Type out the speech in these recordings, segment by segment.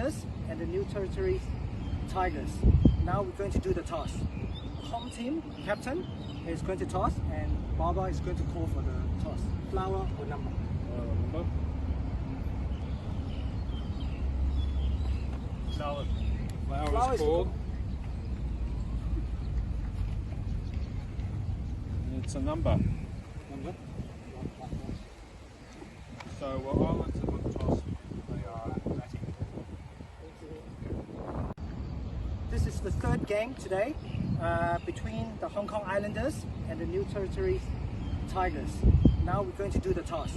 Islanders and the New Territories Tigers. Now we're going to do the toss. Home team captain is going to toss, and Baba is going to call for the toss. Flower or number? Number. Solid. Flower is called. It's a number. Number? So Islands have won the toss. They are batting. This is the third game today between the Hong Kong Islanders and the New Territories Tigers. Now we're going to do the toss.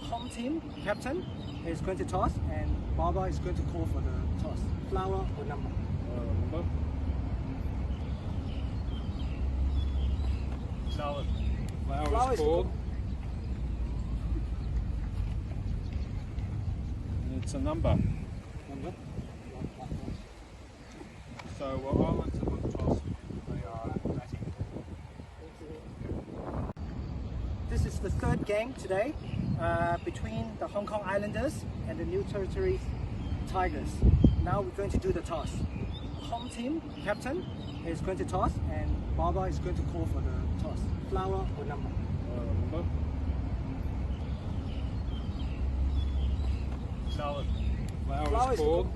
Home team captain is going to toss, and Baba is going to call for the toss. Flower or number? Number. Solid. Flower is called. It's a number. Number? So Islands have won the toss. They are batting. This is the third game today between the Hong Kong Islanders and the New Territories Tigers. Now we're going to do the toss. Home team captain is going to toss, and Baba is going to call for the toss. Flower or number? Number. Solid. Flower is called.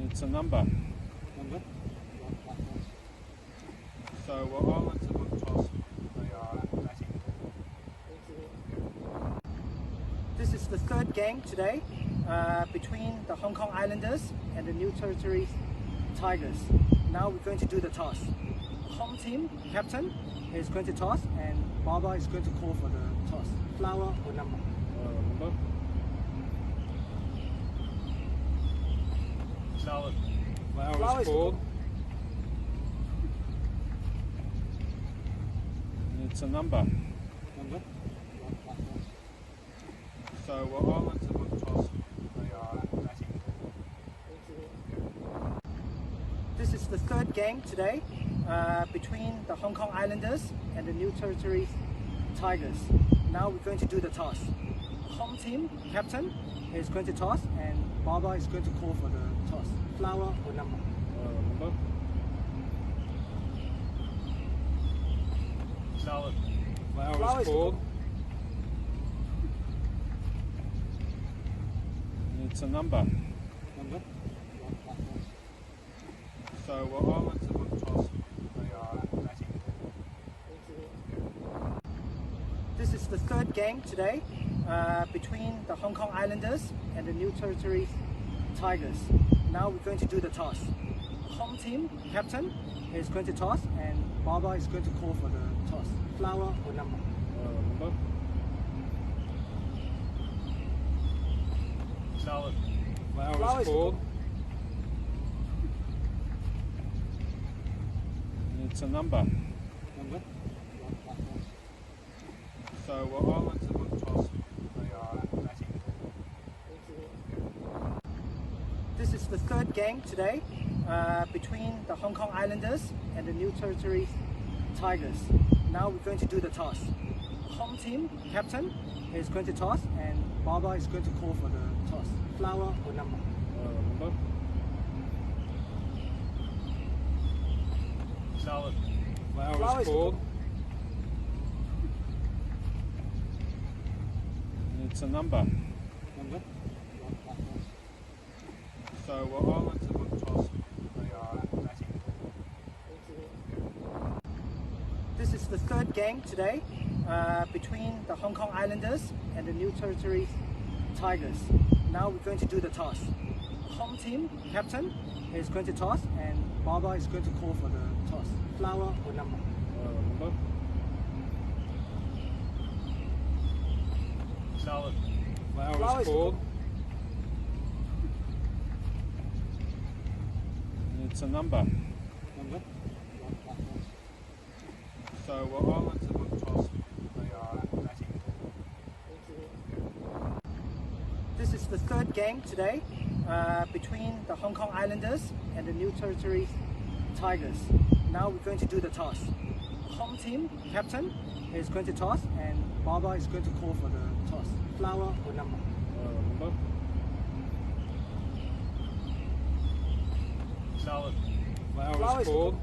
It's a number. Number? So Islands have won the toss. They are batting. This is the third game today between the Hong Kong Islanders and the New Territories Tigers. Now we're going to do the toss. Home team captain is going to toss, and Baba is going to call for the toss. Flower or number? Number. Solid. Flower is called. It's a number. Number? So Islands have won the toss. They are batting. This is the third game today between the Hong Kong Islanders and the New Territories Tigers. Now we're going to do the toss. Home team captain is going to toss, and Baba is going to call for the toss. Flower or number? Number. Solid. Flower is called. It's a number. Number? So Islands have won the toss. They are batting. This is the third game today between the Hong Kong Islanders and the New Territories Tigers. Now we're going to do the toss. Home team captain is going to toss, and Baba is going to call for the toss. Flower or number? Number. Solid. Flower is called. It's a number. Number? So Islands have won the toss. They are batting. This is the third game today between the Hong Kong Islanders and the New Territories Tigers. Now we're going to do the toss. Home team captain is going to toss, and Baba is going to call for the toss. Flower or number? Number. Solid. Flower is called. It's a number. Number? So Islands have won the toss. They are batting. This is the third game today between the Hong Kong Islanders and the New Territories Tigers. Now we're going to do the toss. Home team captain is going to toss, and Baba is going to call for the toss. Flower or number? Number. Solid. Flower is called. It's a number. Number? So Islands have won the toss. They are batting. This is the third game today between the Hong Kong Islanders and the New Territories Tigers. Now we're going to do the toss. Home team captain is going to toss, and Baba is going to call for the toss. flower or number? Number. Salad. Flower Flower is is called.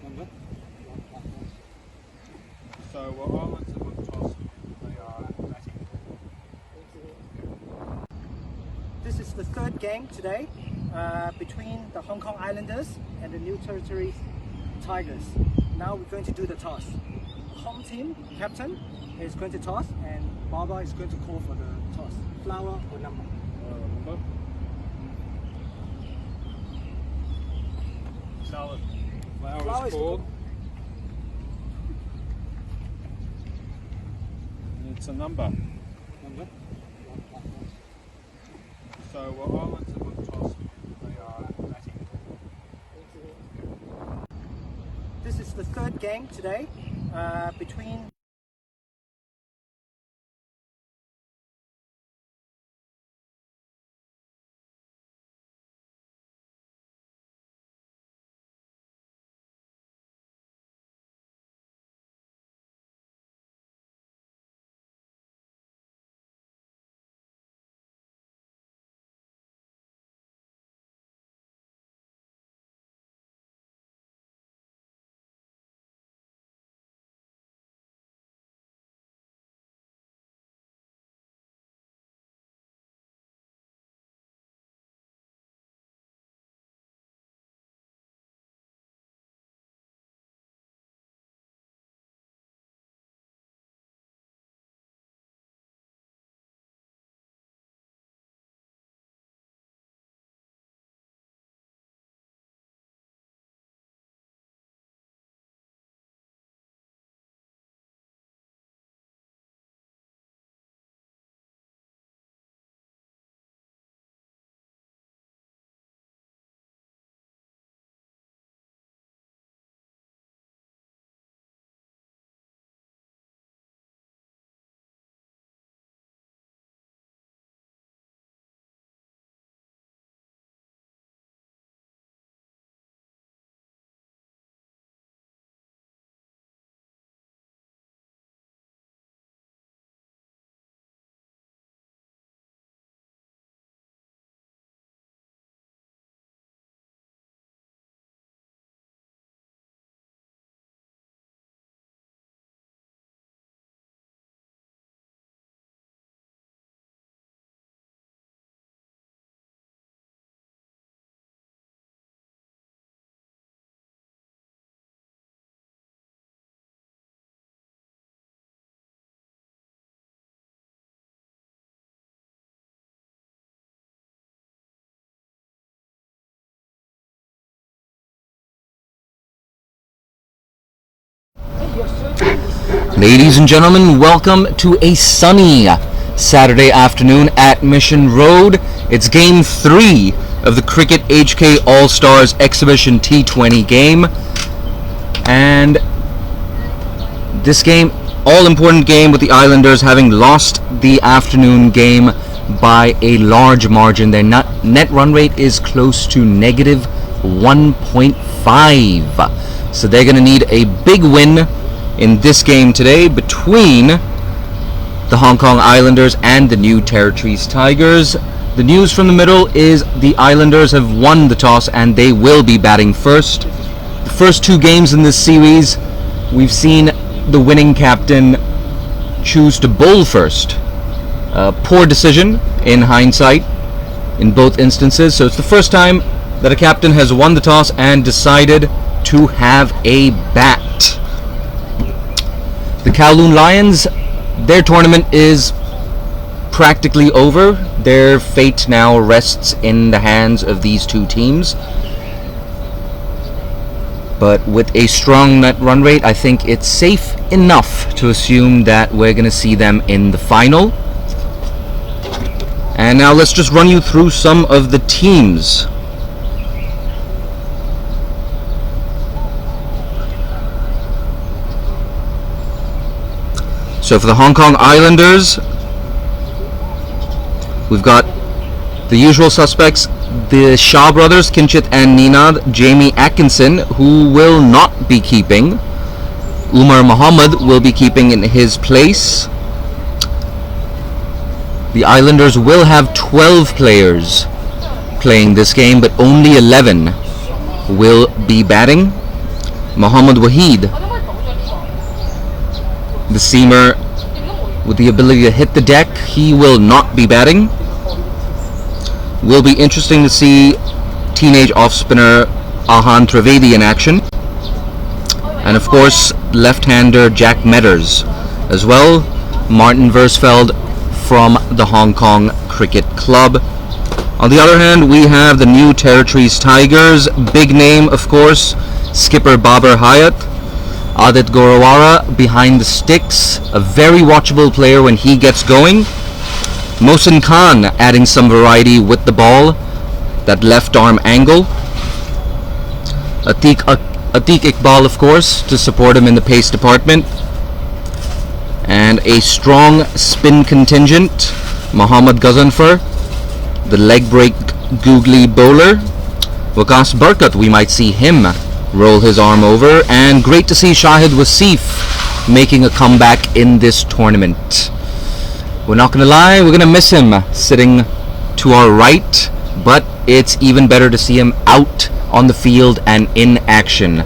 Number. So islands are not tossed. They are batting. This is the third game today between the Hong Kong Islanders and the New Territories Tigers. Now we're going to do the toss. Home team captain is going to toss and Baba is going to call for the toss. Flower or number? Number. Salad. Flower Flower is is called. And it's a number. Number. So islands are not tossed. They are batting. This is the third game today between Ladies and gentlemen, welcome to a sunny Saturday afternoon at Mission Road. It's Game 3 of the Cricket HK All Stars Exhibition T20 game. And this game, all-important game, with the Islanders having lost the afternoon game by a large margin. Their net run rate is close to negative 1.5. So they're going to need a big win in this game today between the Hong Kong Islanders and the New Territories Tigers. The news from the middle is the Islanders have won the toss and they will be batting first. The first two games in this series, we've seen the winning captain choose to bowl first. A poor decision in hindsight in both instances. So it's the first time that a captain has won the toss and decided to have a bat. The Kowloon Lions, their tournament is practically over. Their fate now rests in the hands of these two teams. But with a strong net run rate, I think it's safe enough to assume that we're going to see them in the final. And now let's just run you through some of the teams. So for the Hong Kong Islanders, we've got the usual suspects, the Shah brothers, Kinchit and Ninad, Jamie Atkinson, who will not be keeping. Umar Muhammad will be keeping in his place. The Islanders will have 12 players playing this game, but only 11 will be batting. Mohammad Waheed, the seamer with the ability to hit the deck, he will not be batting. Will be interesting to see teenage off-spinner Ahan Trivedi in action. And of course, left-hander Jack Metters as well. Martin Versfeld from the Hong Kong Cricket Club. On the other hand, we have the New Territories Tigers. Big name, of course, skipper Babar Hayat. Adit Gorawara behind the sticks, a very watchable player when he gets going. Mohsin Khan adding some variety with the ball, that left arm angle. Atiq Iqbal, of course, to support him in the pace department. And a strong spin contingent, Mohammad Ghazanfar, the leg break googly bowler. Waqas Barkat, we might see him roll his arm over. And great to see Shahid Wasif making a comeback in this tournament. We're not going to lie, we're going to miss him sitting to our right, but it's even better to see him out on the field and in action.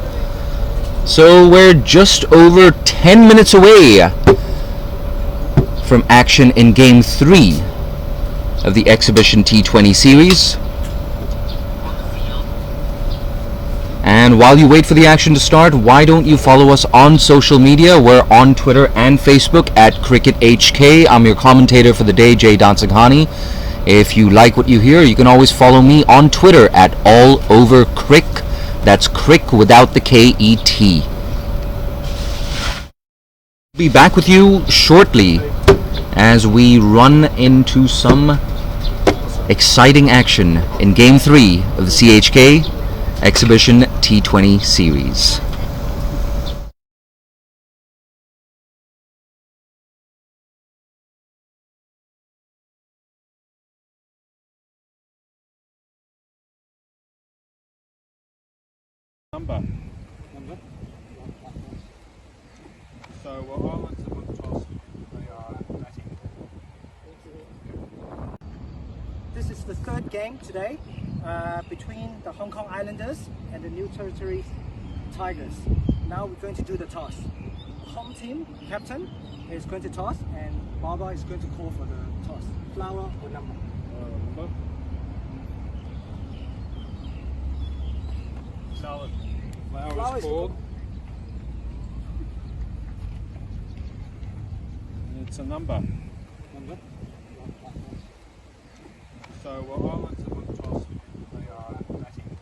So we're just over 10 minutes away from action in Game 3 of the Exhibition T20 series. And while you wait for the action to start, why don't you follow us on social media? We're on Twitter and Facebook at Cricket HK. I'm your commentator for the day, Jay Dansinghani. If you like what you hear, you can always follow me on Twitter at All Over Crick. That's Crick without the K-E-T. I'll be back with you shortly as we run into some exciting action in Game 3 of the CHK Exhibition T20 series. Number. So Islands have won the toss. They are batting. This is the third game today between the Hong Kong Islanders and the New Territories Tigers. Now we're going to do the toss. Home team captain is going to toss and Baba is going to call for the toss. Flower or number? Number. Salad. Flower is called. And it's a number. Number? So Islands have won the toss. They are batting.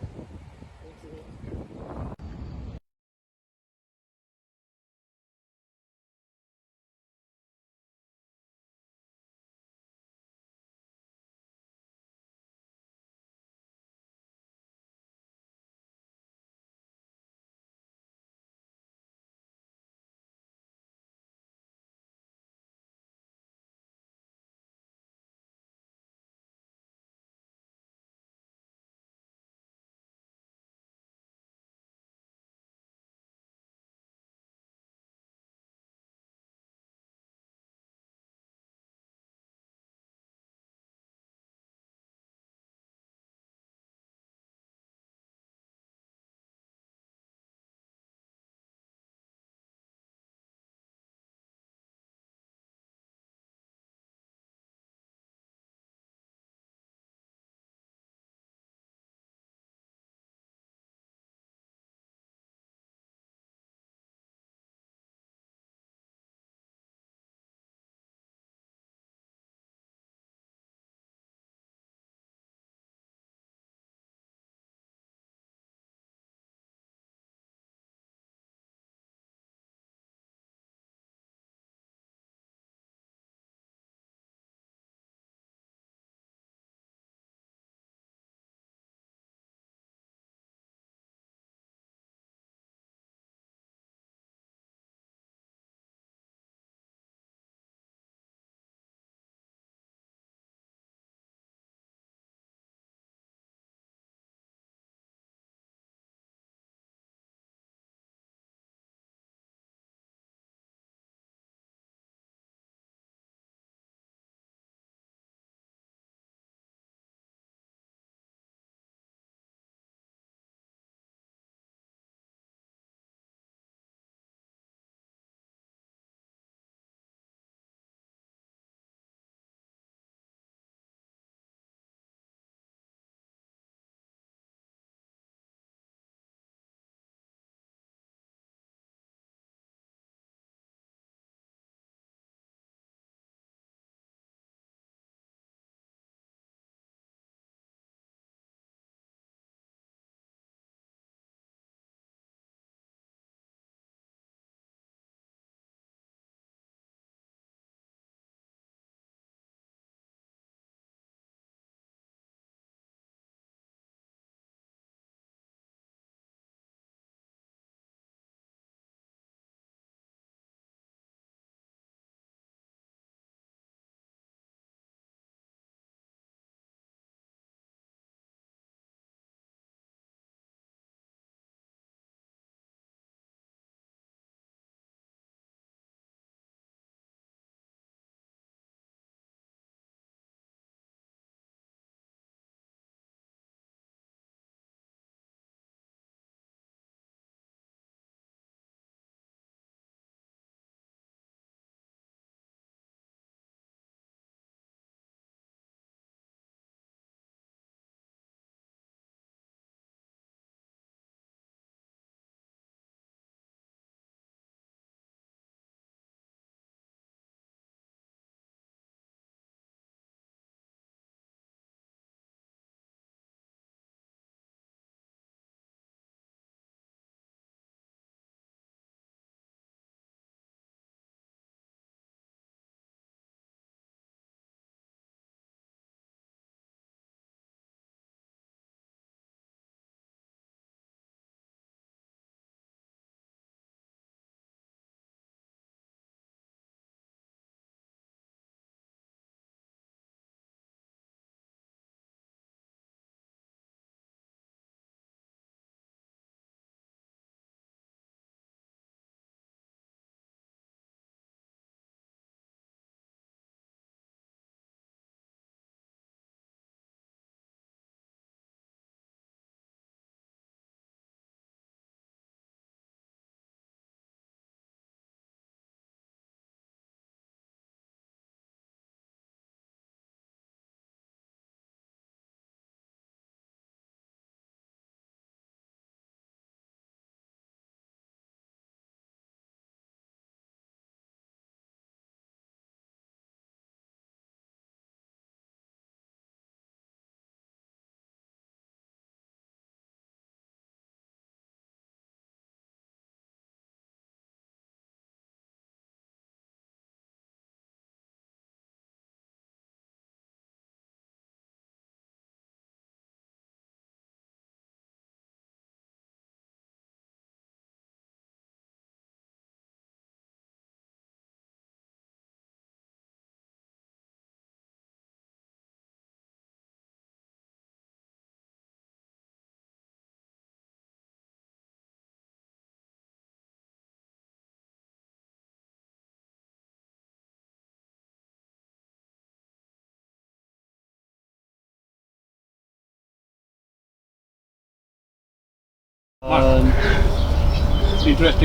Interesting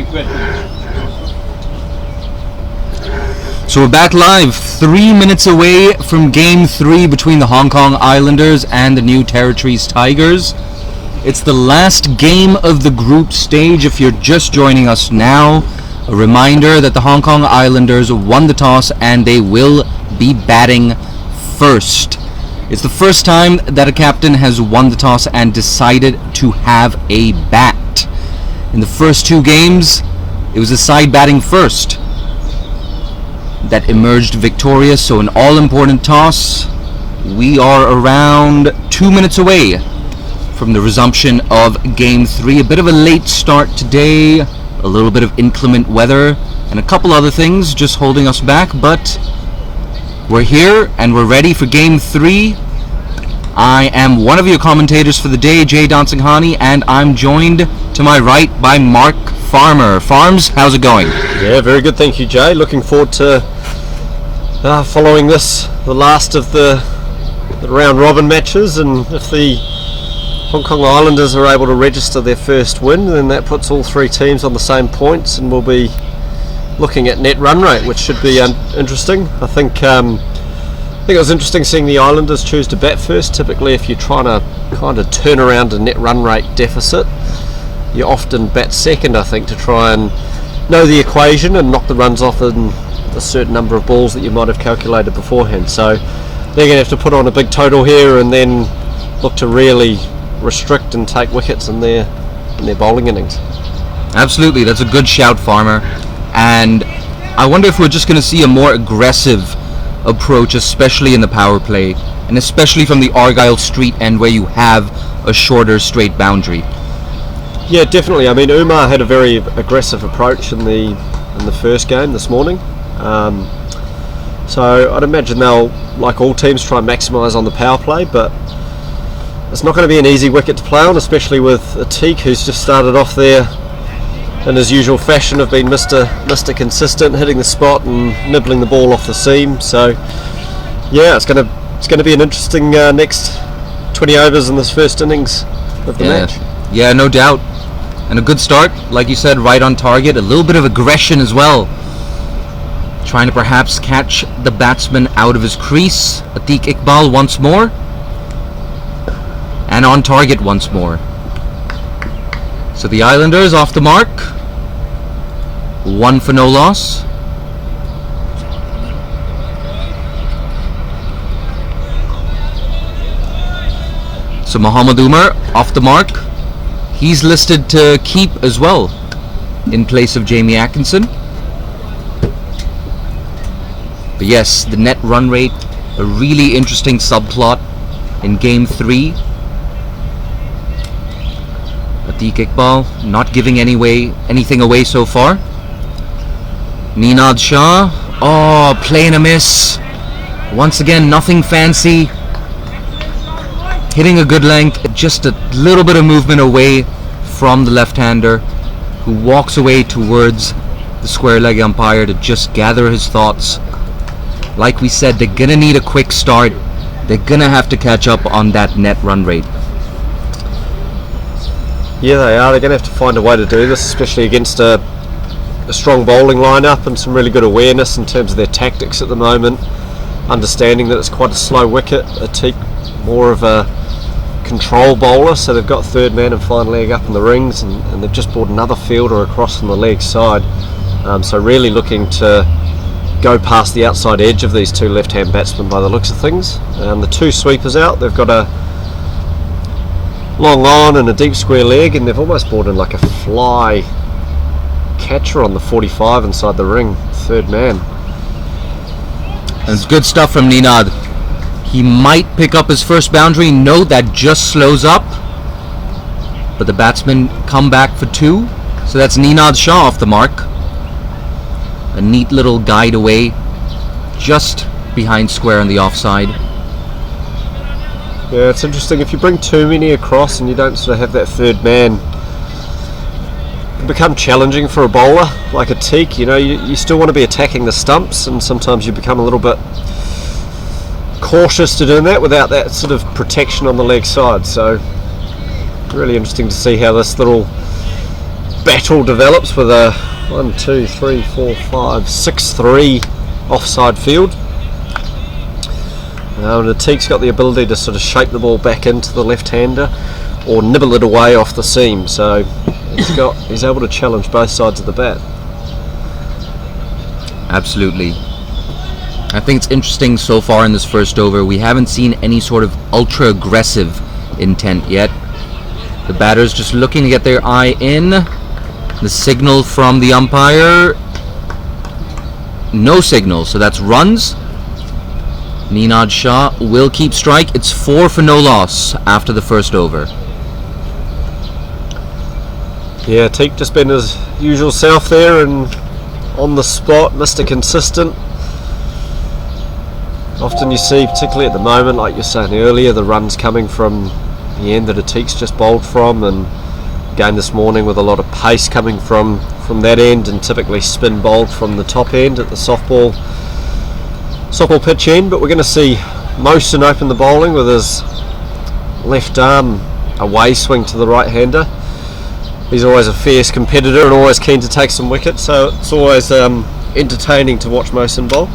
question. So we're back live, 3 minutes away from Game 3 between the Hong Kong Islanders and the New Territories Tigers. It's the last game of the group stage. If you're just joining us now, a reminder that the Hong Kong Islanders won the toss and they will be batting first. It's the first time that a captain has won the toss and decided to have a bat. In the first 2 games, it was the side batting first that emerged victorious. So an all-important toss. We are around 2 minutes away from the resumption of Game 3. A bit of a late start today, a little bit of inclement weather, and a couple other things just holding us back, but we're here and we're ready for Game 3. I am one of your commentators for the day, Jay Dansinghani, and I'm joined to my right by Mark Farmer. Farms, how's it going? Yeah, very good, thank you, Jay. Looking forward to following this, the last of the round robin matches, and if the Hong Kong Islanders are able to register their first win, then that puts all 3 teams on the same points, and we'll be looking at net run rate, which should be interesting. I think it was interesting seeing the Islanders choose to bat first. Typically, if you're trying to kind of turn around a net run rate deficit, you often bat second, I think, to try and know the equation and knock the runs off in a certain number of balls that you might have calculated beforehand. So they're going to have to put on a big total here and then look to really restrict and take wickets in their bowling innings. Absolutely, that's a good shout, Farmer. And I wonder if we're just going to see a more aggressive approach, especially in the power play, and especially from the Argyle Street end where you have a shorter straight boundary. Yeah, definitely. I mean, Umar had a very aggressive approach in the first game this morning. So I'd imagine they'll, like all teams, try and maximise on the power play, but it's not going to be an easy wicket to play on, especially with Atik, who's just started off there in his usual fashion of being Mr. Consistent, hitting the spot and nibbling the ball off the seam. So yeah, it's going to be an interesting next 20 overs in this first innings of the match. Yeah, no doubt. And a good start, like you said, right on target. A little bit of aggression as well, trying to perhaps catch the batsman out of his crease. Atik Iqbal once more, and on target once more. So the Islanders off the mark, 1 for no loss. So Mohammad Umar off the mark. He's listed to keep as well, in place of Jamie Atkinson. But yes, the net run rate, a really interesting subplot in Game 3. Atik Iqbal not giving anything away so far. Ninad Shah, playing a miss. Once again, nothing fancy. Hitting a good length, just a little bit of movement away from the left-hander, who walks away towards the square leg umpire to just gather his thoughts. Like we said, they're gonna need a quick start. They're gonna have to catch up on that net run rate. Yeah, they are. They're going to have to find a way to do this, especially against a strong bowling lineup and some really good awareness in terms of their tactics at the moment. Understanding that it's quite a slow wicket. Atik more of a control bowler, so they've got third man and fine leg up in the rings, and they've just brought another fielder across from the leg side. So really looking to go past the outside edge of these 2 left-hand batsmen by the looks of things. The 2 sweepers out, they've got a long on and a deep square leg, and they've almost brought in like a fly catcher on the 45 inside the ring, third man. And it's good stuff from Ninad. He might pick up his first boundary. No, that just slows up, but the batsmen come back for 2. So that's Ninad Shah off the mark. A neat little guide away, just behind square on the offside. Yeah, it's interesting. If you bring too many across and you don't sort of have that third man, it can become challenging for a bowler like Atik. You know, you still want to be attacking the stumps, and sometimes you become a little bit cautious to doing that without that sort of protection on the leg side. So really interesting to see how this little battle develops with a 1, 2, 3, 4, 5, 6-3 offside field. And the Teak's got the ability to sort of shape the ball back into the left-hander or nibble it away off the seam, so he's able to challenge both sides of the bat. Absolutely. I think it's interesting so far in this first over, we haven't seen any sort of ultra aggressive intent yet. The batter's just looking to get their eye in. The signal from the umpire, no signal, so that's runs. Ninad Shah will keep strike. It's 4 for no loss after the first over. Yeah, Teak just been his usual self there and on the spot, Mr. Consistent. Often you see, particularly at the moment, like you're saying earlier, the runs coming from the end that a Teak's just bowled from, and again this morning with a lot of pace coming from that end, and typically spin bowled from the top end at the softball pitch end. But we're going to see Mohsin open the bowling with his left arm away swing to the right hander. He's always a fierce competitor and always keen to take some wickets, so it's always entertaining to watch Mohsin bowl.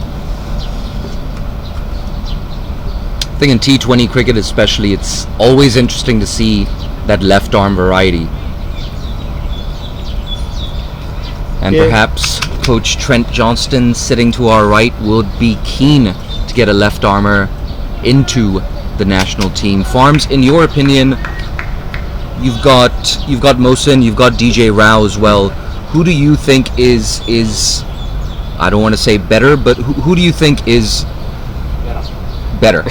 I think in T20 cricket especially, it's always interesting to see that left arm variety. And perhaps Coach Trent Johnston, sitting to our right, would be keen to get a left armer into the national team. Farms, in your opinion, you've got Mohsin, you've got DJ Rao as well. Who do you think is I don't want to say better, but who do you think is better?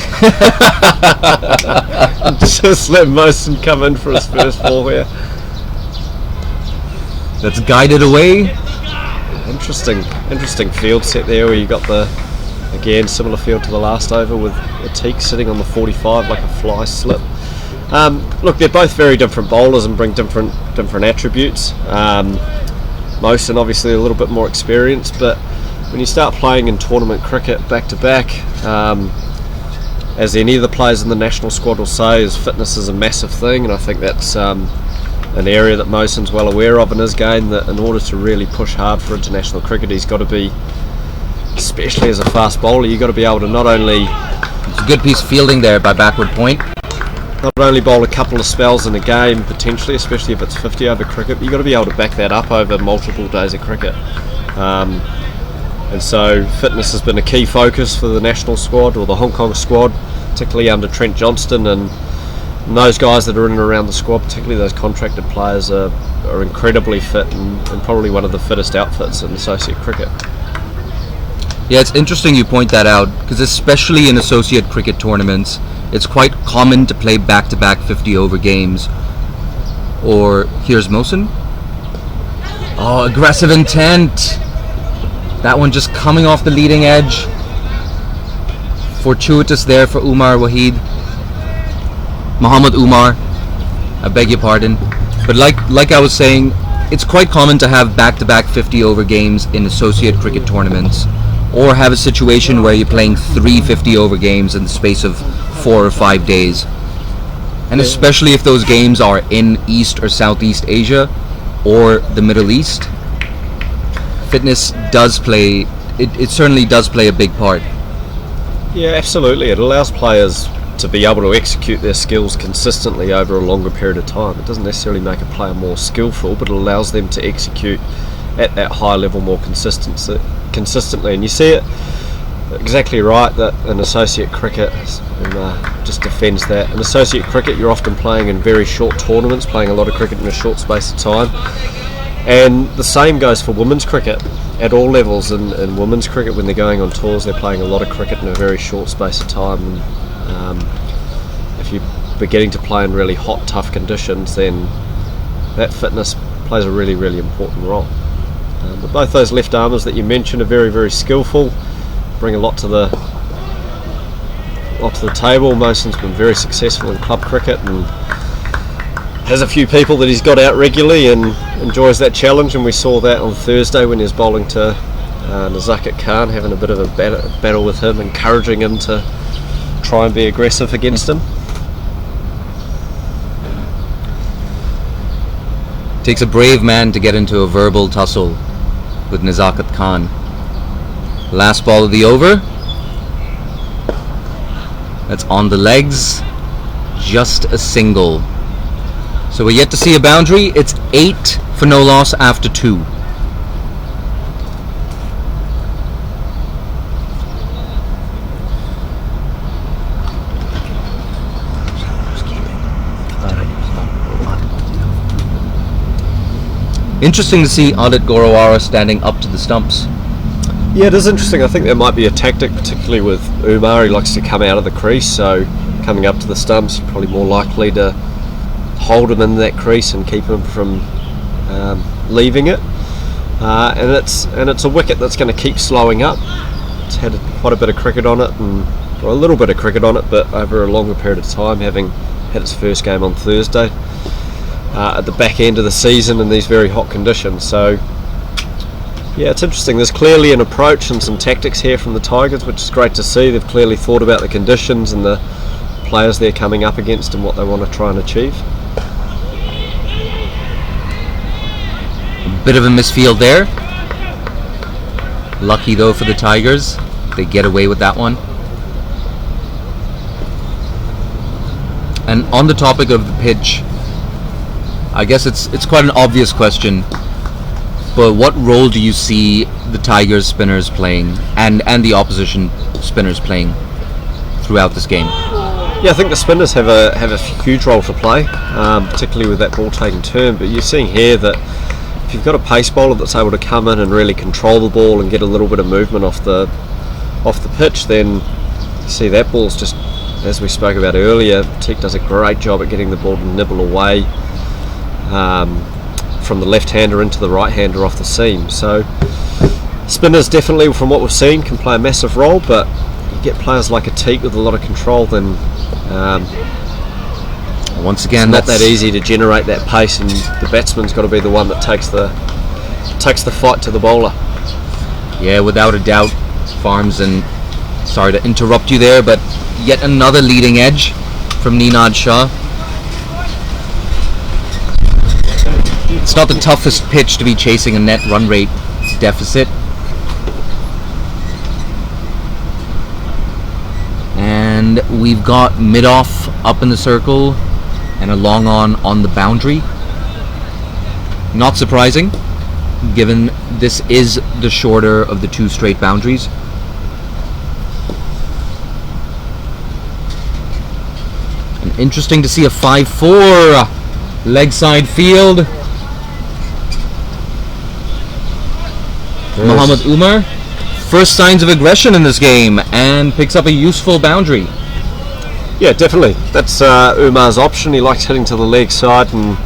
Just let Mohsin come in for his first ball here. That's guided away. Interesting field set there, where you got the, again, similar field to the last over with the Teak sitting on the 45 like a fly slip. Look, they're both very different bowlers and bring different attributes. Mohsin obviously a little bit more experienced, but when you start playing in tournament cricket back to back, as any of the players in the national squad will say, is fitness is a massive thing, and I think that's an area that Mohsin's well aware of in his game, that in order to really push hard for international cricket, he's got to be, especially as a fast bowler, you've got to be able to not only... It's a good piece of fielding there by backward point. Not only bowl a couple of spells in a game, potentially, especially if it's 50 over cricket, but you've got to be able to back that up over multiple days of cricket. And so fitness has been a key focus for the national squad, or the Hong Kong squad, particularly under Trent Johnston, and those guys that are in and around the squad, particularly those contracted players, are incredibly fit and probably one of the fittest outfits in associate cricket. Yeah, it's interesting you point that out, because especially in associate cricket tournaments, it's quite common to play back-to-back 50 over games. Or, here's Mohsin. Oh, aggressive intent. That one just coming off the leading edge. Fortuitous there for Muhammad Umar, I beg your pardon. But like I was saying, it's quite common to have back-to-back 50 over games in associate cricket tournaments, or have a situation where you're playing 3 50 over games in the space of 4 or 5 days. And especially if those games are in East or Southeast Asia or the Middle East, fitness does play, it certainly does play a big part. Yeah, absolutely. It allows players to be able to execute their skills consistently over a longer period of time. It doesn't necessarily make a player more skillful, but it allows them to execute at that high level more consistently. And you see it exactly right, that in associate cricket, just defends that. In associate cricket, you're often playing in very short tournaments, playing a lot of cricket in a short space of time. And the same goes for women's cricket at all levels. In women's cricket, when they're going on tours, they're playing a lot of cricket in a very short space of time. And if you're beginning to play in really hot, tough conditions, then that fitness plays a really, really important role. But both those left armers that you mentioned are very, very skillful, bring a lot to the table. Mohsin's been very successful in club cricket and has a few people that he's got out regularly and enjoys that challenge, and we saw that on Thursday when he was bowling to Nazakat Khan, having a bit of a battle with him, encouraging him to try and be aggressive against him. Takes a brave man to get into a verbal tussle with Nazakat Khan. Last ball of the over. That's on the legs. Just a single. So we're yet to see a boundary. It's 8 for no loss after 2. Interesting to see Adit Gorawara standing up to the stumps. Yeah, it is interesting. I think there might be a tactic, particularly with Umar. He likes to come out of the crease, so coming up to the stumps, you're probably more likely to hold him in that crease and keep him from leaving it. And it's a wicket that's going to keep slowing up. It's had quite a bit of cricket on it, or a little bit of cricket on it, but over a longer period of time, having had its first game on Thursday. At the back end of the season in these very hot conditions. So yeah, it's interesting. There's clearly an approach and some tactics here from the Tigers, which is great to see. They've clearly thought about the conditions and the players they're coming up against and what they want to try and achieve. A bit of a misfield there. Lucky though for the Tigers, they get away with that one. And on the topic of the pitch, I guess it's quite an obvious question, but what role do you see the Tigers spinners playing and the opposition spinners playing throughout this game? Yeah, I think the spinners have a huge role to play, particularly with that ball taking turn. But you're seeing here that if you've got a pace bowler that's able to come in and really control the ball and get a little bit of movement off the pitch, then you see that ball's just, as we spoke about earlier, Teak does a great job at getting the ball to nibble away from the left-hander into the right-hander off the seam. So spinners definitely, from what we've seen, can play a massive role, but you get players like a Teak with a lot of control, then once again, it's not that easy to generate that pace, and the batsman's got to be the one that takes the fight to the bowler. Yeah, without a doubt, Farms, and sorry to interrupt you there, but yet another leading edge from Ninad Shah. It's not the toughest pitch to be chasing a net run rate deficit. And we've got mid-off up in the circle and a long on the boundary. Not surprising, given this is the shorter of the two straight boundaries. And interesting to see a 5-4 leg side field. Muhammad Umar, first signs of aggression in this game, and picks up a useful boundary. Yeah, definitely. That's Umar's option. He likes hitting to the leg side, and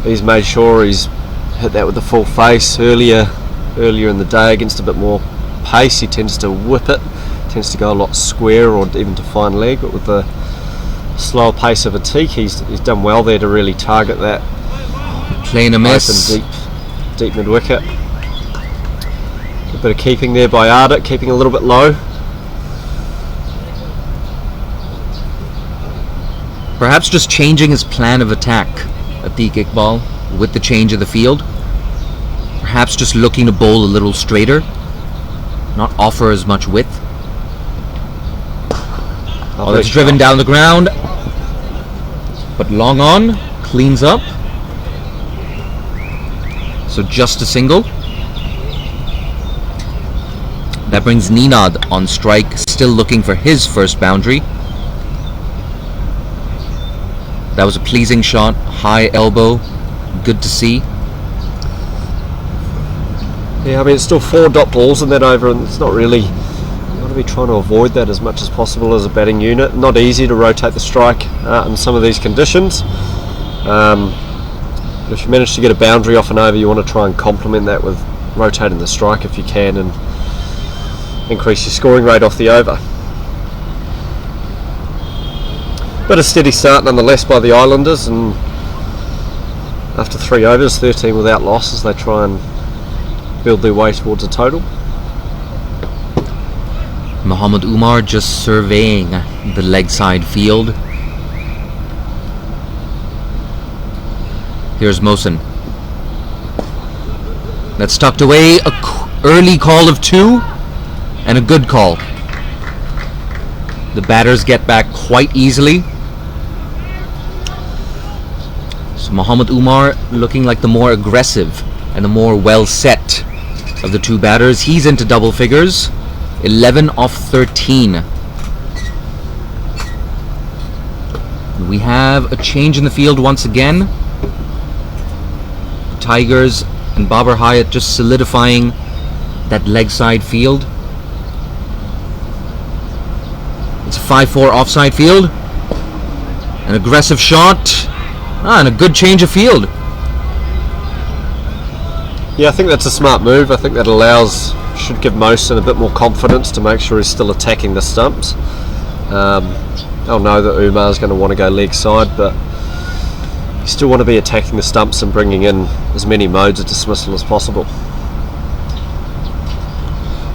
he's made sure he's hit that with the full face earlier in the day against a bit more pace. He tends to whip it, tends to go a lot square or even to fine leg, but with the slower pace of a Teak, he's done well there to really target that. Playing a miss. Open deep mid wicket. A bit of keeping there by Ardit, keeping a little bit low. Perhaps just changing his plan of attack, Atiq Iqbal, with the change of the field. Perhaps just looking to bowl a little straighter, not offer as much width. Oh, that's driven down the ground, but long on, cleans up. So just a single. That brings Ninad on strike, still looking for his first boundary. That was a pleasing shot, high elbow, good to see. Yeah, I mean, it's still 4 dot balls in that over, and it's not really, you want to be trying to avoid that as much as possible as a batting unit. Not easy to rotate the strike in some of these conditions. If you manage to get a boundary off an over, you want to try and complement that with rotating the strike if you can, and increase your scoring rate off the over. But a steady start nonetheless by the Islanders, and after 3 overs, 13 without losses, they try and build their way towards a total. Muhammad Umar just surveying the leg side field. Here's Mohsen. That's tucked away. Early call of 2 and a good call. The batters get back quite easily. So Mohammad Umar looking like the more aggressive and the more well set of the two batters. He's into double figures. 11 off 13. We have a change in the field once again. The Tigers and Babar Hyatt just solidifying that leg side field. It's a 5-4 offside field. An aggressive shot. And a good change of field. Yeah, I think that's a smart move. I think that should give Mohsen a bit more confidence to make sure he's still attacking the stumps. They'll know that Umar's going to want to go leg side, but you still want to be attacking the stumps and bringing in as many modes of dismissal as possible.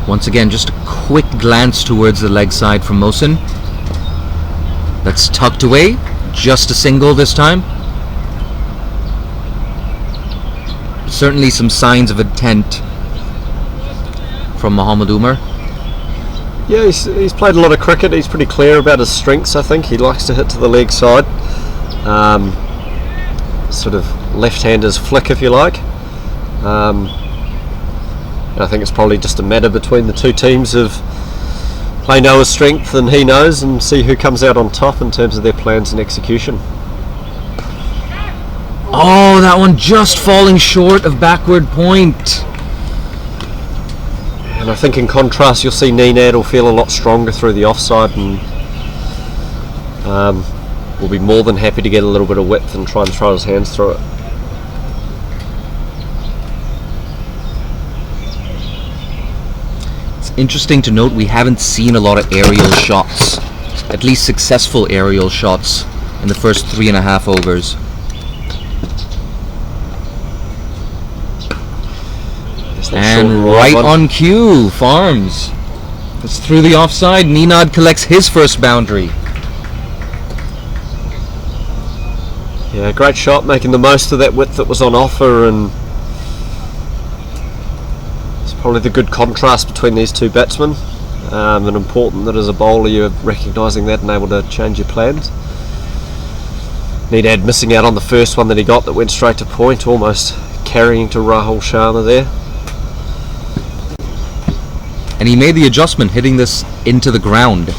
Once again, just a quick glance towards the leg side from Mohsen. That's tucked away. Just a single this time. Certainly some signs of intent from Mohammad Umar. Yeah, he's played a lot of cricket. He's pretty clear about his strengths, I think. He likes to hit to the leg side. Sort of left-hander's flick, if you like. And I think it's probably just a matter between the two teams of they know his strength and he knows, and see who comes out on top in terms of their plans and execution. Oh, that one just falling short of backward point. And I think in contrast you'll see Nenad will feel a lot stronger through the offside and will be more than happy to get a little bit of width and try and throw his hands through it. It's interesting to note we haven't seen a lot of aerial shots, at least successful aerial shots, in the first 3.5 overs. And right on cue, Farms. It's through the offside. Nenad collects his first boundary. Yeah, great shot, making the most of that width that was on offer, and it's probably the good contrast between these two batsmen, and important that as a bowler you're recognising that and able to change your plans. Nenad missing out on the first one that he got that went straight to point, almost carrying to Rahul Sharma there. And he made the adjustment, hitting this into the ground.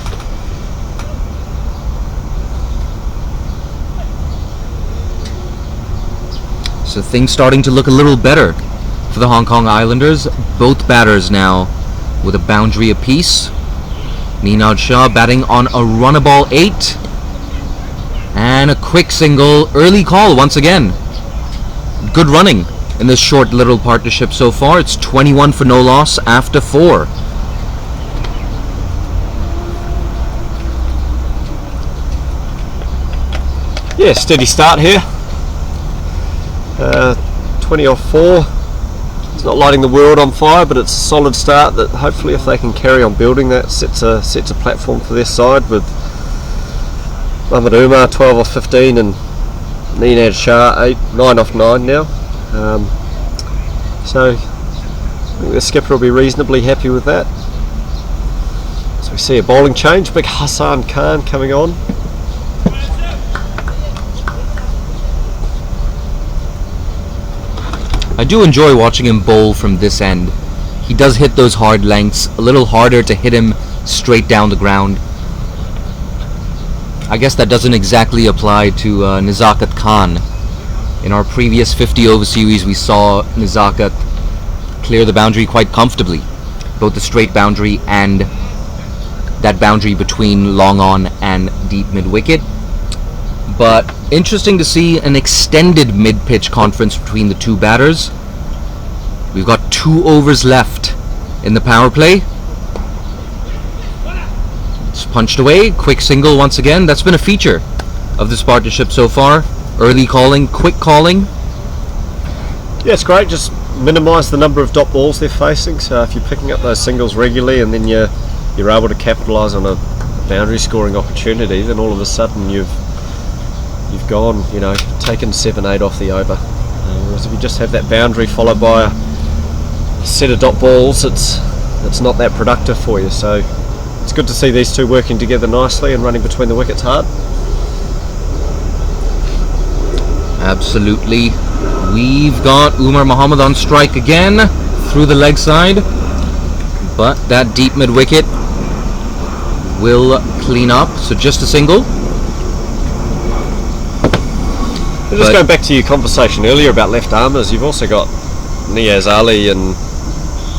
So things starting to look a little better for the Hong Kong Islanders. Both batters now with a boundary apiece. Nenad Shah batting on a run-a-ball 8. And a quick single, early call once again. Good running in this short little partnership so far. It's 21 for no loss after 4. Yeah, steady start here. 20 off 4. It's not lighting the world on fire, but it's a solid start that hopefully if they can carry on building that, sets a platform for their side, with Mohammad Umar 12 off 15 and Nenad Shah 9 off 9 now. So I think the skipper will be reasonably happy with that. So we see a bowling change, big Hassan Khan coming on. I do enjoy watching him bowl from this end. He does hit those hard lengths, a little harder to hit him straight down the ground. I guess that doesn't exactly apply to Nizakat Khan. In our previous 50 over series we saw Nizakat clear the boundary quite comfortably, both the straight boundary and that boundary between long on and deep mid wicket. But interesting to see an extended mid-pitch conference between the two batters. We've got 2 overs left in the power play. It's punched away, quick single once again. That's been a feature of this partnership so far. Early calling, quick calling. Yeah, it's great. Just minimise the number of dot balls they're facing. So if you're picking up those singles regularly and then you're able to capitalise on a boundary scoring opportunity, then all of a sudden you've gone, taken 7-8 off the over. Whereas if you just have that boundary followed by a set of dot balls, it's not that productive for you. So it's good to see these two working together nicely and running between the wickets hard. Absolutely. We've got Umar Mohammed on strike again through the leg side, but that deep mid wicket will clean up. So just a single. Just going back to your conversation earlier about left armers, you've also got Niaz Ali and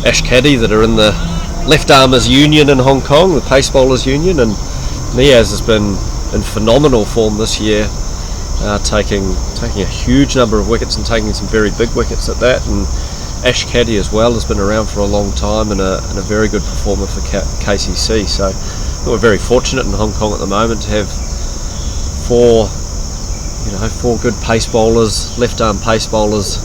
Ash Caddy that are in the left armers union in Hong Kong, the pace bowlers union, and Niaz has been in phenomenal form this year, taking a huge number of wickets and taking some very big wickets at that. And Ash Caddy as well has been around for a long time and a very good performer for KCC. So we're very fortunate in Hong Kong at the moment to have four good pace bowlers, left arm pace bowlers.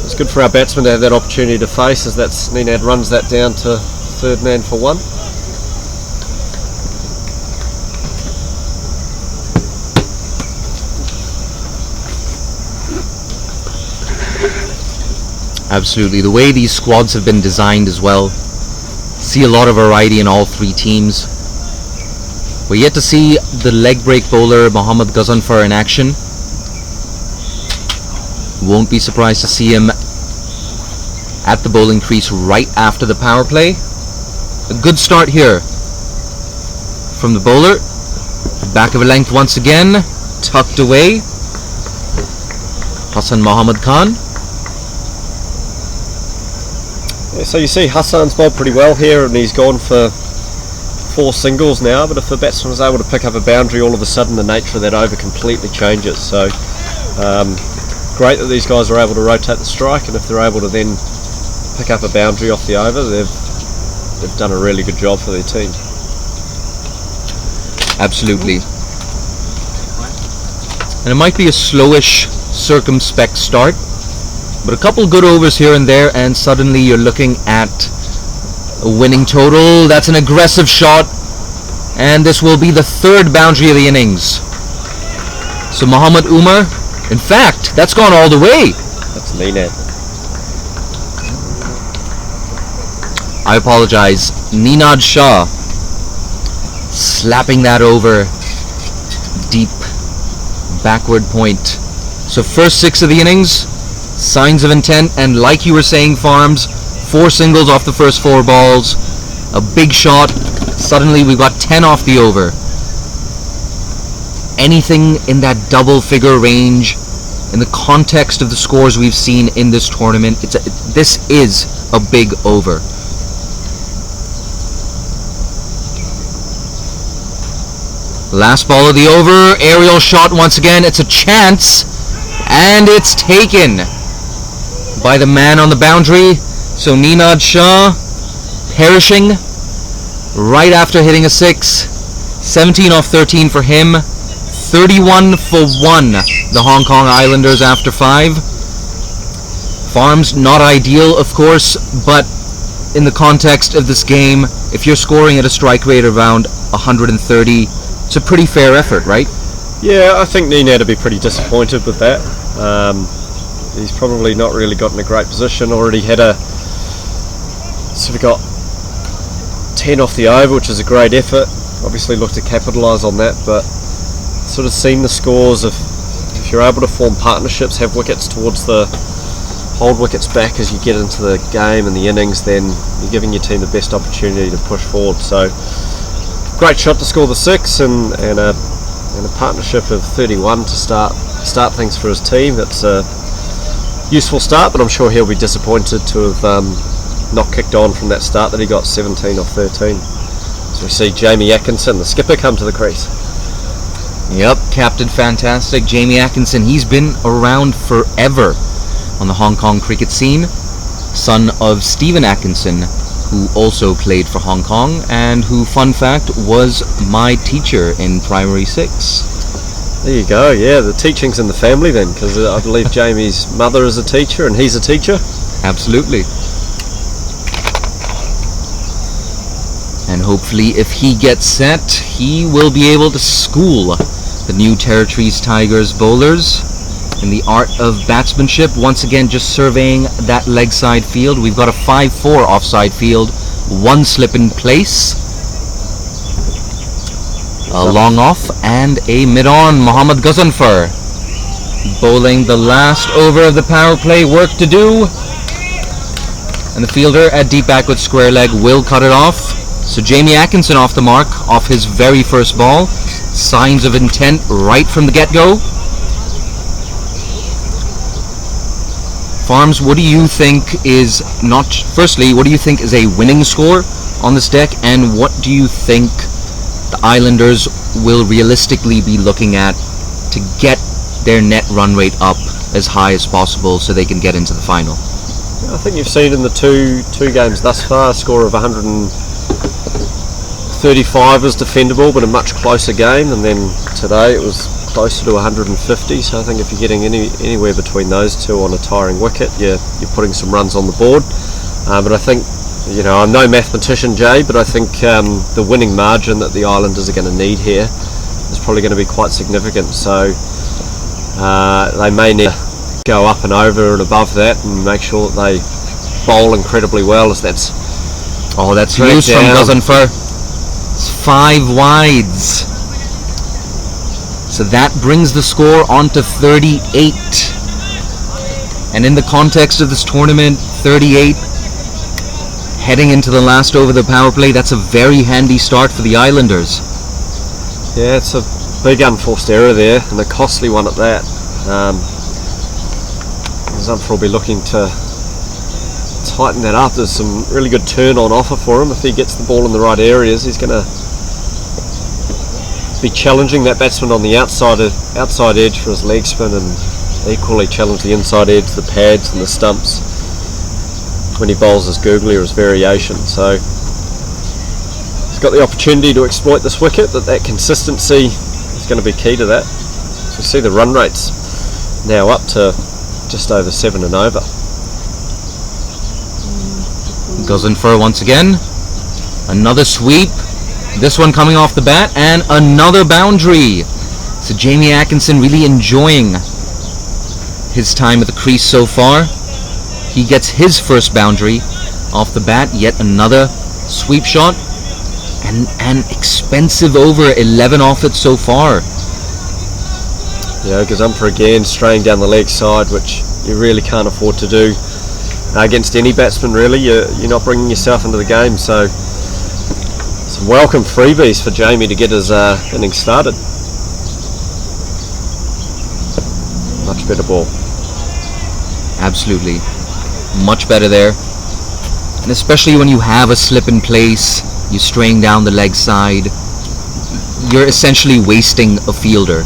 It's good for our batsmen to have that opportunity to face, as that's Nenad runs that down to third man for one. Absolutely. The way these squads have been designed as well, see a lot of variety in all three teams. We're yet to see the leg break bowler Mohammad Ghazanfar in action. Won't be surprised to see him at the bowling crease right after the power play. A good start here from the bowler. Back of a length once again, tucked away. Hassan Mohammad Khan. Yeah, so you see Hassan's bowled pretty well here, and he's gone for 4 singles now, but if the batsman was able to pick up a boundary, all of a sudden the nature of that over completely changes. So great that these guys are able to rotate the strike, and if they're able to then pick up a boundary off the over, they've done a really good job for their team. Absolutely. And it might be a slowish, circumspect start, but a couple good overs here and there, and suddenly you're looking at a winning total. That's an aggressive shot, and this will be the 3rd boundary of the innings. So Mohammad Umar, in fact, that's gone all the way. That's Nenad. I apologize. Ninad Shah slapping that over deep backward point. So first 6 of the innings, signs of intent, and like you were saying, Farms, 4 singles off the first 4 balls, a big shot. Suddenly we've got 10 off the over. Anything in that double figure range, in the context of the scores we've seen in this tournament, this is a big over. Last ball of the over, aerial shot once again. It's a chance, and it's taken by the man on the boundary. So Ninad Shah perishing right after hitting a 6. 17 off 13 for him. 31 for 1, the Hong Kong Islanders after 5. Farms, not ideal, of course, but in the context of this game, if you're scoring at a strike rate around 130, it's a pretty fair effort, right? Yeah, I think Nenad would be pretty disappointed with that. He's probably not really got in a great position. Already had sort of got 10 off the over, which is a great effort. Obviously looked to capitalise on that, but sort of seen the scores. If you're able to form partnerships, have wickets towards hold wickets back as you get into the game and the innings, then you're giving your team the best opportunity to push forward. So great shot to score the 6, and a partnership of 31 to start things for his team. That's a useful start, but I'm sure he'll be disappointed to have not kicked on from that start that he got 17 off 13. So we see Jamie Atkinson, the skipper, come to the crease. Yep, Captain Fantastic, Jamie Atkinson. He's been around forever on the Hong Kong cricket scene. Son of Stephen Atkinson, who also played for Hong Kong, and who, fun fact, was my teacher in primary 6. There you go, yeah, the teaching's in the family then, because I believe Jamie's mother is a teacher and he's a teacher. Absolutely. And hopefully if he gets set, he will be able to school the New Territories Tigers bowlers in the art of batsmanship. Once again, just surveying that leg side field. We've got a 5-4 offside field, one slip in place, a long off and a mid-on. Mohammad Ghazanfar bowling the last over of the power play. Work to do, and the fielder at deep back with square leg will cut it off. So Jamie Atkinson off the mark, off his very first ball. Signs of intent right from the get-go. Farms, what do you think is firstly, what do you think is a winning score on this deck, and what do you think the Islanders will realistically be looking at to get their net run rate up as high as possible so they can get into the final? I think you've seen in the two games thus far a score of 135 was defendable, but a much closer game, and then today it was closer to 150. So I think if you're getting anywhere between those two on a tiring wicket, you're putting some runs on the board. But I think, you know, I'm no mathematician, Jay, but I think the winning margin that the Islanders are going to need here is probably going to be quite significant. So they may need to go up and over and above that and make sure that they bowl incredibly well, as that's loose from Ghazanfar. It's 5 wides. So that brings the score on to 38. And in the context of this tournament, 38 heading into the last over the power play, that's a very handy start for the Islanders. Yeah, it's a big unforced error there, and a costly one at that. Ghazanfar will be looking to tighten that up. There's some really good turn on offer for him. If he gets the ball in the right areas, he's going to be challenging that batsman on the outside edge for his leg spin, and equally challenge the inside edge, the pads and the stumps when he bowls his googly or his variation. So he's got the opportunity to exploit this wicket, but that consistency is going to be key to that. So you see the run rates now up to just over 7 and over. Ghazanfar once again, another sweep, this one coming off the bat, and another boundary. So Jamie Atkinson really enjoying his time at the crease so far. He gets his first boundary off the bat, yet another sweep shot, and an expensive over, 11 off it so far. Yeah, Ghazanfar again straying down the leg side, which you really can't afford to do against any batsman, really. You're not bringing yourself into the game, so some welcome freebies for Jamie to get his innings started. Much better ball. Absolutely. Much better there. And especially when you have a slip in place, you're straying down the leg side, you're essentially wasting a fielder.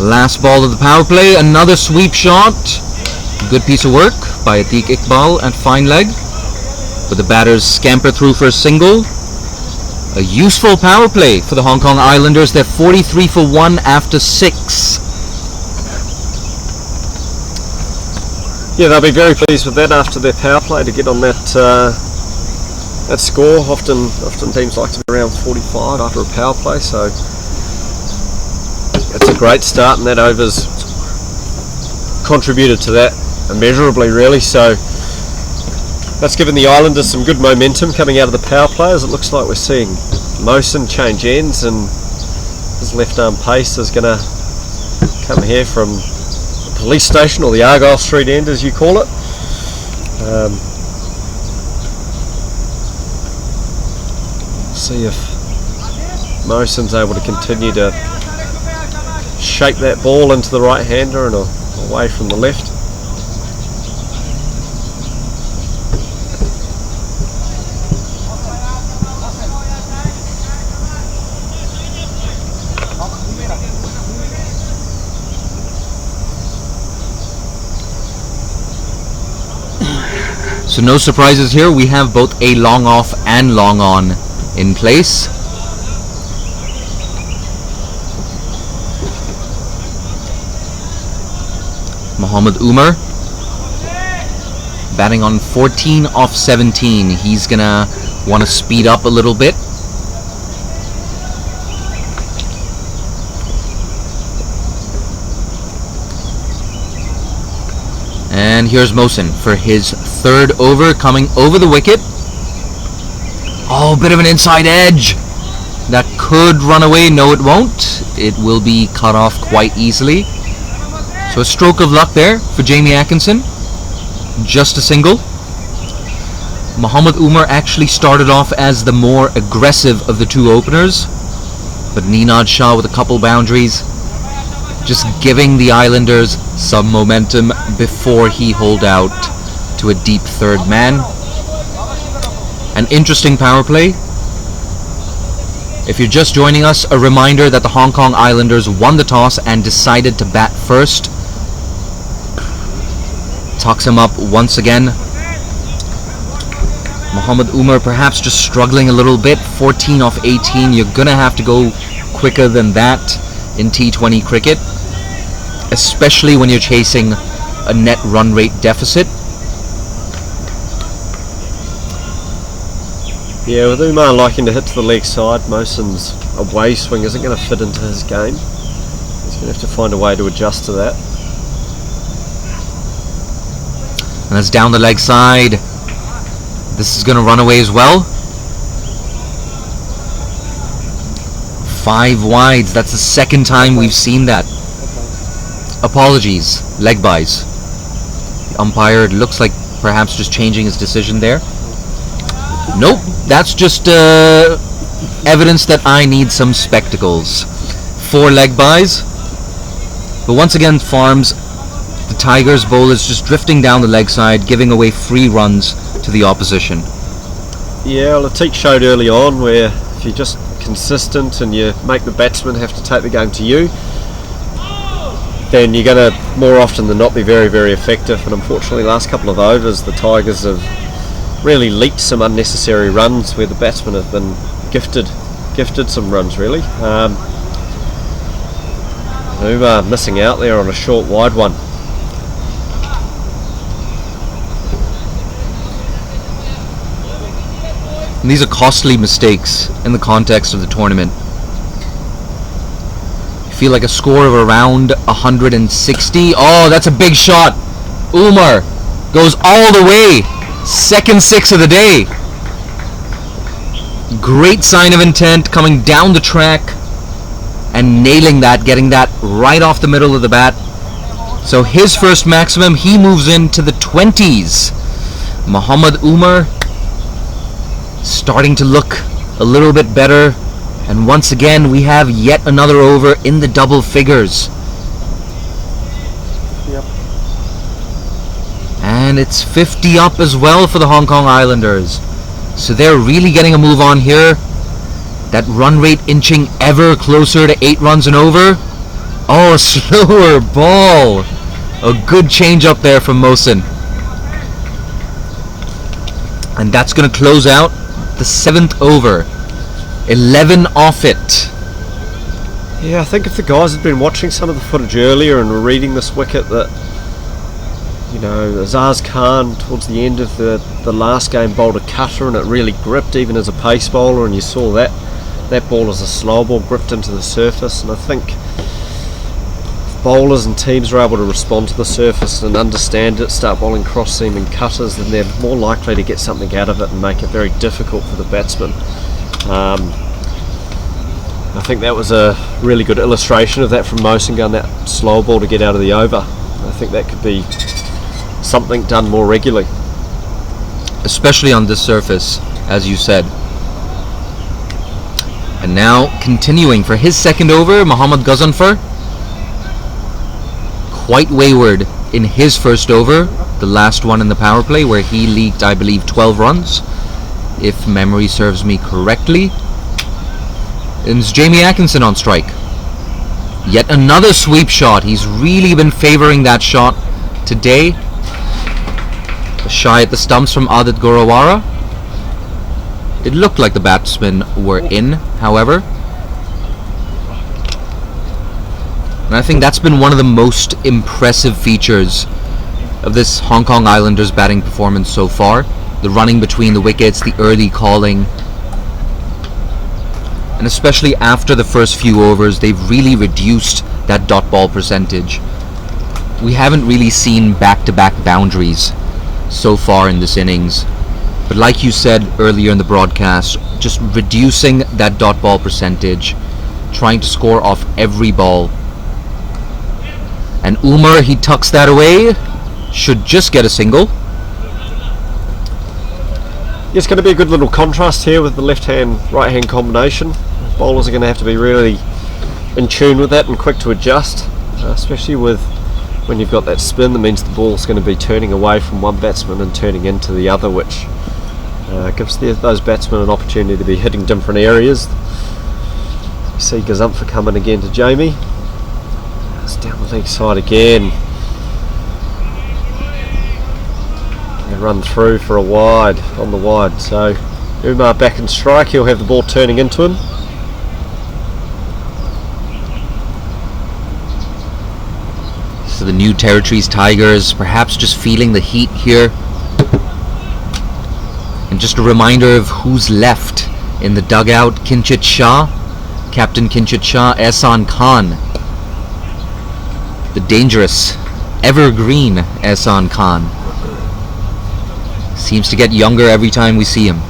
Last ball of the power play, another sweep shot. Good piece of work by Atiq Iqbal at fine leg, but the batters scamper through for a single. A useful power play for the Hong Kong Islanders. They're 43 for 1 after 6. Yeah, they'll be very pleased with that after their power play to get on that score. Often teams like to be around 45 after a power play, so it's a great start, and that over's contributed to that immeasurably, really. So that's given the Islanders some good momentum coming out of the power play, as it looks like we're seeing Mosen change ends, and his left arm pace is going to come here from the police station, or the Argyle Street end as you call it. See if Mosen's able to continue to shape that ball into the right hander and away from the left. So no surprises here. We have both a long off and long on in place. Mohammad Umar batting on 14 off 17. He's gonna want to speed up a little bit. And here's Mohsin for his third over, coming over the wicket. Oh, bit of an inside edge. That could run away. No, it won't. It will be cut off quite easily. So a stroke of luck there for Jamie Atkinson. Just a single. Mohammad Umar actually started off as the more aggressive of the two openers, but Ninad Shah with a couple boundaries, just giving the Islanders some momentum before he holed out to a deep third man. An interesting power play. If you're just joining us, a reminder that the Hong Kong Islanders won the toss and decided to bat first. Tucks him up once again. Mohammad Umar perhaps just struggling a little bit. 14 off 18. You're gonna have to go quicker than that in T20 cricket, especially when you're chasing a net run rate deficit. Yeah, with Umar liking to hit to the leg side, Mohsin's away swing isn't going to fit into his game. He's going to have to find a way to adjust to that. And that's down the leg side. This is going to run away as well. 5 wides. That's the second time we've seen that. Apologies. Leg buys. The umpire looks like perhaps just changing his decision there. Nope. That's just evidence that I need some spectacles. 4 leg buys. But once again, Farms, the Tigers bowl is just drifting down the leg side, giving away free runs to the opposition. Yeah, Latik showed early on where if you're just consistent and you make the batsmen have to take the game to you, then you're going to more often than not be very, very effective. And unfortunately, last couple of overs, the Tigers have really leaked some unnecessary runs where the batsmen have been gifted some runs, really. Umar missing out there on a short wide one. And these are costly mistakes in the context of the tournament. I feel like a score of around 160. Oh, that's a big shot. Umar goes all the way. Second 6 of the day. Great sign of intent, coming down the track and nailing that, getting that right off the middle of the bat. So his first maximum, he moves into the 20s. Mohammad Umar starting to look a little bit better, and once again we have yet another over in the double figures. Yep. And it's 50 up as well for the Hong Kong Islanders. So they're really getting a move on here. That run rate inching ever closer to 8 runs and over. Oh, a slower ball. A good change up there from Mohsin. And that's going to close out the 7th over. 11 off it. Yeah, I think if the guys had been watching some of the footage earlier and were reading this wicket, that, you know, Azaz Khan towards the end of the last game bowled a cutter and it really gripped even as a pace bowler, and you saw that ball as a slow ball gripped into the surface. And I think if bowlers and teams are able to respond to the surface and understand it, start bowling cross seam and cutters, then they're more likely to get something out of it and make it very difficult for the batsman. I think that was a really good illustration of that from Mohsin, going that slow ball to get out of the over. I think that could be something done more regularly, especially on this surface, as you said. And now continuing for his second over, Mohammad Ghazanfar. Quite wayward in his first over, the last one in the power play, where he leaked, I believe, 12 runs, if memory serves me correctly. And it's Jamie Atkinson on strike. Yet another sweep shot. He's really been favouring that shot today. A shy at the stumps from Adit Gorawara. It looked like the batsmen were in, however. And I think that's been one of the most impressive features of this Hong Kong Islanders batting performance so far. The running between the wickets, the early calling. And especially after the first few overs, they've really reduced that dot ball percentage. we haven't really seen back-to-back boundaries so far in this innings. But like you said earlier in the broadcast, just reducing that dot ball percentage, trying to score off every ball. And Umar, he tucks that away, should just get a single. It's going to be a good little contrast here with the left-hand, right-hand combination. Bowlers are going to have to be really in tune with that and quick to adjust, especially with when you've got that spin. That means the ball's going to be turning away from one batsman and turning into the other, which gives those batsmen an opportunity to be hitting different areas. You see Gazumpher coming again to Jamie. It's down the leg side again. They run through for a wide on the wide. So Umar back in strike. He'll have the ball turning into him. So the New Territories Tigers perhaps just feeling the heat here. And just a reminder of who's left in the dugout: Kinchit Shah, Captain Kinchit Shah, Ehsan Khan, the dangerous, evergreen Ehsan Khan. Seems to get younger every time we see him.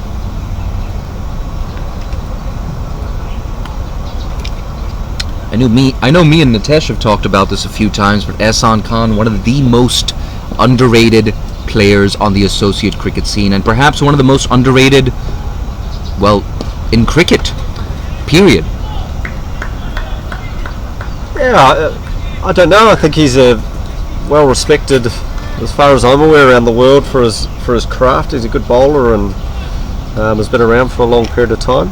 I know me and Nitesh have talked about this a few times, but Ehsan Khan, one of the most underrated players on the associate cricket scene, and perhaps one of the most underrated, well, in cricket, period. Yeah, I don't know. I think he's a well respected, as far as I'm aware, around the world for his craft. He's a good bowler and has been around for a long period of time.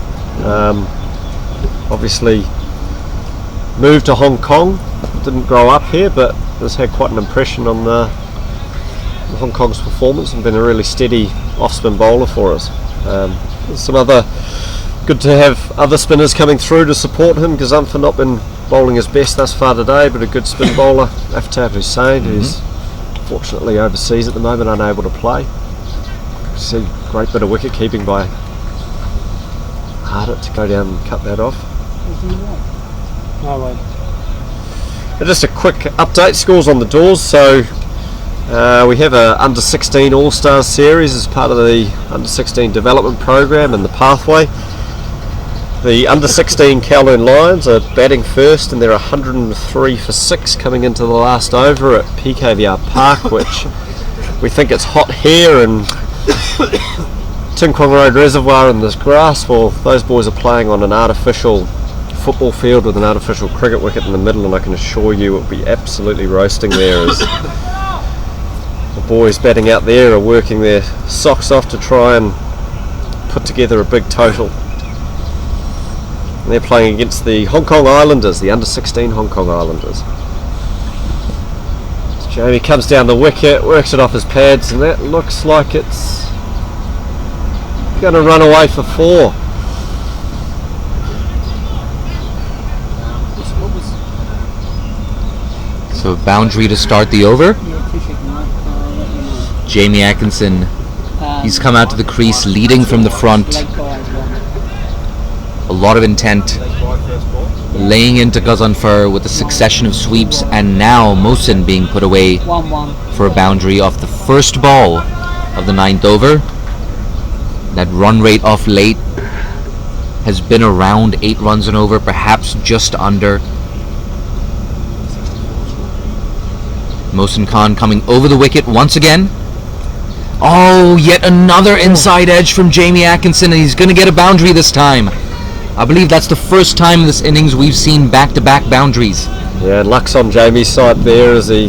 Obviously moved to Hong Kong, didn't grow up here, but has had quite an impression on Hong Kong's performance and been a really steady off-spin bowler for us. There's some other good to have other spinners coming through to support him. Gazumpher not been bowling his best thus far today, but a good spin bowler. Aftab Hussain, who's fortunately overseas at the moment, unable to play. See, great bit of wicket keeping by Hardit to go down and cut that off. And just a quick update, scores on the doors. So we have a under 16 All Stars series as part of the under 16 development program and the pathway. The under 16 Kowloon Lions are batting first, and they're 103 for 6 coming into the last over at PKVR Park, which we think it's hot here and Tin Kwong Road Reservoir and this grass. Well, those boys are playing on an artificial football field with an artificial cricket wicket in the middle, and I can assure you it'll be absolutely roasting there as the boys batting out there are working their socks off to try and put together a big total. And they're playing against the Hong Kong Islanders, the under 16 Hong Kong Islanders. So Jamie comes down the wicket, works it off his pads, and that looks like it's going to run away for 4. So boundary to start the over. Jamie Atkinson, he's come out to the crease leading from the front. A lot of intent, laying into Gazumpher with a succession of sweeps, and now Mohsin being put away for a boundary off the first ball of the 9th over. That run rate off late has been around 8 runs and over, perhaps just under. Mohsin Khan coming over the wicket once again. Oh, yet another inside edge from Jamie Atkinson, and he's going to get a boundary this time. I believe that's the first time in this innings we've seen back-to-back boundaries. Yeah, and luck's on Jamie's side there as he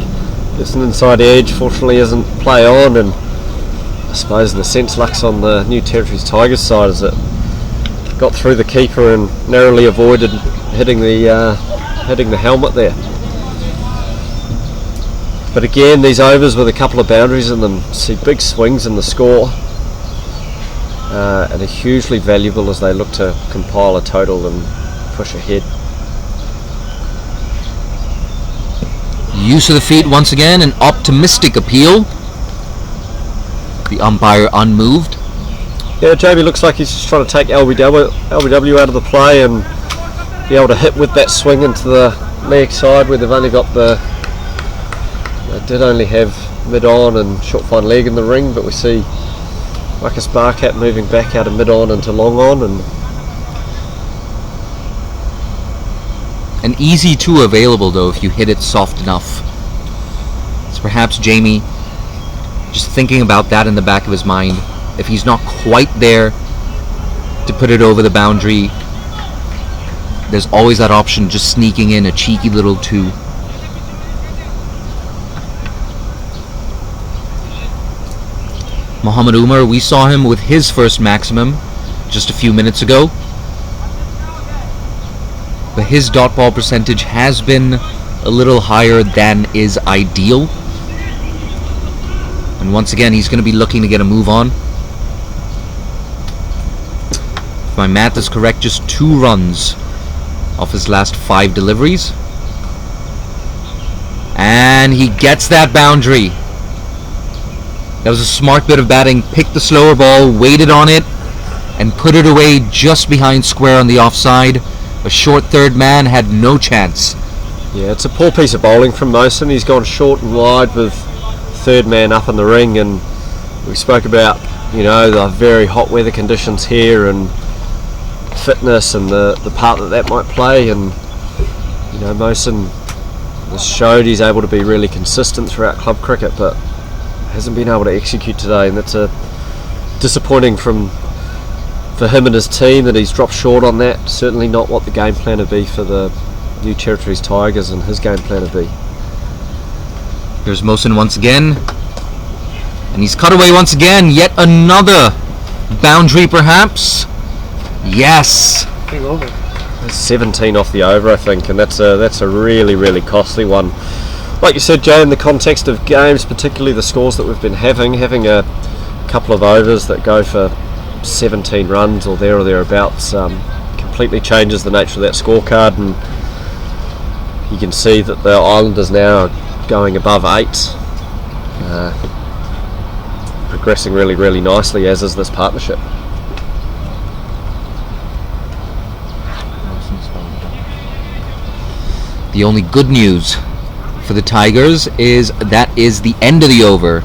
gets an inside edge. Fortunately isn't play on, and I suppose in a sense luck's on the New Territories Tigers side as it got through the keeper and narrowly avoided hitting the helmet there. But again, these overs with a couple of boundaries in them see big swings in the score and are hugely valuable as they look to compile a total and push ahead. Use of the feet once again, an optimistic appeal. The umpire unmoved. Yeah, Jamie looks like he's just trying to take LBW out of the play and be able to hit with that swing into the leg side where they've only got the It did only have mid-on and short fine leg in the ring, but we see Marcus Barkat moving back out of mid-on into long-on, and an easy 2 available though if you hit it soft enough. So perhaps Jamie just thinking about that in the back of his mind. If he's not quite there to put it over the boundary, there's always that option, just sneaking in a cheeky little 2. Muhammad Umar, we saw him with his first maximum just a few minutes ago, but his dot ball percentage has been a little higher than is ideal. And once again, he's going to be looking to get a move on. If my math is correct, just 2 runs off his last 5 deliveries. And he gets that boundary. That was a smart bit of batting. Picked the slower ball, waited on it, and put it away just behind square on the offside. A short third man had no chance. yeah, it's a poor piece of bowling from Mosen. He's gone short and wide with third man up in the ring, and we spoke about, you know, the very hot weather conditions here and fitness and the part that might play. And you know, Mosen has showed he's able to be really consistent throughout club cricket, but hasn't been able to execute today, and that's a disappointing for him and his team that he's dropped short on that. Certainly not what the game plan would be for the New Territories Tigers, and his game plan would be. Here's Mosen once again, and he's cut away once again. Yet another boundary, perhaps. Yes. Big over. 17 off the over, I think, and that's a really, really costly one. Like you said, Jay, in the context of games, particularly the scores that we've been having a couple of overs that go for 17 runs or thereabouts completely changes the nature of that scorecard, and you can see that the Islanders now are going above 8, progressing really, really nicely, as is this partnership. The only good news for the Tigers is that is the end of the over.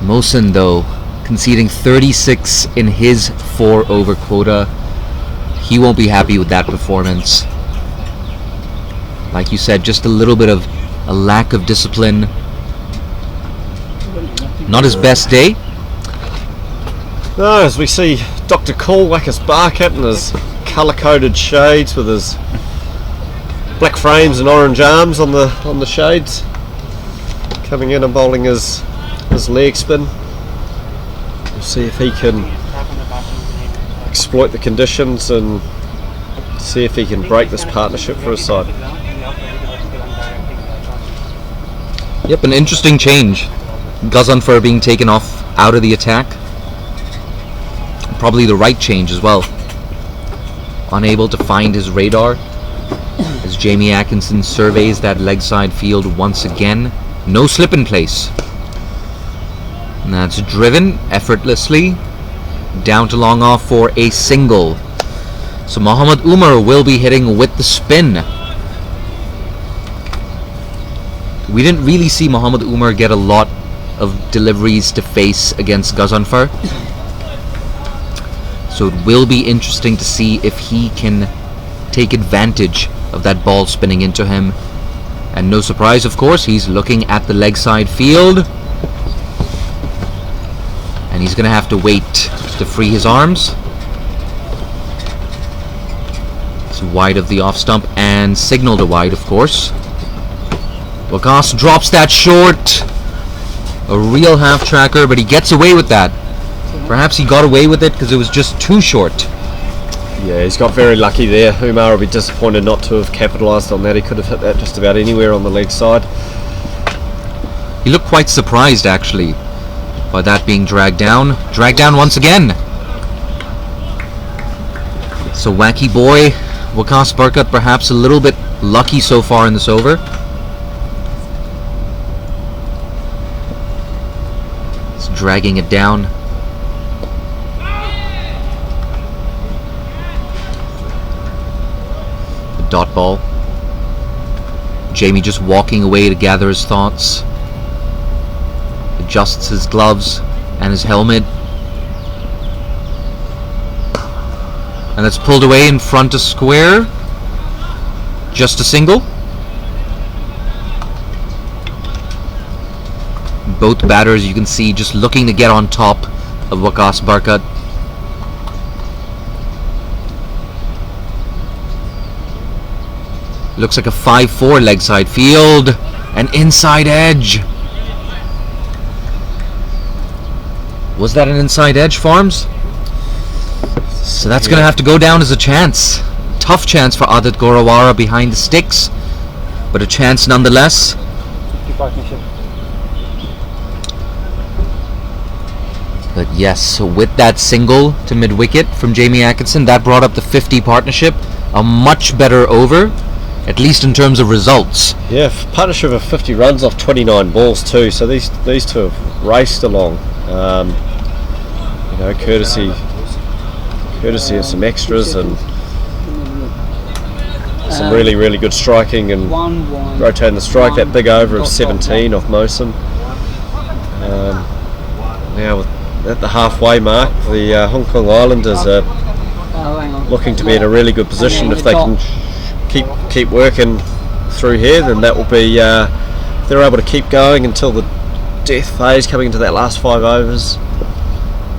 Mosen, though, conceding 36 in his 4 over quota. He won't be happy with that performance. Like you said, just a little bit of a lack of discipline. Not his best day. No, as we see Dr. Cool whack his bark at in his colour-coded shades with his black frames and orange arms on the shades, coming in and bowling his leg spin. We'll see if he can exploit the conditions and see if he can break this partnership for his side. Yep, an interesting change. Gazanfer being taken off out of the attack. Probably the right change as well. Unable to find his radar as Jamie Atkinson surveys that leg side field once again. No slip in place. And that's driven effortlessly down to long off for a single. So Muhammad Umar will be hitting with the spin. We didn't really see Muhammad Umar get a lot of deliveries to face against Gazanfer. So it will be interesting to see if he can take advantage of that ball spinning into him. And no surprise, of course, he's looking at the leg side field. And he's going to have to wait to free his arms. It's wide of the off stump and signaled a wide, of course. Wakas drops that short. A real half tracker, but he gets away with that. Perhaps he got away with it because it was just too short. Yeah, he's got very lucky there. Umar will be disappointed not to have capitalised on that. He could have hit that just about anywhere on the leg side. He looked quite surprised, actually, by that being dragged down. Dragged down once again. So Wacky Boy, Wakas Barkat, perhaps a little bit lucky so far in this over. It's dragging it down. Dot ball. Jamie just walking away to gather his thoughts. Adjusts his gloves and his helmet. And it's pulled away in front of square. Just a single. Both batters, you can see, just looking to get on top of Waqas Barkat. Looks like a 5-4 leg side field. An inside edge. Was that an inside edge, Farms? So that's going to have to go down as a chance. Tough chance for Adit Gorawara behind the sticks, but a chance nonetheless. But yes, with that single to mid-wicket from Jamie Atkinson, that brought up the 50 partnership. A much better over, at least in terms of results. Yeah, partnership of 50 runs off 29 balls too, so these two have raced along. You know, courtesy of some extras and some really good striking and rotating the strike. That big over of 17 off Mosen. Now at the halfway mark, the Hong Kong Islanders are looking to be in a really good position. If they can keep working through here, then that will be they're able to keep going until the death phase, coming into that last 5 overs,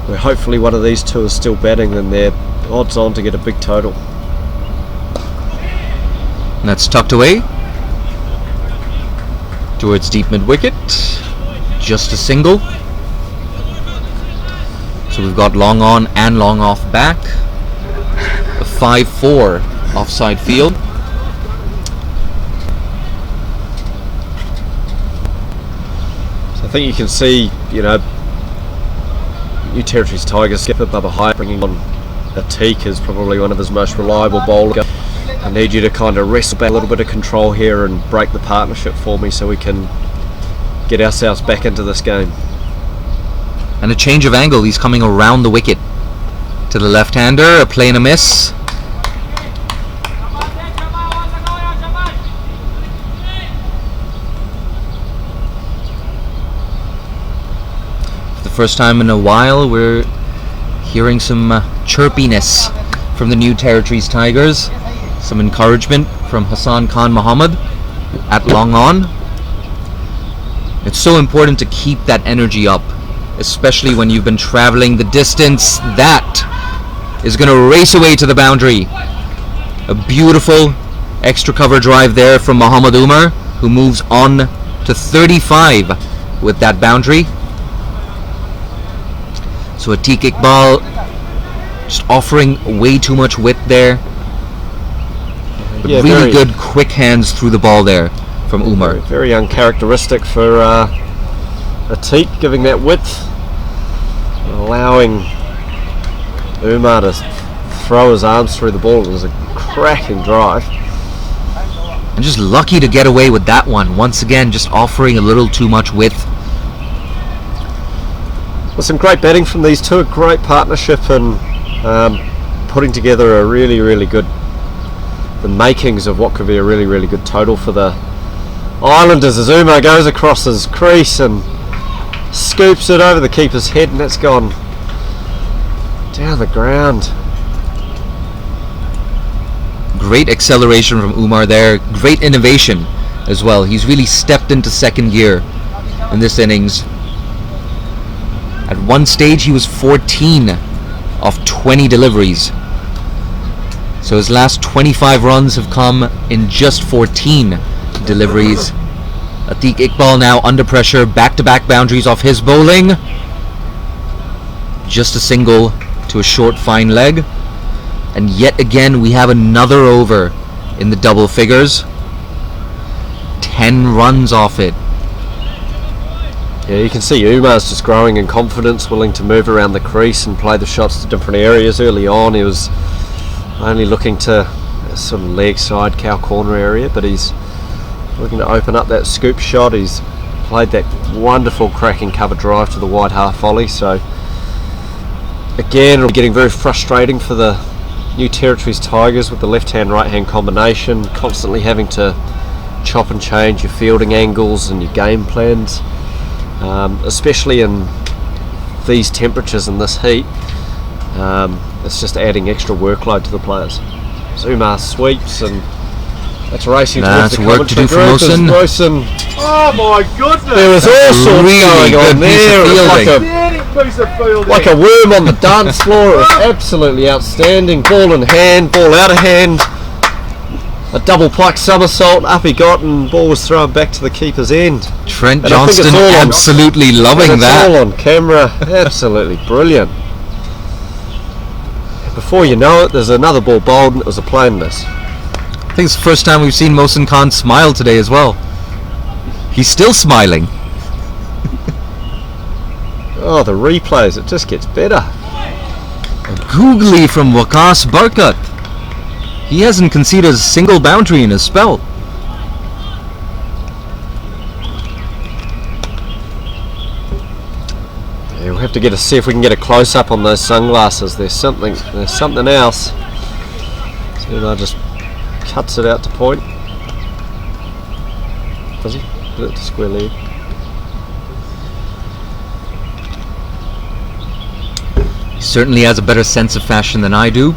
where hopefully one of these two is still batting, then they're odds on to get a big total. And that's tucked away towards deep mid-wicket. Just a single. So we've got long on and long off back. A 5-4 offside field. So I think you can see, you know, New Territories Tigers skipper Bubba Hyatt bringing on Atik is probably one of his most reliable bowlers. I need you to kind of wrestle back a little bit of control here and break the partnership for me so we can get ourselves back into this game. And a change of angle, he's coming around the wicket to the left-hander, a play and a miss. For the first time in a while, we're hearing some chirpiness from the New Territories Tigers. Some encouragement from Hassan Khan Mohammed at long on. It's so important to keep that energy up, especially when you've been traveling the distance. That is going to race away to the boundary. A beautiful extra cover drive there from Muhammad Umar, who moves on to 35 with that boundary. So Atik Iqbal just offering way too much width there. But yeah, really good quick hands through the ball there from Umar. Very uncharacteristic for Atik, giving that width, allowing Umar to throw his arms through the ball. It was a cracking drive. And just lucky to get away with that one. Once again, just offering a little too much width. Well, some great batting from these two, a great partnership, and putting together a really good, the makings of what could be a really good total for the Islanders, as Umar goes across his crease and scoops it over the keeper's head, and that's gone down the ground. Great acceleration from Umar there. Great innovation as well. He's really stepped into second gear in this innings. At one stage he was 14 of 20 deliveries. So his last 25 runs have come in just 14 deliveries. Atik Iqbal now under pressure, back-to-back boundaries off his bowling. Just a single to a short fine leg. And yet again we have another over in the double figures. 10 runs off it. Yeah, you can see Umar's just growing in confidence, willing to move around the crease and play the shots to different areas. Early on he was only looking to sort of leg side, cow corner area, but he's looking to open up that scoop shot. He's played that wonderful cracking cover drive to the wide half volley. So again, it'll be getting very frustrating for the New Territories Tigers with the left hand right hand combination, constantly having to chop and change your fielding angles and your game plans, especially in these temperatures and this heat. It's just adding extra workload to the players. Umar sweeps, and that's racing towards That's the work to do for Mosen. Oh my goodness! There was all sorts really going on there. It was like a worm on the dance floor. It was absolutely outstanding. Ball in hand, ball out of hand. A double pike somersault, up he got, and ball was thrown back to the keeper's end. Trent And I think it's Johnston all on- absolutely loving And it's that. all on camera. Absolutely brilliant. Before you know it, there's another ball bowled, and it was a plain miss. I think it's the first time we've seen Mohsin Khan smile today as well. He's still smiling. Oh, the replays, it just gets better. Googly from Waqas Barkat. He hasn't conceded a single boundary in his spell. Yeah, we'll have to see if we can get a close up on those sunglasses. There's something else. So I just cuts it out to point. Does he? Put it to square leg. He certainly has a better sense of fashion than I do.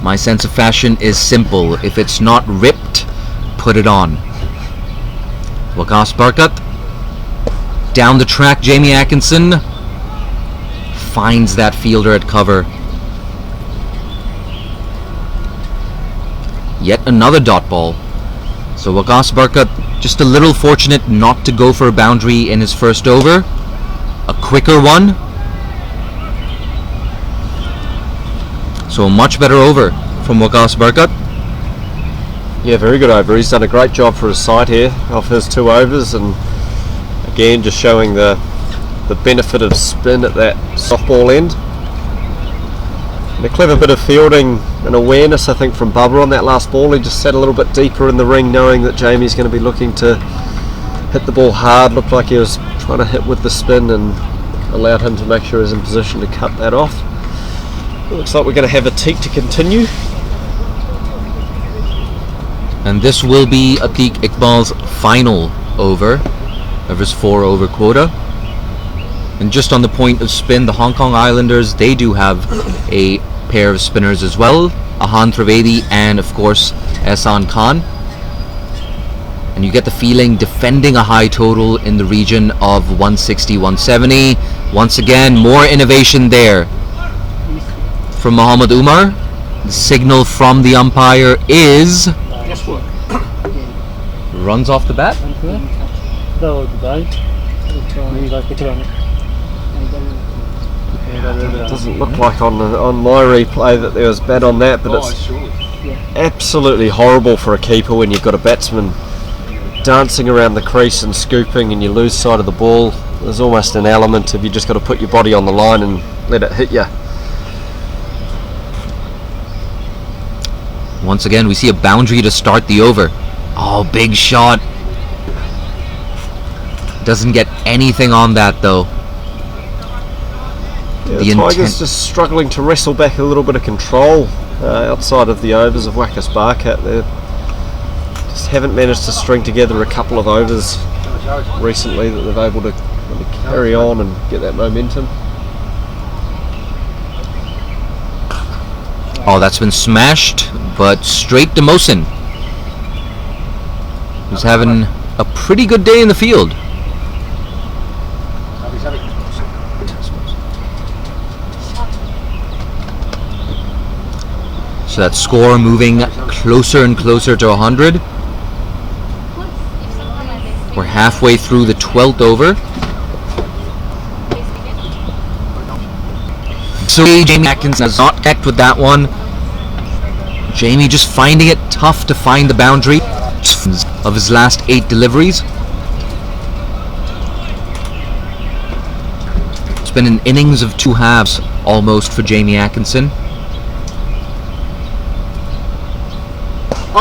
My sense of fashion is simple. If it's not ripped, put it on. Waqas Barkat. Down the track, Jamie Atkinson finds that fielder at cover. Yet another dot ball. So Waqas Barkat just a little fortunate not to go for a boundary in his first over. A quicker one. So a much better over from Waqas Barkat. Yeah, very good over. He's done a great job for his side here off his 2 overs, and again just showing the benefit of spin at that softball end. And a clever bit of fielding and awareness, I think, from Bubba on that last ball. He just sat a little bit deeper in the ring, knowing that Jamie's going to be looking to hit the ball hard. Looked like he was trying to hit with the spin, and allowed him to make sure he was in position to cut that off. Looks like we're going to have a teak to continue. And this will be Atiq Iqbal's final over of his 4 over quota. And just on the point of spin, the Hong Kong Islanders, they do have a pair of spinners as well, Ahan Trivedi and of course Ehsan Khan. And you get the feeling defending a high total in the region of 160-170. Once again, more innovation there from Muhammad Umar. The signal from the umpire is runs off the bat. It doesn't look like on my replay that there was bat on that, but it's absolutely horrible for a keeper when you've got a batsman dancing around the crease and scooping and you lose sight of the ball. There's almost an element of you just got to put your body on the line and let it hit you. Once again, we see a boundary to start the over. Oh, big shot. Doesn't get anything on that though. Yeah, the Tigers just struggling to wrestle back a little bit of control outside of the overs of Waqas Barkat. They just haven't managed to string together a couple of overs recently that they've able to really carry on and get that momentum. Oh, that's been smashed, but straight to Mohsin, who's having a pretty good day in the field. So that score moving closer and closer to 100. We're halfway through the 12th over. So Jamie Atkinson has not connected with that one. Jamie just finding it tough to find the boundary of his last 8 deliveries. It's been an innings of 2 halves almost for Jamie Atkinson.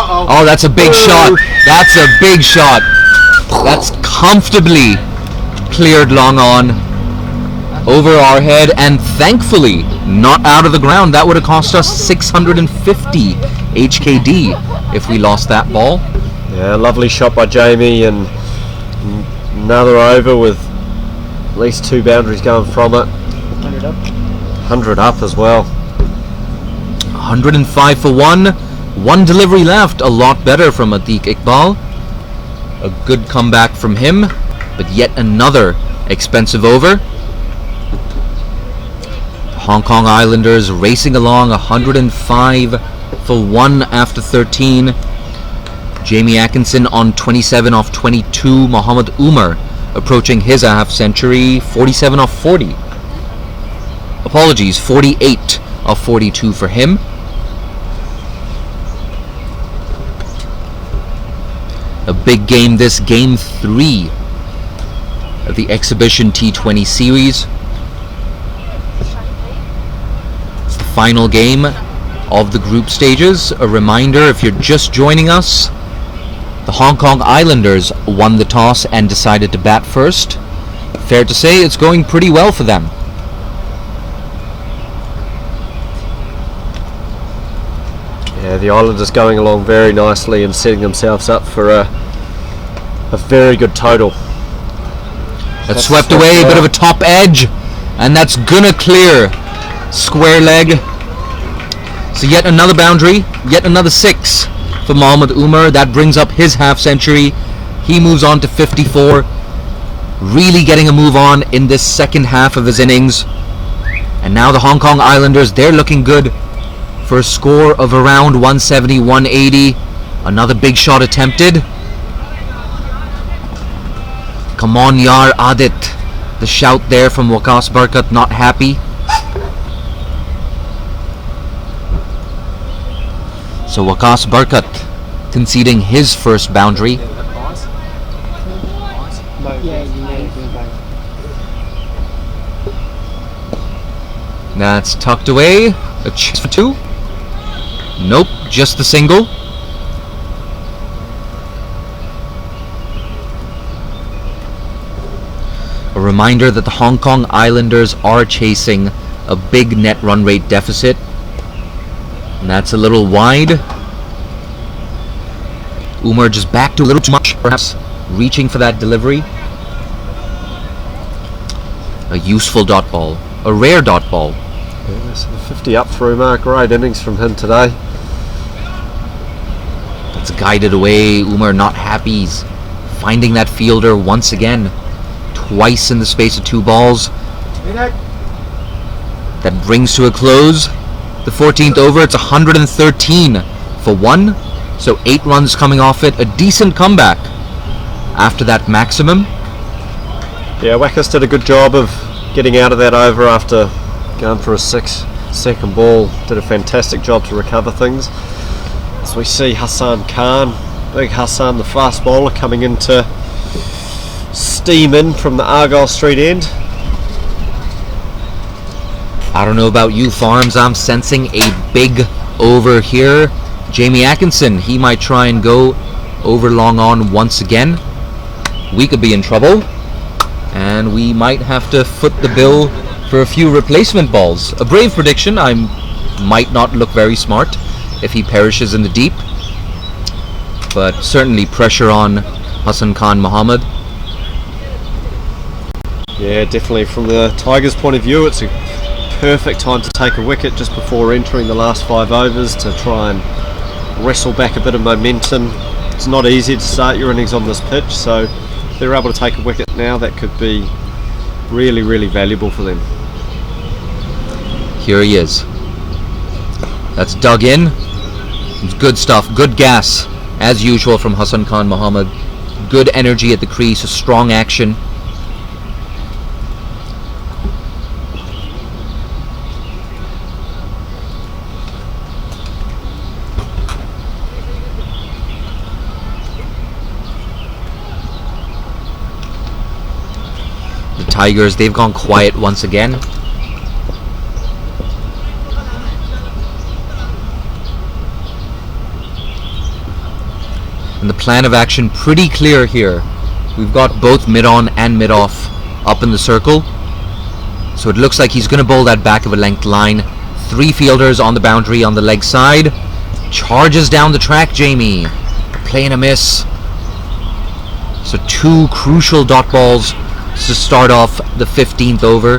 Oh, that's a big shot. That's a big shot. That's comfortably cleared long on over our head, and thankfully not out of the ground. That would have cost us 650 HKD if we lost that ball. Yeah, lovely shot by Jamie, and another over with at least 2 boundaries going from it. 100 up. 100 up as well. 105 for one. One delivery left. A lot better from Atiq Iqbal. A good comeback from him, but yet another expensive over. Hong Kong Islanders racing along, 105 for one after 13. Jamie Atkinson on 27 off 22. Mohammed Umar approaching his half century, 47 off 40. Apologies, 48 off 42 for him. A big game this, game 3 of the Exhibition T20 series. It's the final game of the group stages. A reminder, if you're just joining us, the Hong Kong Islanders won the toss and decided to bat first. Fair to say it's going pretty well for them. Yeah, the Islanders going along very nicely and setting themselves up for a very good total. That's swept away, a bit of a top edge, and that's gonna clear. Square leg. So yet another boundary, yet another 6 for Mohammed Umar. That brings up his half century. He moves on to 54. Really getting a move on in this second half of his innings. And now the Hong Kong Islanders, they're looking good for a score of around 170, 180. Another big shot attempted. Come on, Yar Adit. The shout there from Waqas Barkat, not happy. So Waqas Barkat conceding his first boundary. That's tucked away. A chance for 2. Nope, just the single. A reminder that the Hong Kong Islanders are chasing a big net run rate deficit. And that's a little wide. Umar just backed a little too much, perhaps reaching for that delivery. A useful dot ball. A rare dot ball. Yeah, so the 50 up for Umar. Great innings from him today. That's guided away. Umar not happy. He's finding that fielder once again. Twice in the space of 2 balls. That brings to a close the 14th over. It's 113 for 1. So 8 runs coming off it. A decent comeback after that maximum. Yeah, Waqas did a good job of getting out of that over after going for a 6-second ball. Did a fantastic job to recover things. As we see Hassan Khan, big Hassan, the fast bowler, coming into steam in from the Argyle Street end. I don't know about you, Farms. I'm sensing a big over here. Jamie Atkinson, he might try and go over long on once again. We could be in trouble. And we might have to foot the bill for a few replacement balls. A brave prediction. I might not look very smart if he perishes in the deep. But certainly pressure on Hassan Khan Mohammed. Yeah, definitely from the Tigers' point of view, it's a perfect time to take a wicket just before entering the last 5 overs to try and wrestle back a bit of momentum. It's not easy to start your innings on this pitch, so if they're able to take a wicket now, that could be really, really valuable for them. Here he is. That's dug in. It's good stuff, good gas, as usual from Hassan Khan Mohammed. Good energy at the crease, a strong action. The Tigers, they've gone quiet once again. And the plan of action pretty clear here. We've got both mid-on and mid-off up in the circle. So it looks like he's going to bowl that back of a length line. 3 fielders on the boundary on the leg side. Charges down the track, Jamie. play and a miss. So 2 crucial dot balls to start off the 15th over.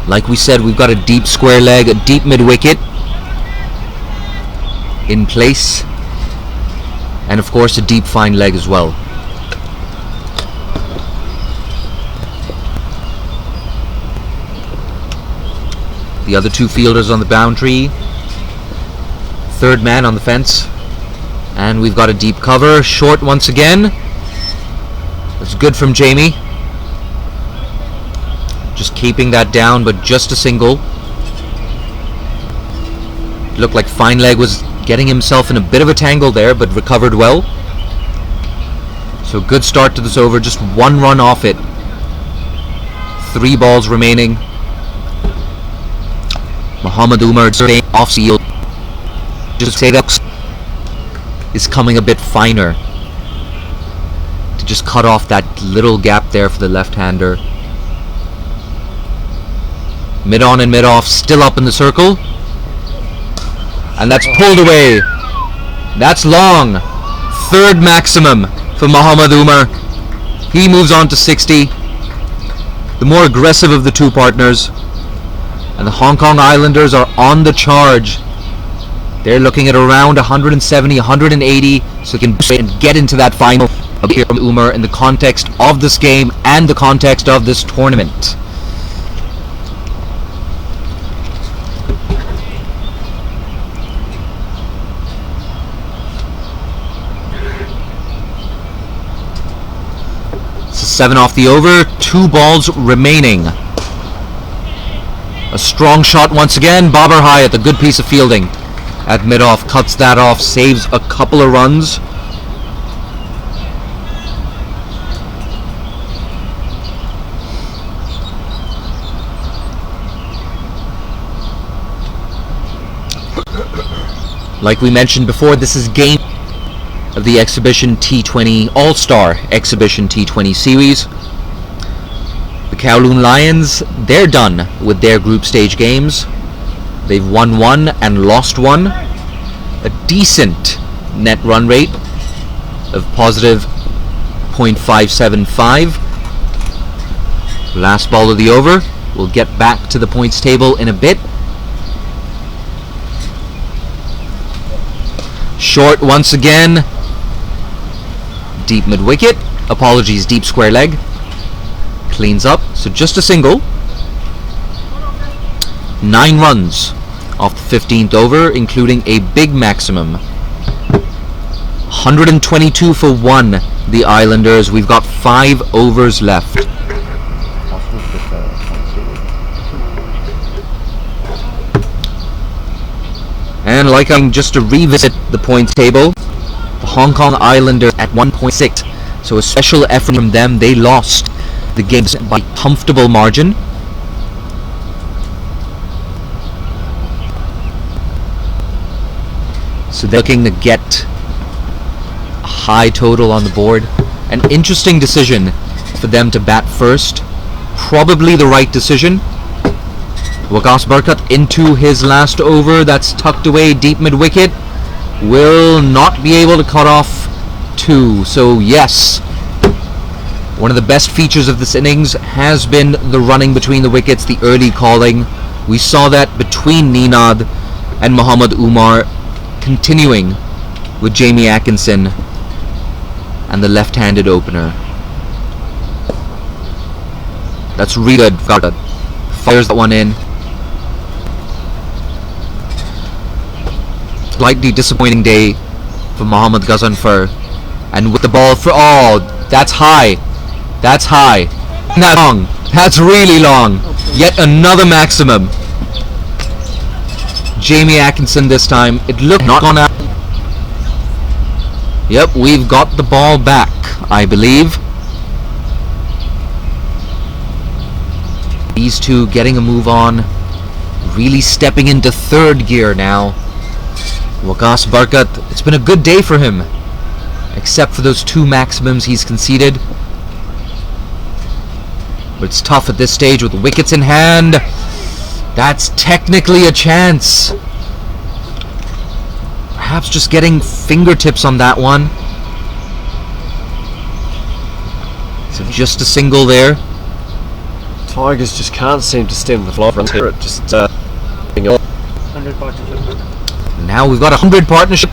Like we said, we've got a deep square leg, a deep mid-wicket in place, and of course a deep fine leg as well. The other 2 fielders on the boundary, 3rd man on the fence, and we've got a deep cover. Short once again. That's good from Jamie. Just keeping that down, but just a single. Looked like fine leg was getting himself in a bit of a tangle there, but recovered well. So good start to this over, just 1 run off it. 3 balls remaining. Muhammad Umar off seal. Just say that is coming a bit finer to just cut off that little gap there for the left-hander. Mid on and mid off, still up in the circle, and that's pulled away. That's long. 3rd maximum for Muhammad Umar. He moves on to 60. The more aggressive of the 2 partners. And the Hong Kong Islanders are on the charge. They're looking at around 170, 180, so they can get into that final here from Umar in the context of this game and the context of this tournament. So 7 off the over, 2 balls remaining. A strong shot once again. Babar Hyatt, a good piece of fielding at mid-off, cuts that off, saves a couple of runs. Like we mentioned before, this is game of the Exhibition T20, All Star Exhibition T20 series. The Kowloon Lions, they're done with their group stage games. They've won 1 and lost 1. A decent net run rate of positive .575. Last ball of the over. We'll get back to the points table in a bit. Short once again. Deep mid-wicket. Apologies, deep square leg. Cleans up, so just a single. 9 runs off the 15th over, including a big maximum. 122 for 1, the Islanders. We've got 5 overs left. And like I'm just to revisit the points table, the Hong Kong Islanders at 1.6, so a special effort from them. They lost the games by comfortable margin. So they're looking to get a high total on the board. An interesting decision for them to bat first. Probably the right decision. Waqas Barkat into his last over. That's tucked away deep mid-wicket. Will not be able to cut off 2. So yes, one of the best features of this innings has been the running between the wickets, the early calling. We saw that between Ninad and Muhammad Umar, continuing with Jamie Atkinson and the left-handed opener. That's really good. Fires that one in. Slightly disappointing day for Mohammad Ghazanfar, and with the ball for that's high. That's high. That's long. That's really long. Yet another maximum. Jamie Atkinson this time. It looked not gone out. Yep, we've got the ball back, I believe. These two getting a move on. Really stepping into 3rd gear now. Waqas Barkat, it's been a good day for him, except for those 2 maximums he's conceded. But it's tough at this stage with wickets in hand. That's technically a chance. Perhaps just getting fingertips on that one. So just a single there. Tigers just can't seem to stem the flow of runs here. It just 100 partnership. Now we've got a 100 partnership.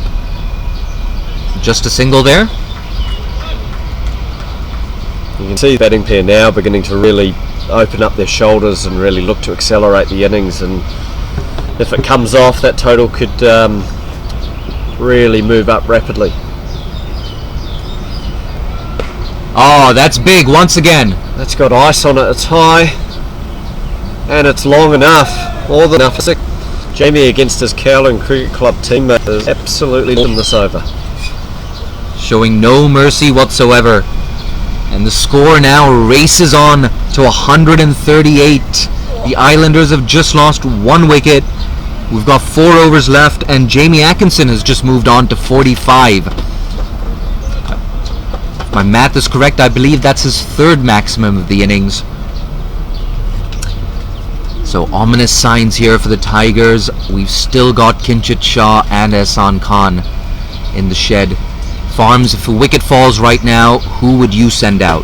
Just a single there. You can see the batting pair now beginning to really open up their shoulders and really look to accelerate the innings, and if it comes off, that total could really move up rapidly. Oh, that's big once again. That's got ice on it. It's high and it's long enough, more than enough. Jamie against his Kowloon Cricket Club teammate has absolutely done this over. Showing no mercy whatsoever. And the score now races on to 138. The Islanders have just lost 1 wicket. We've got 4 overs left, and Jamie Atkinson has just moved on to 45. If my math is correct, I believe that's his 3rd maximum of the innings. So ominous signs here for the Tigers. We've still got Kinchit Shah and Ehsan Khan in the shed. Farms, if a wicket falls right now, who would you send out?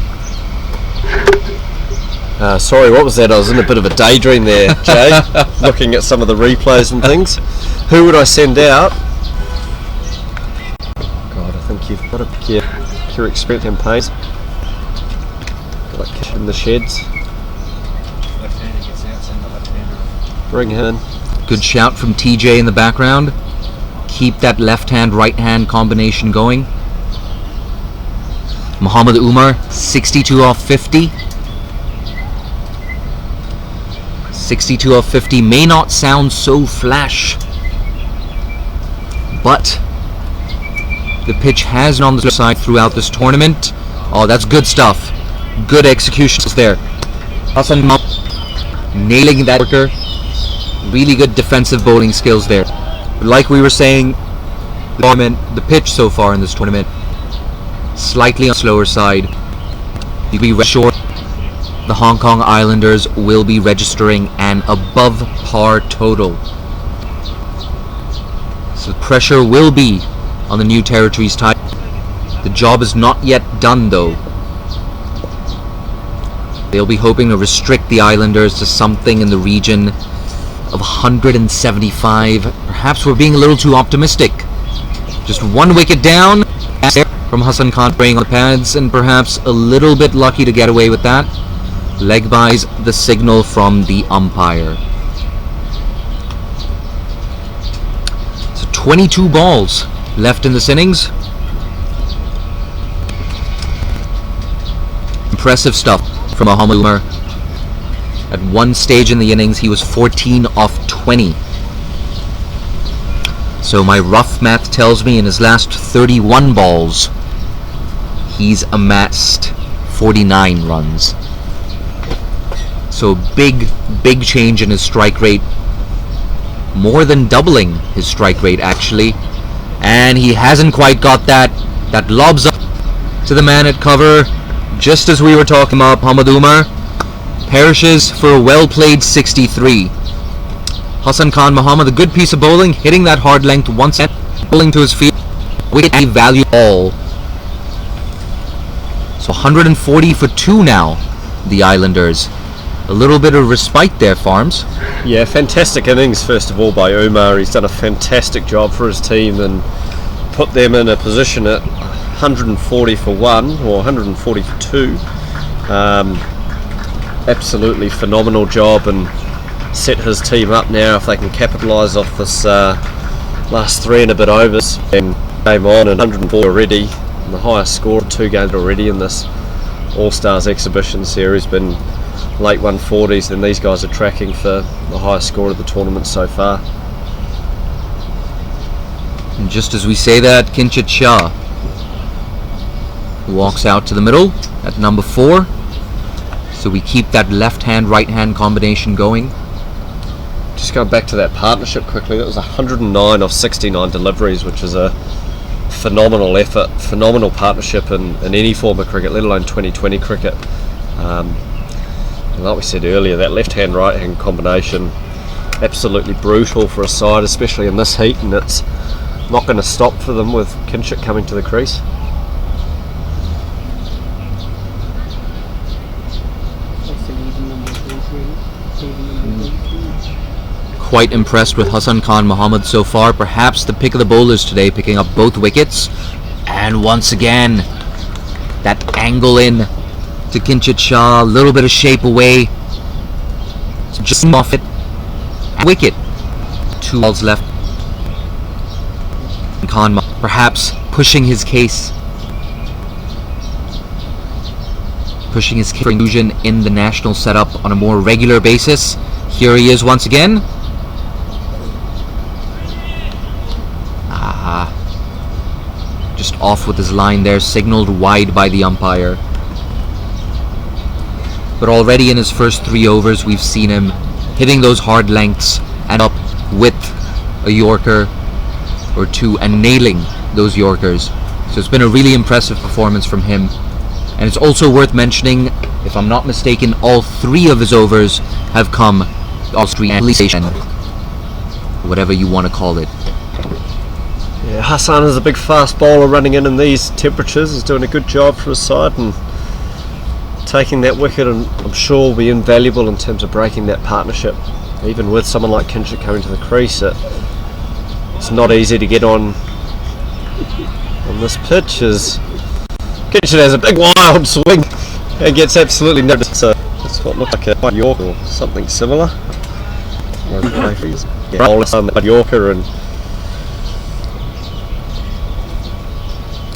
Sorry, what was that? I was in a bit of a daydream there, Jay, looking at some of the replays and things. Who would I send out? God, I think you've got to pick your experience and pace. Like in the sheds. Left-hander gets out, send the left-hander. Bring him in. Good shout from TJ in the background. Keep that left-hand, right-hand combination going. Muhammad Umar, 62 off 50. 62 off 50 may not sound so flash, but the pitch has been on the side throughout this tournament. Oh, that's good stuff. Good executions there. Hassan nailing that worker. Really good defensive bowling skills there. But like we were saying, the pitch so far in this tournament, slightly on the slower side. You can be sure the Hong Kong Islanders will be registering an above par total. So the pressure will be on the new territories tie. The job is not yet done though. They'll be hoping to restrict the Islanders to something in the region of 175. Perhaps we're being a little too optimistic. Just 1 wicket down from Hassan Khan playing on the pads, and perhaps a little bit lucky to get away with that. Leg buys the signal from the umpire. So 22 balls left in this innings. Impressive stuff from Muhammad Umar. At one stage in the innings, he was 14 off 20. So my rough math tells me in his last 31 balls, he's amassed 49 runs. So big change in his strike rate. More than doubling his strike rate, actually. And he hasn't quite got that. That lobs up to the man at cover. Just as we were talking about, Muhammad Umar perishes for a well-played 63. Hassan Khan Muhammad, a good piece of bowling, hitting that hard length once, bowling to his feet. Wicket a value all. So 140 for 2 now, the Islanders. A little bit of respite there, Farms. Yeah, fantastic innings first of all by Umar. He's done a fantastic job for his team and put them in a position at 140 for 1 or 140 for 2. Absolutely phenomenal job, and set his team up now if they can capitalise off this last 3 and a bit overs. And game on and 104 already, and the highest score of 2 games already in this All Stars Exhibition series. Been late 140s, and these guys are tracking for the highest score of the tournament so far. And just as we say that, Kinchit Shah walks out to the middle at number 4. So we keep that left-hand, right-hand combination going. Just going back to that partnership quickly, that was 109 off 69 deliveries, which is a phenomenal effort, phenomenal partnership in any form of cricket, let alone 2020 cricket. And like we said earlier, that left-hand, right-hand combination, absolutely brutal for a side, especially in this heat, and it's not going to stop for them with Kinchit coming to the crease. Quite impressed with Hassan Khan Mohammed so far. Perhaps the pick of the bowlers today, picking up both wickets. And once again, that angle in to Kinchit Shah, a little bit of shape away. So just off it. And wicket. 2 balls left. Khan perhaps pushing his case. Pushing his case for inclusion in the national setup on a more regular basis. Here he is once again. Just off with his line there, signaled wide by the umpire. But already in his first 3 overs, we've seen him hitting those hard lengths and up with a Yorker or 2 and nailing those Yorkers. So it's been a really impressive performance from him. And it's also worth mentioning, if I'm not mistaken, all 3 of his overs have come Australian, whatever you want to call it. Yeah, Hassan is a big fast bowler running in these temperatures. He's doing a good job for his side, and taking that wicket, and I'm sure will be invaluable in terms of breaking that partnership. Even with someone like Kinchit coming to the crease, it's not easy to get on this pitch, as Kinchit has a big wild swing and gets absolutely noticed. So it's what looked like a Yorker or something similar. Yorker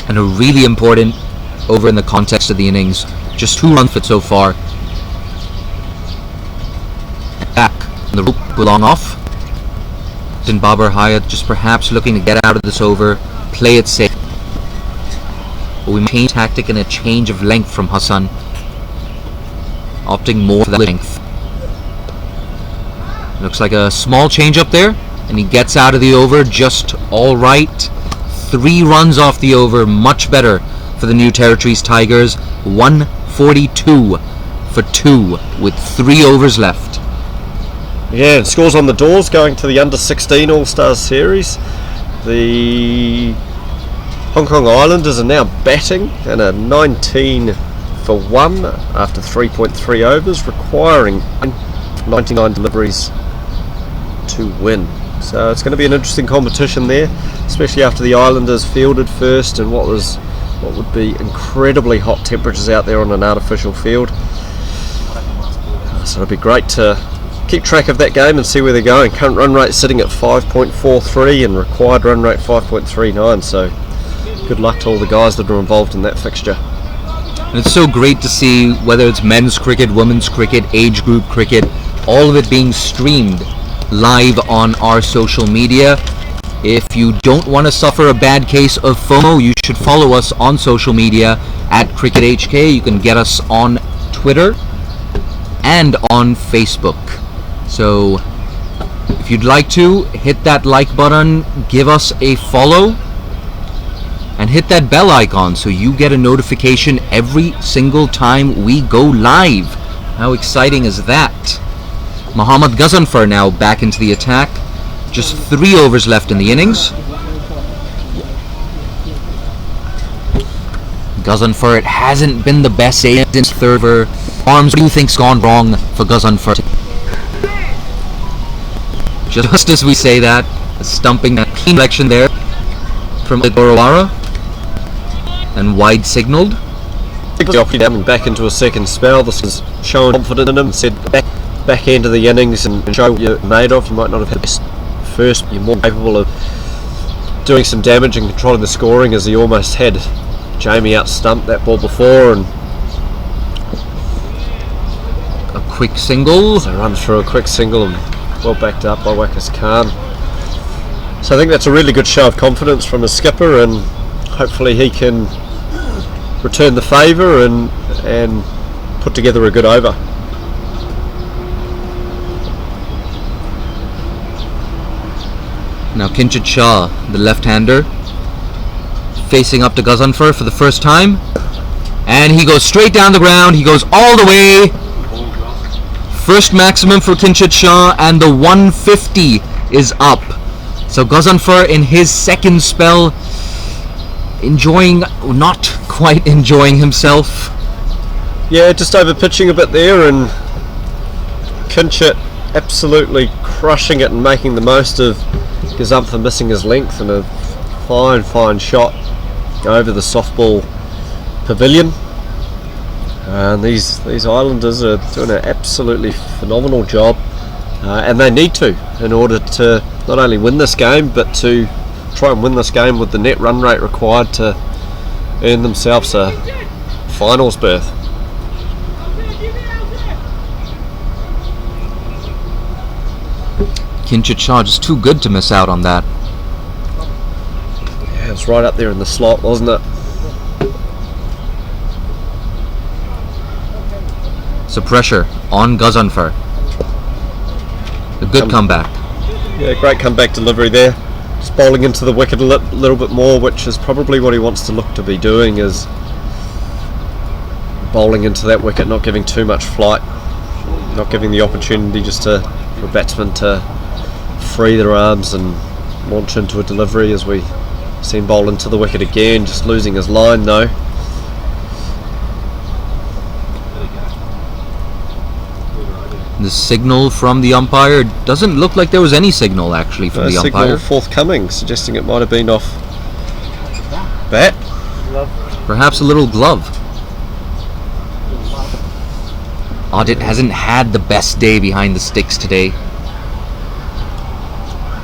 and a really important over in the context of the innings. Just 2 runs for it so far. Back on the rope, long off. Then Babar Hayat just perhaps looking to get out of this over, play it safe. But we change tactic and a change of length from Hassan, opting more for that length. Looks like a small change up there, and he gets out of the over just all right. 3 runs off the over, much better for the New Territories Tigers. 142 for 2 with 3 overs left. Yeah, and scores on the doors going to the under-16 All Stars series. The Hong Kong Islanders are now batting in a 19 for 1 after 3.3 overs, requiring 99 deliveries to win. So it's going to be an interesting competition there, especially after the Islanders fielded first and what would be incredibly hot temperatures out there on an artificial field. So it'll be great to keep track of that game and see where they're going. Current run rate sitting at 5.43 and required run rate 5.39. So good luck to all the guys that are involved in that fixture. And it's so great to see, whether it's men's cricket, women's cricket, age group cricket, all of it being streamed live on our social media. If you don't want to suffer a bad case of FOMO, you should follow us on social media at CricketHK. You can get us on Twitter and on Facebook. So if you'd like to, hit that like button, give us a follow, and hit that bell icon so you get a notification every single time we go live. How exciting is that? Mohammad Ghazanfar now back into the attack. Just 3 overs left in the innings. Ghazanfar, it hasn't been the best day since 3rd over. Arms, what do you think's gone wrong for Ghazanfar? Just as we say that, a stumping, that clean selection there from Borowara, and wide signalled. Coming back into a second spell. This is showing confidence in him. Said back end of the innings and show what you're made of. You might not have hit best first, but you're more capable of doing some damage and controlling the scoring, as he almost had Jamie out stumped that ball before. And a quick single. So run through a quick single and well backed up by Wakas Khan. So I think that's a really good show of confidence from his skipper, and hopefully he can return the favour and put together a good over. Now Kinchit Shah, the left-hander, facing up to Ghazanfar for the first time, and he goes straight down the ground. He goes all the way. First maximum for Kinchit Shah, and the 150 is up. So Gazanfer in his second spell, not quite enjoying himself. Yeah, just over pitching a bit there, and Kinchit absolutely crushing it and making the most of Gazanfer missing his length, and a fine shot over the softball pavilion. And these Islanders are doing an absolutely phenomenal job, and they need to, in order to not only win this game, but to try and win this game with the net run rate required to earn themselves a finals berth. Kinchit Shah just too good to miss out on that. Yeah, it was right up there in the slot, wasn't it? So pressure on Gazanfer. A good comeback. Yeah, great comeback delivery there. Just bowling into the wicket a little bit more, which is probably what he wants to look to be doing, is bowling into that wicket, not giving too much flight, not giving the opportunity just for a batsman to free their arms and launch into a delivery, as we see him bowl into the wicket again, just losing his line though. The signal from the umpire doesn't look like there was any signal actually from the umpire. Signal forthcoming, suggesting it might have been off bat. Perhaps a little glove. Audit hasn't had the best day behind the sticks today.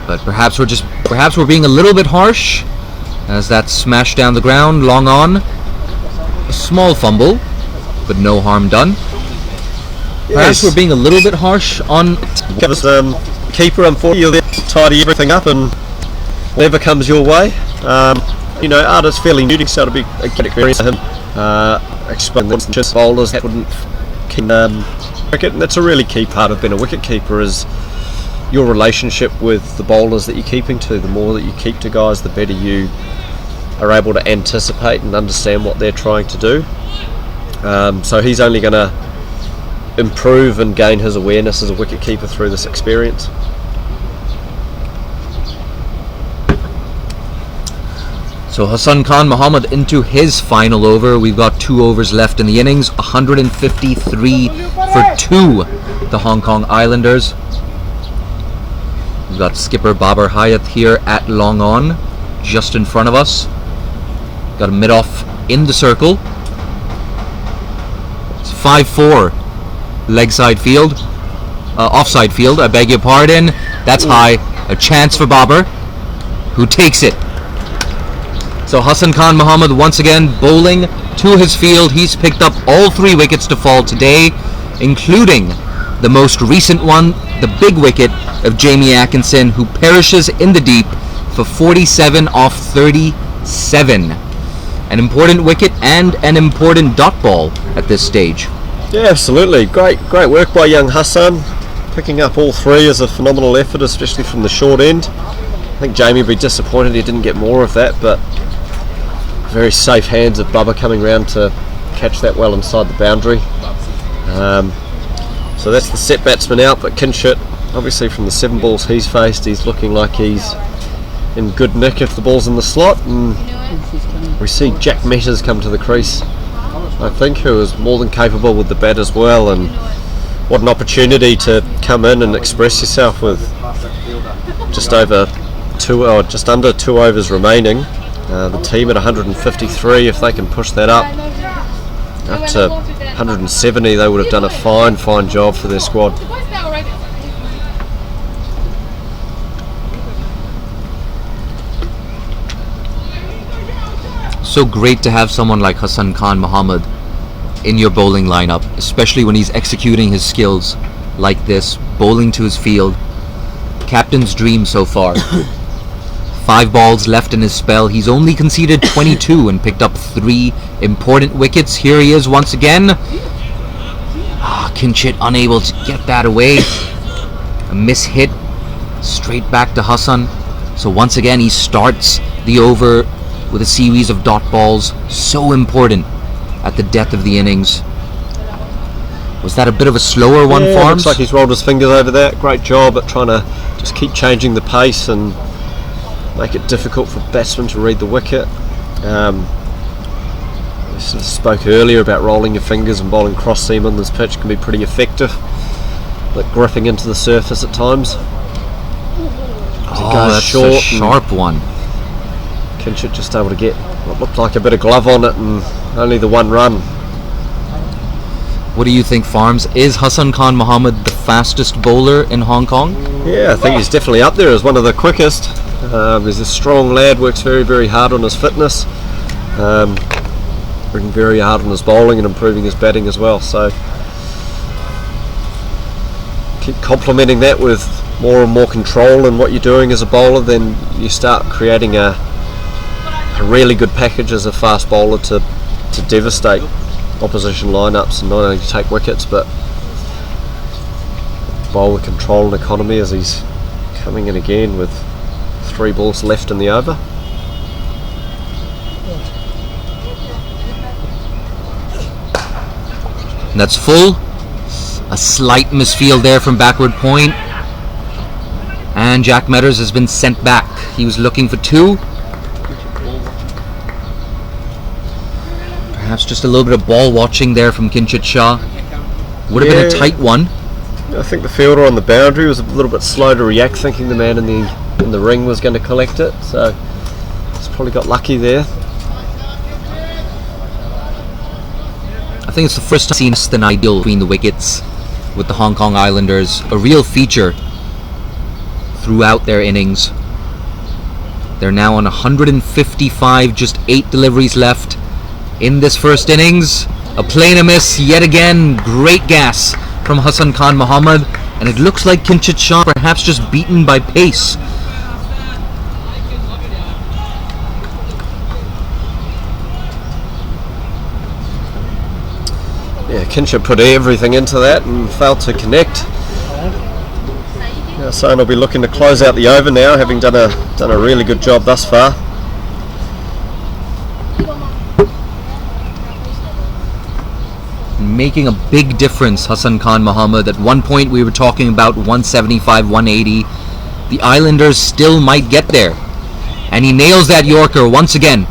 But perhaps we're being a little bit harsh, as that smashed down the ground, long on. A small fumble, but no harm done. Perhaps we're being a little bit harsh on keeper. Unfortunately, tidy everything up, and whatever comes your way. Art's fairly new, so it'll be a good experience for him. Explain the bowlers that wouldn't keep cricket, and that's a really key part of being a wicket keeper, is your relationship with the bowlers that you're keeping to. The more that you keep to guys, the better you are able to anticipate and understand what they're trying to do. So he's only going to improve and gain his awareness as a wicket keeper through this experience. So Hassan Khan Mohammed into his final over. We've got 2 overs left in the innings. 153 for 2, the Hong Kong Islanders. We've got skipper Babar Hayat here at long on, just in front of us. Got a mid-off in the circle. It's 5-4. Leg side field. Offside field, I beg your pardon. That's high. A chance for Babar, who takes it. So Hassan Khan Mohammed once again bowling to his field. He's picked up all 3 wickets to fall today, including the most recent one, the big wicket of Jamie Atkinson, who perishes in the deep for 47 off 37. An important wicket and an important dot ball at this stage. Yeah, absolutely. Great work by young Hassan. Picking up all 3 is a phenomenal effort, especially from the short end. I think Jamie would be disappointed he didn't get more of that, but very safe hands of Bubba coming round to catch that well inside the boundary. So that's the set batsman out, but Kinchit, obviously from the 7 balls he's faced, he's looking like he's in good nick if the ball's in the slot. And we see Jack Metters come to the crease, I think, who is more than capable with the bat as well. And what an opportunity to come in and express yourself with just under 2 overs remaining. The team at 153, if they can push that up to 170, they would have done a fine job for their squad. So great to have someone like Hassan Khan Mohammed in your bowling lineup, especially when he's executing his skills like this, bowling to his field. Captain's dream so far. 5 balls left in his spell. He's only conceded 22 and picked up 3 important wickets. Here he is once again. Kinchit unable to get that away. A miss-hit straight back to Hassan. So once again he starts the over with a series of dot balls. So important at the death of the innings. Was that a bit of a slower one for him? Looks like he's rolled his fingers over that. Great job at trying to just keep changing the pace and make it difficult for batsmen to read the wicket. We sort of spoke earlier about rolling your fingers and bowling cross seam on this pitch can be pretty effective, but gripping into the surface at times. Oh, that's a sharp one. Kinchit just able to get what looked like a bit of glove on it and only the one run. What do you think, Farms? Is Hassan Khan Mohammed the fastest bowler in Hong Kong? Yeah, I think he's definitely up there as one of the quickest. He's a strong lad, works very, very hard on his fitness, working very hard on his bowling and improving his batting as well. So keep complementing that with more and more control in what you're doing as a bowler, then you start creating a really good package as a fast bowler to devastate opposition lineups and not only take wickets but bowl with control and economy, as he's coming in again with 3 balls left in the over. And that's full. A slight misfield there from backward point, and Jack Meadows has been sent back. He was looking for 2. Perhaps just a little bit of ball watching there from Kinchit Shah. Would have been a tight one. I think the fielder on the boundary was a little bit slow to react, thinking the man in the ring was going to collect it, so he's probably got lucky there. I think it's the first time I've seen an ideal between the wickets with the Hong Kong Islanders. A real feature throughout their innings. They're now on 155, just 8 deliveries left in this first innings. A plain a miss yet again. Great gas from Hassan Khan Mohammed, and it looks like Kinchit Shah perhaps just beaten by pace. Yeah, Kinchit put everything into that and failed to connect. Sohan will be looking to close out the over now, having done a really good job thus far. Making a big difference, Hassan Khan Mohammed. At one point we were talking about 175, 180. The Islanders still might get there. And he nails that Yorker once again.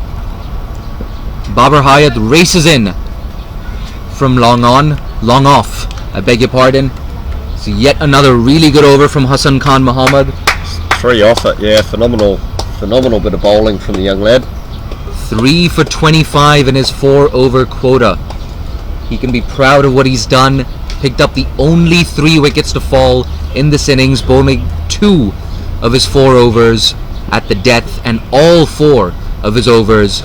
Babar Hayat races in from long off. I beg your pardon. So yet another really good over from Hassan Khan Mohammed. 3 off it, yeah, phenomenal bit of bowling from the young lad. 3 for 25 in his 4 over quota. He can be proud of what he's done. Picked up the only 3 wickets to fall in this innings, bowling 2 of his 4 overs at the death, and all 4 of his overs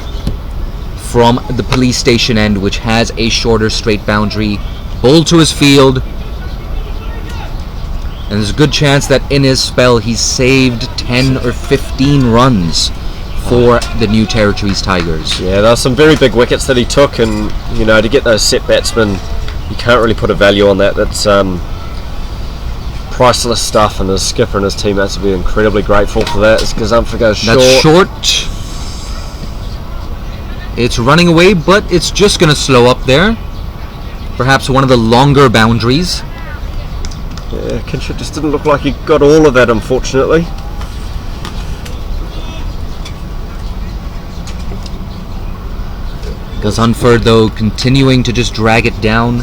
from the police station end, which has a shorter straight boundary. Bowled to his field, and there's a good chance that in his spell he's saved 10 or 15 runs for the New Territories Tigers. Yeah, there were some very big wickets that he took, and you know, to get those set batsmen, you can't really put a value on that. That's priceless stuff, and his skipper and his teammates will be incredibly grateful for that. As Gazumpher goes short. That's short. It's running away, but it's just going to slow up there. Perhaps one of the longer boundaries. Yeah, Kinchit just didn't look like he got all of that, unfortunately. Gazumpher, though, continuing to just drag it down.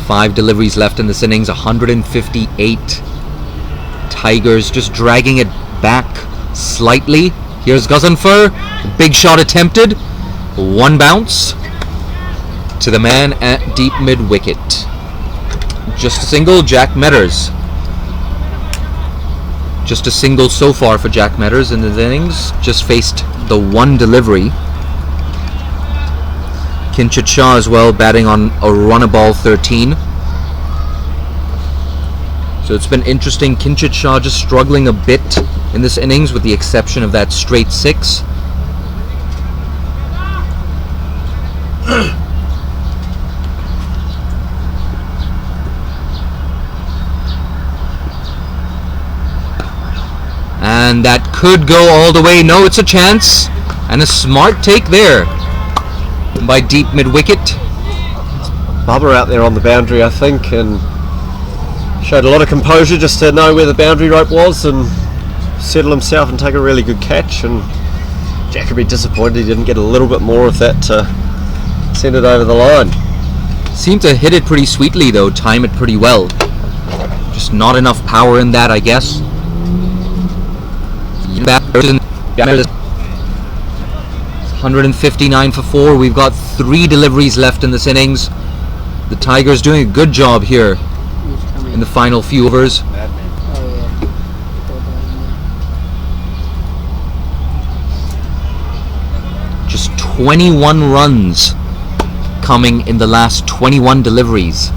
Five deliveries left in this innings, 158. Tigers just dragging it back slightly. Here's Gazumpher, big shot attempted. 1 bounce to the man at deep mid wicket. Just a single, Jack Meadows. Just a single so far for Jack Meadows in the innings. Just faced the 1 delivery. Kinchit Shah as well, batting on a run a ball 13. So it's been interesting. Kinchit Shah just struggling a bit in this innings, with the exception of that straight 6. And that could go all the way. No, it's a chance. And a smart take there by deep mid wicket. Bubba out there on the boundary, I think, and showed a lot of composure just to know where the boundary rope was and settle himself and take a really good catch. And Jack would be disappointed he didn't get a little bit more of that to send it over the line. Seemed to hit it pretty sweetly though, time it pretty well. Just not enough power in that, I guess. 159 for 4. We've got 3 deliveries left in this innings. The Tigers doing a good job here in the final few overs. Just 21 runs coming in the last 21 deliveries.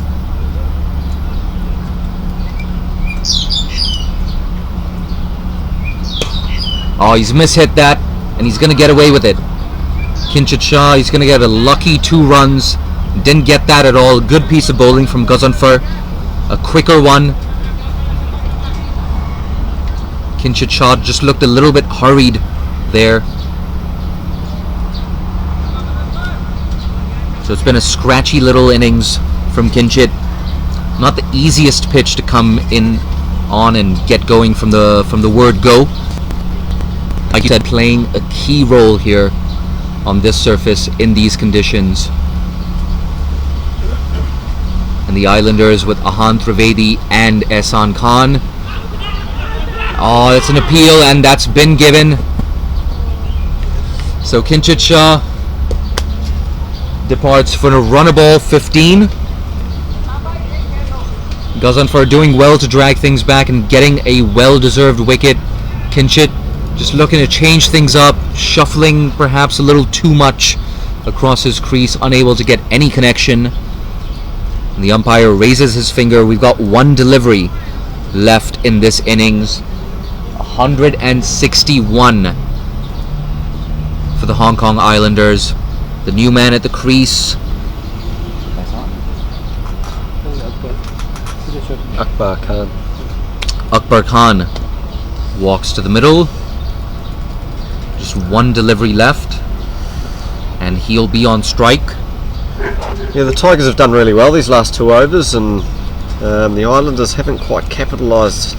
Oh, he's mishit that, and he's going to get away with it. Kinchit Shah, he's going to get a lucky 2 runs. Didn't get that at all. Good piece of bowling from Gazanfar. A quicker one. Kinchit Shah just looked a little bit hurried there. So it's been a scratchy little innings from Kinchit. Not the easiest pitch to come in on and get going from the word go. Like you said, playing a key role here on this surface in these conditions. And the Islanders with Ahan Trivedi and Ehsan Khan. Oh, it's an appeal and that's been given. So Kinchit Shah departs for a runner ball 15. Gazanfar doing well to drag things back and getting a well-deserved wicket. Kinchit just looking to change things up, shuffling perhaps a little too much across his crease, unable to get any connection. And the umpire raises his finger. We've got 1 delivery left in this innings. 161 for the Hong Kong Islanders. The new man at the crease. Akbar Khan. Akbar Khan walks to the middle. Just 1 delivery left, and he'll be on strike. Yeah, the Tigers have done really well these last 2 overs, and the Islanders haven't quite capitalised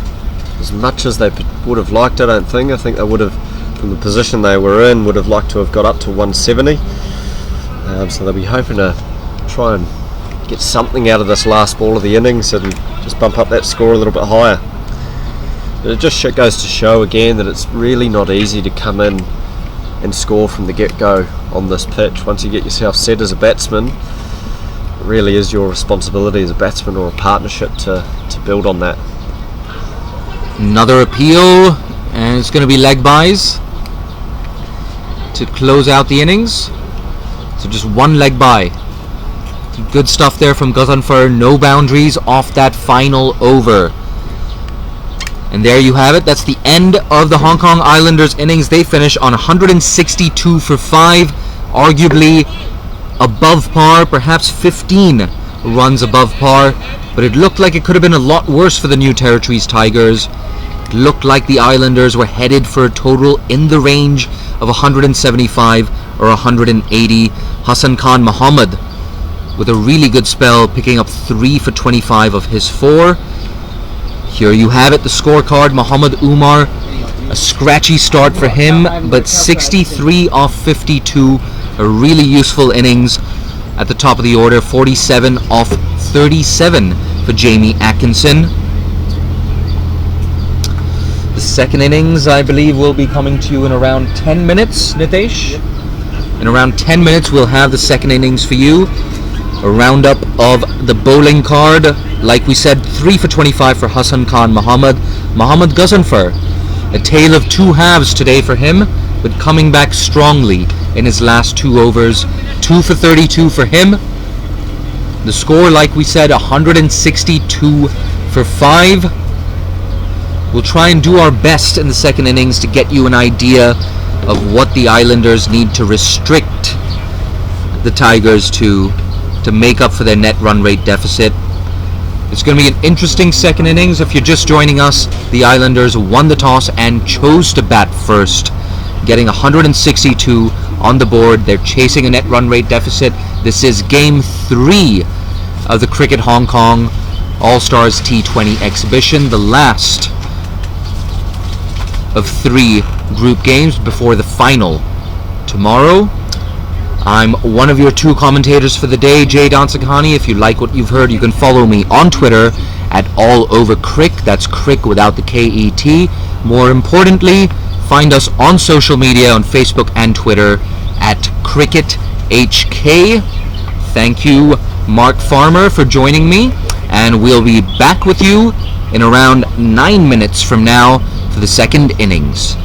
as much as they would have liked. I don't think. I think they would have, from the position they were in, would have liked to have got up to 170. So they'll be hoping to try and get something out of this last ball of the innings and just bump up that score a little bit higher. But it just goes to show again that it's really not easy to come in and score from the get-go on this pitch. Once you get yourself set as a batsman, it really is your responsibility as a batsman or a partnership to build on that. Another appeal, and it's going to be leg byes to close out the innings. So just 1 leg bye. Good stuff there from Gazanfar. No boundaries off that final over. And there you have it. That's the end of the Hong Kong Islanders innings. They finish on 162 for 5. Arguably above par, perhaps 15 runs above par. But it looked like it could have been a lot worse for the New Territories Tigers. It looked like the Islanders were headed for a total in the range of 175 or 180. Hassan Khan Mohammed with a really good spell, picking up 3 for 25 of his 4. Here you have it, the scorecard. Muhammad Umar, a scratchy start for him, but 63 off 52, a really useful innings at the top of the order. 47 off 37 for Jamie Atkinson. The second innings, I believe, will be coming to you in around 10 minutes, Nitesh. In around 10 minutes, we'll have the second innings for you. A roundup of the bowling card. Like we said, 3 for 25 for Hassan Khan Mohammed. Mohammad Gazanfar, a tale of 2 halves today for him, but coming back strongly in his last 2 overs. 2 for 32 for him. The score, like we said, 162 for 5. We'll try and do our best in the second innings to get you an idea of what the Islanders need to restrict the Tigers to make up for their net run rate deficit. It's going to be an interesting second innings. If you're just joining us, the Islanders won the toss and chose to bat first, getting 162 on the board. They're chasing a net run rate deficit. This is game 3 of the Cricket Hong Kong All Stars T20 exhibition, the last of 3 group games before the final tomorrow. I'm one of your 2 commentators for the day, Jay Dansakhani. If you like what you've heard, you can follow me on Twitter at allovercrick. That's crick without the K-E-T. More importantly, find us on social media on Facebook and Twitter at CricketHK. Thank you, Mark Farmer, for joining me, and we'll be back with you in around 9 minutes from now for the second innings.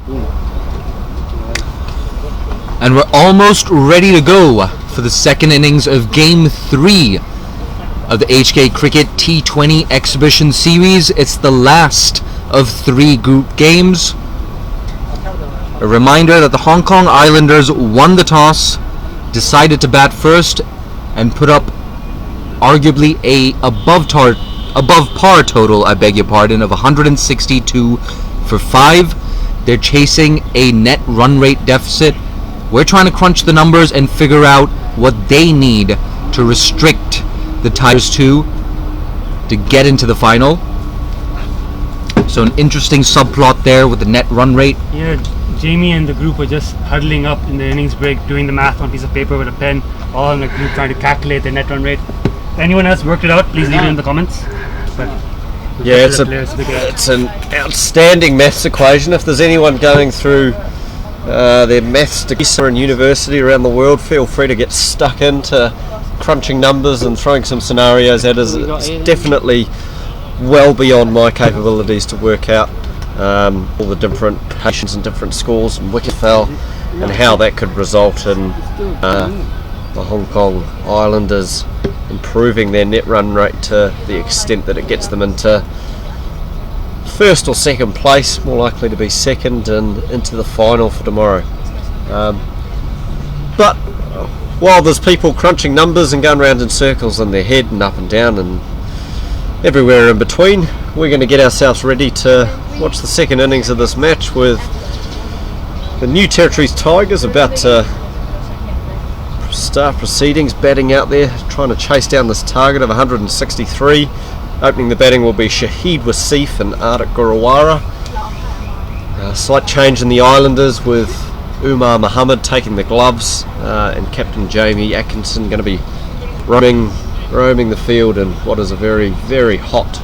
And we're almost ready to go for the second innings of Game 3 of the HK Cricket T20 Exhibition Series. It's the last of 3 group games. A reminder that the Hong Kong Islanders won the toss, decided to bat first, and put up arguably a above par total, I beg your pardon, of 162 for 5. They're chasing a net run rate deficit. We're trying to crunch the numbers and figure out what they need to restrict the Tigers to get into the final. So an interesting subplot there with the net run rate. Yeah, Jamie and the group were just huddling up in the innings break, doing the math on a piece of paper with a pen, all in the group trying to calculate the net run rate. If anyone else worked it out, please leave it in the comments. But yeah, it's an outstanding maths equation. If there's anyone going through their maths degrees in university around the world, feel free to get stuck into crunching numbers and throwing some scenarios at us. It's definitely well beyond my capabilities to work out all the different patients and different scores and wicket fell and how that could result in the Hong Kong Islanders improving their net run rate to the extent that it gets them into first or second place, more likely to be second, and into the final for tomorrow. But while there's people crunching numbers and going around in circles in their head and up and down and everywhere in between, we're going to get ourselves ready to watch the second innings of this match with the New Territories Tigers about to start proceedings, batting out there, trying to chase down this target of 163. Opening the batting will be Shahid Wasif and Ardik Gurewara. A slight change in the Islanders with Umar Muhammad taking the gloves and Captain Jamie Atkinson going to be roaming the field in what is a very, very hot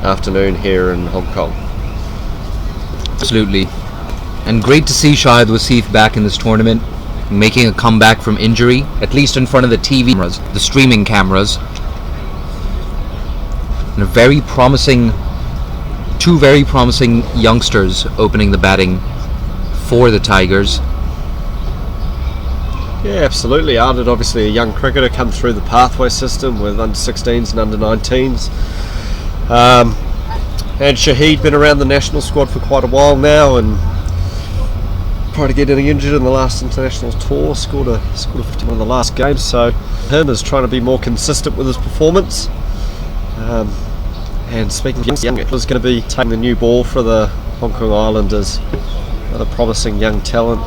afternoon here in Hong Kong. Absolutely. And great to see Shahid Wasif back in this tournament, making a comeback from injury, at least in front of the TV cameras, the streaming cameras. And two very promising youngsters opening the batting for the Tigers. Yeah, absolutely. Arded, obviously a young cricketer, come through the pathway system with under 16s and under 19s. And Shahid been around the national squad for quite a while now, and prior to getting injured in the last international tour, scored a 51 in the last game. So him is trying to be more consistent with his performance. And speaking of young, is going to be taking the new ball for the Hong Kong Islanders. Another promising young talent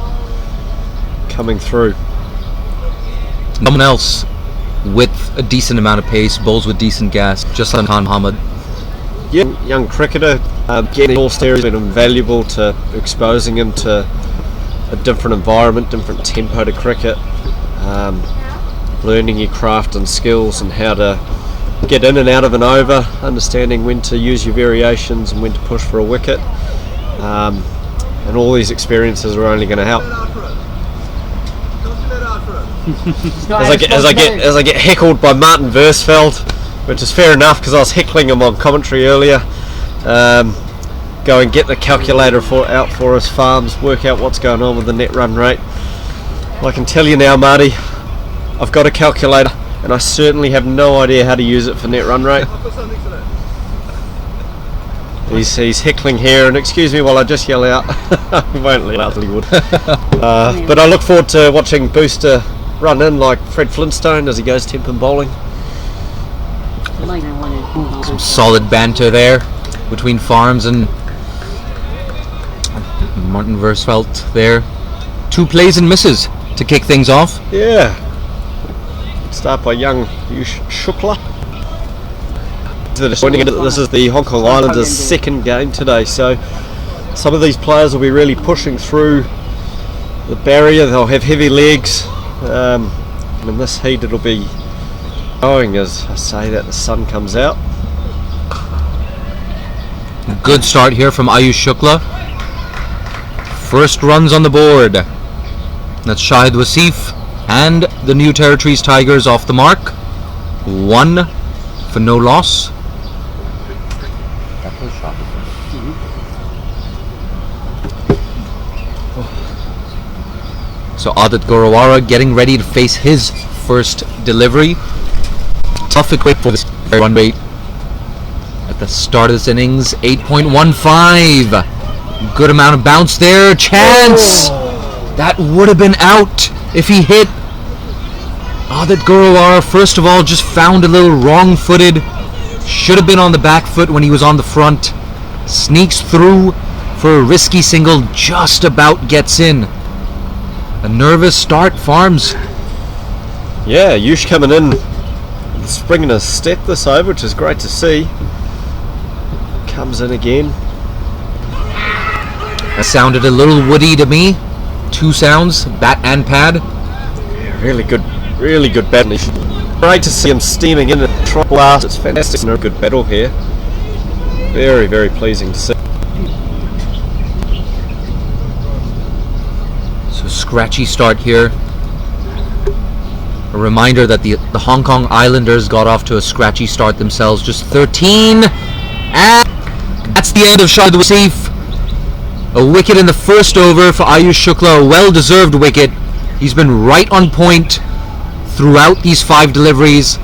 coming through. Someone else with a decent amount of pace, bowls with decent gas, just like Khan Muhammad. Yeah, young cricketer, getting All Stars has been invaluable to exposing him to a different environment, different tempo to cricket, learning your craft and skills and how to get in and out of an over, understanding when to use your variations and when to push for a wicket, and all these experiences are only going to help. As I get heckled by Martin Versfeld, which is fair enough because I was heckling him on commentary earlier. Go and get the calculator out for us, farms, work out what's going on with the net run rate. Well, I can tell you now, Marty, I've got a calculator and I certainly have no idea how to use it for net run rate. He's heckling here, and excuse me while I just yell out. He won't let out, he would. But I look forward to watching Booster run in like Fred Flintstone as he goes temp bowling. Some solid banter there between Farms and Martin Versfeld there. 2 plays and misses to kick things off. Yeah. Start by young Yush Shukla. This is the Hong Kong Islanders' second game today, so some of these players will be really pushing through the barrier. They'll have heavy legs. And in this heat it'll be going as I say that the sun comes out. Good start here from Ayush Shukla. First runs on the board. That's Shahid Wasif and the New Territories Tigers off the mark. 1 for no loss. So Adit Gorawara getting ready to face his first delivery. Tough equip for this run rate at the start of this innings. 8.15. Good amount of bounce there. Chance! That would have been out if he hit. Adit Gorawara, first of all, just found a little wrong-footed. Should have been on the back foot when he was on the front. Sneaks through for a risky single, just about gets in. A nervous start, Farms. Yeah, Yush coming in, springing a step this over, which is great to see. Comes in again. That sounded a little woody to me. 2 sounds, bat and pad. Really good battle. Great to see him steaming in at trot blast. It's fantastic. No good battle here. Very, very pleasing to see. So scratchy start here. A reminder that the Hong Kong Islanders got off to a scratchy start themselves. Just 13. And that's the end of Shahid Wasif. A wicket in the first over for Ayush Shukla. A well-deserved wicket. He's been right on point throughout these 5 deliveries.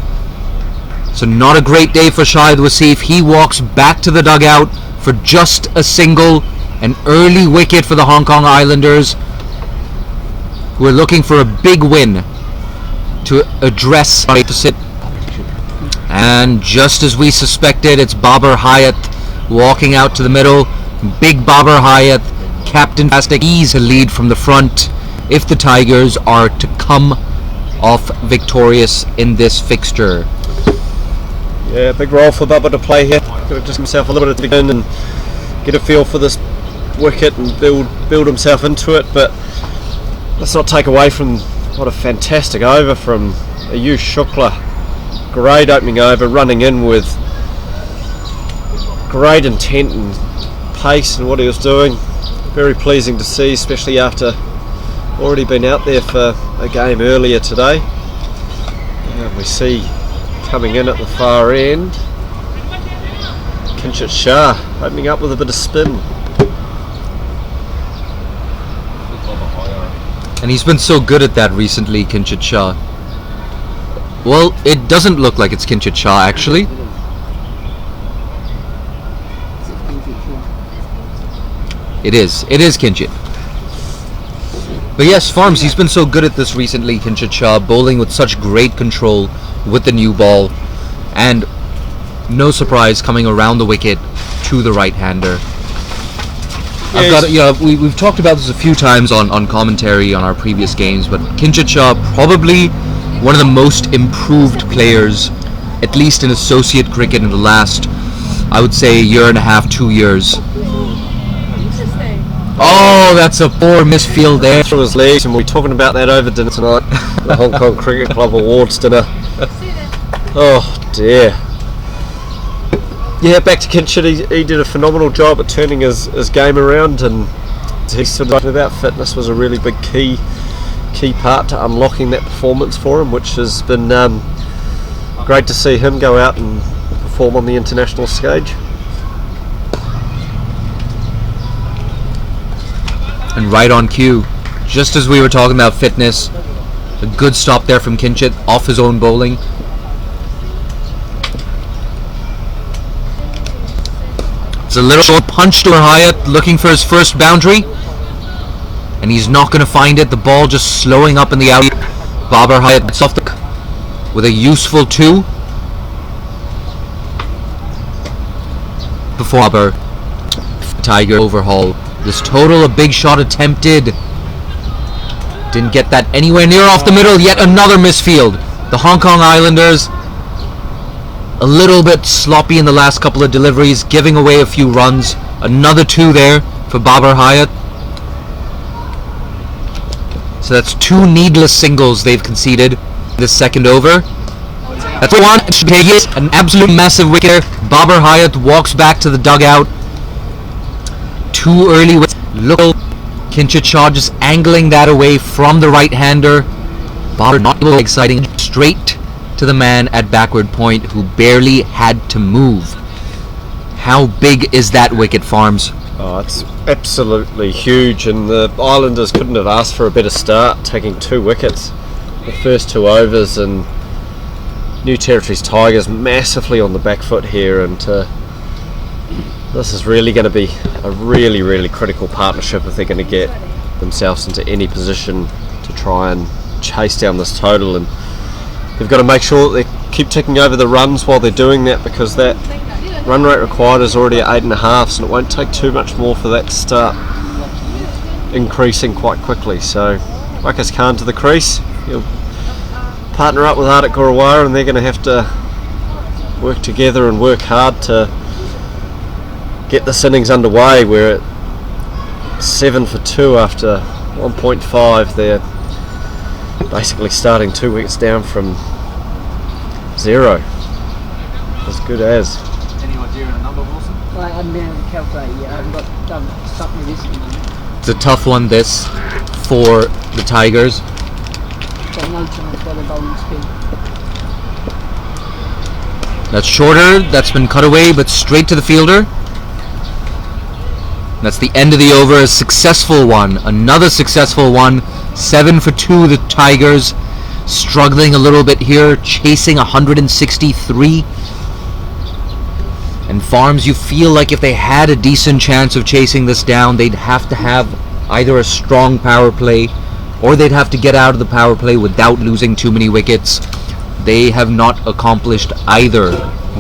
So not a great day for Shahid Wasif. He walks back to the dugout for just a single. An early wicket for the Hong Kong Islanders, who are looking for a big win to address deficit. And just as we suspected, it's Babar Hayat walking out to the middle. Big Babar Hayat, captain fantastic. He's a lead from the front if the Tigers are to come off victorious in this fixture. Yeah, big role for Bubba to play here. Got to just himself a little bit to begin and get a feel for this wicket and build himself into it. But let's not take away from what a fantastic over from Ayush Shukla. Great opening over, running in with great intent and pace in what he was doing. Very pleasing to see, especially after already been out there for a game earlier today. And we see coming in at the far end, Kinchit Shah opening up with a bit of spin. And he's been so good at that recently, Kinchit Shah. Well, it doesn't look like it's Kinchit Shah actually. It is Kinchit. But yes, Farms, he's been so good at this recently, Kinchit Shah, bowling with such great control with the new ball, and no surprise coming around the wicket to the right-hander. Yes. We've talked about this a few times on commentary on our previous games, but Kinchit Shah probably one of the most improved players, at least in associate cricket in the last, I would say, year and a half, 2 years. Oh, that's a poor misfield there. Through his legs, and we're talking about that over dinner tonight. The Hong Kong Cricket Club Awards dinner. Oh dear. Yeah, back to Kinchit. He did a phenomenal job at turning his game around, and he sort of talked about fitness was a really big key part to unlocking that performance for him, which has been great to see him go out and perform on the international stage. And right on cue, just as we were talking about fitness, a good stop there from Kinchit off his own bowling. It's a little short punch to Hayat, looking for his first boundary, and he's not going to find it. The ball just slowing up in the alley. Babar Hayat gets off with a useful 2 before Babar Tiger overhaul. This total, a big shot attempted. Didn't get that anywhere near off the middle. Yet another misfield. The Hong Kong Islanders a little bit sloppy in the last couple of deliveries, giving away a few runs. Another 2 there for Babar Hayat. So that's 2 needless singles they've conceded this second over. That's 1. An absolute massive wicket. Babar Hayat walks back to the dugout. 2 early wickets. Look, Kinchit Shah just angling that away from the right-hander. Babar not exciting. Straight to the man at backward point, who barely had to move. How big is that wicket, Farms? Oh, it's absolutely huge, and the Islanders couldn't have asked for a better start, taking 2 wickets the first 2 overs, and New Territories Tigers massively on the back foot here, and this is really going to be a really critical partnership if they're going to get themselves into any position to try and chase down this total. And they've got to make sure that they keep ticking over the runs while they're doing that, because that run rate required is already at 8.5, and it won't take too much more for that to start increasing quite quickly. So Wakas Khan to the crease, he'll partner up with Ardit Gurrawara, and they're going to have to work together and work hard to get this innings underway. We're at 7 for 2 after 1.5. They're basically starting 2 wickets down from 0. As good as. Any idea of a number, Wilson? I haven't been able to calculate yet. I haven't got stuck with this at the moment. It's a tough one, this, for the Tigers. Got no chance by the bowling speed. That's shorter, that's been cut away, but straight to the fielder. That's the end of the over, a successful one, another successful one. 7 for 2, the Tigers struggling a little bit here, chasing 163. And Farms, you feel like if they had a decent chance of chasing this down, they'd have to have either a strong power play, or they'd have to get out of the power play without losing too many wickets. They have not accomplished either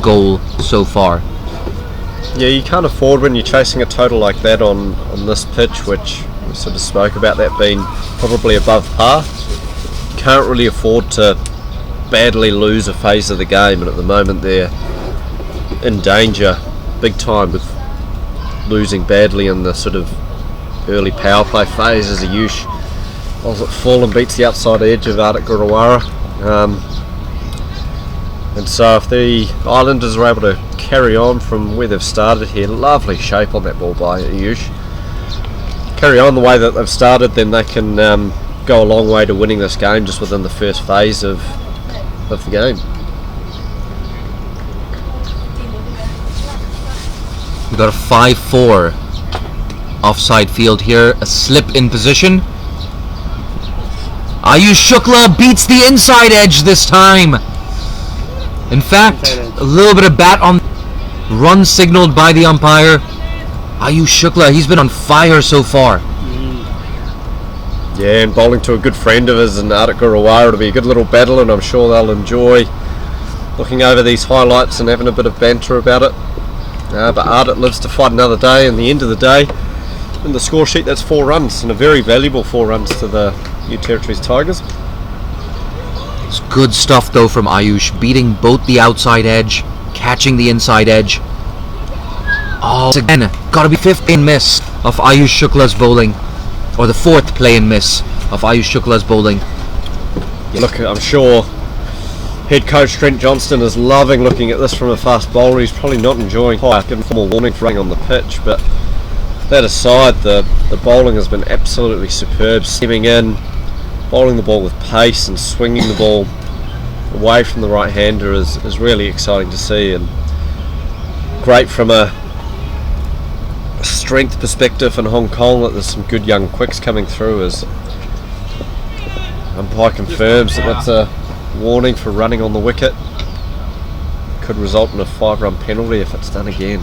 goal so far. Yeah, you can't afford, when you're chasing a total like that on this pitch, which we sort of spoke about that being probably above par, you can't really afford to badly lose a phase of the game, and at the moment they're in danger big time with losing badly in the sort of early power play phase as Ayush was at full and beats the outside edge of Ardit Gurrawara. And so if the Islanders are able to carry on from where they've started here, lovely shape on that ball by Ayush, carry on the way that they've started, then they can go a long way to winning this game just within the first phase of the game. We've got a 5-4 offside field here, a slip in position. Ayush Shukla beats the inside edge this time. In fact, a little bit of bat on, run signaled by the umpire. Ayush Shukla, he's been on fire so far. Yeah, and bowling to a good friend of his and Ardit Gurrawara. It'll be a good little battle, and I'm sure they'll enjoy looking over these highlights and having a bit of banter about it. But Ardit lives to fight another day, and the end of the day, in the score sheet, that's 4 runs, and a very valuable 4 runs to the New Territories Tigers. It's good stuff though from Ayush, beating both the outside edge, catching the inside edge. Oh, again, gotta be 5th play and miss of Ayush Shukla's bowling, or the 4th play and miss of Ayush Shukla's bowling. Look, I'm sure head coach Trent Johnston is loving looking at this from a fast bowler. He's probably not enjoying giving formal warning for running on the pitch, but that aside, the bowling has been absolutely superb. Steaming in, bowling the ball with pace and swinging the ball away from the right-hander is really exciting to see, and great from a strength perspective in Hong Kong that there's some good young quicks coming through, as umpire confirms that that's a warning for running on the wicket. Could result in a 5-run penalty if it's done again.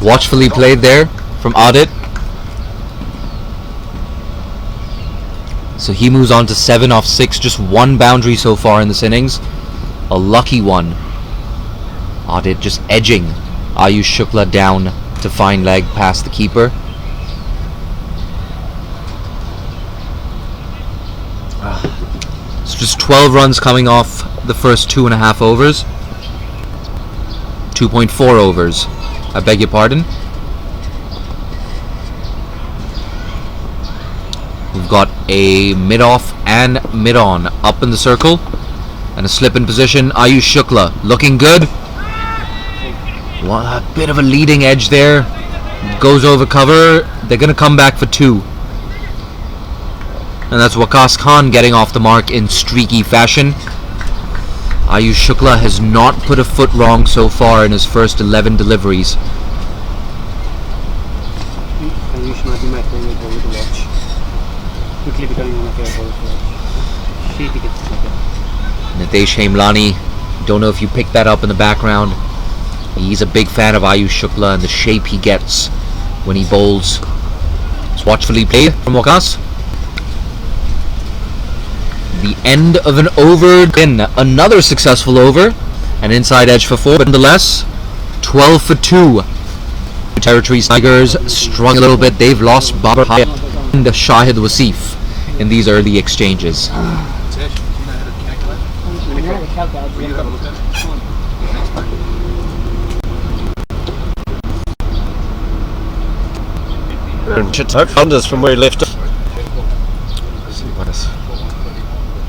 Watchfully played there from Ardit. So he moves on to 7 off 6, just 1 boundary so far in this innings. A lucky one. Ardit just edging Ayush Shukla down to fine leg past the keeper. It's just 12 runs coming off the first 2.5 overs. 2.4 overs. I beg your pardon. We've got a mid-off and mid-on up in the circle, and a slip in position. Ayush Shukla looking good. Well, a bit of a leading edge there. Goes over cover. They're going to come back for 2. And that's Wakas Khan getting off the mark in streaky fashion. Ayush Shukla has not put a foot wrong so far in his first 11 deliveries. Ayush might be my favorite bowler to watch. Quickly becoming one of my favorite bowlers to watch. She gets like that. Nitesh Hemlani, don't know if you picked that up in the background. He's a big fan of Ayush Shukla and the shape he gets when he bowls. Let's watchfully play from Waqas. The end of an over. In another successful over. An inside edge for 4, but nonetheless 12 for 2. Territories Tigers struggle a little bit. They've lost Babar Hayat and Shahid Wasif in these early exchanges. Wonders from where he left it.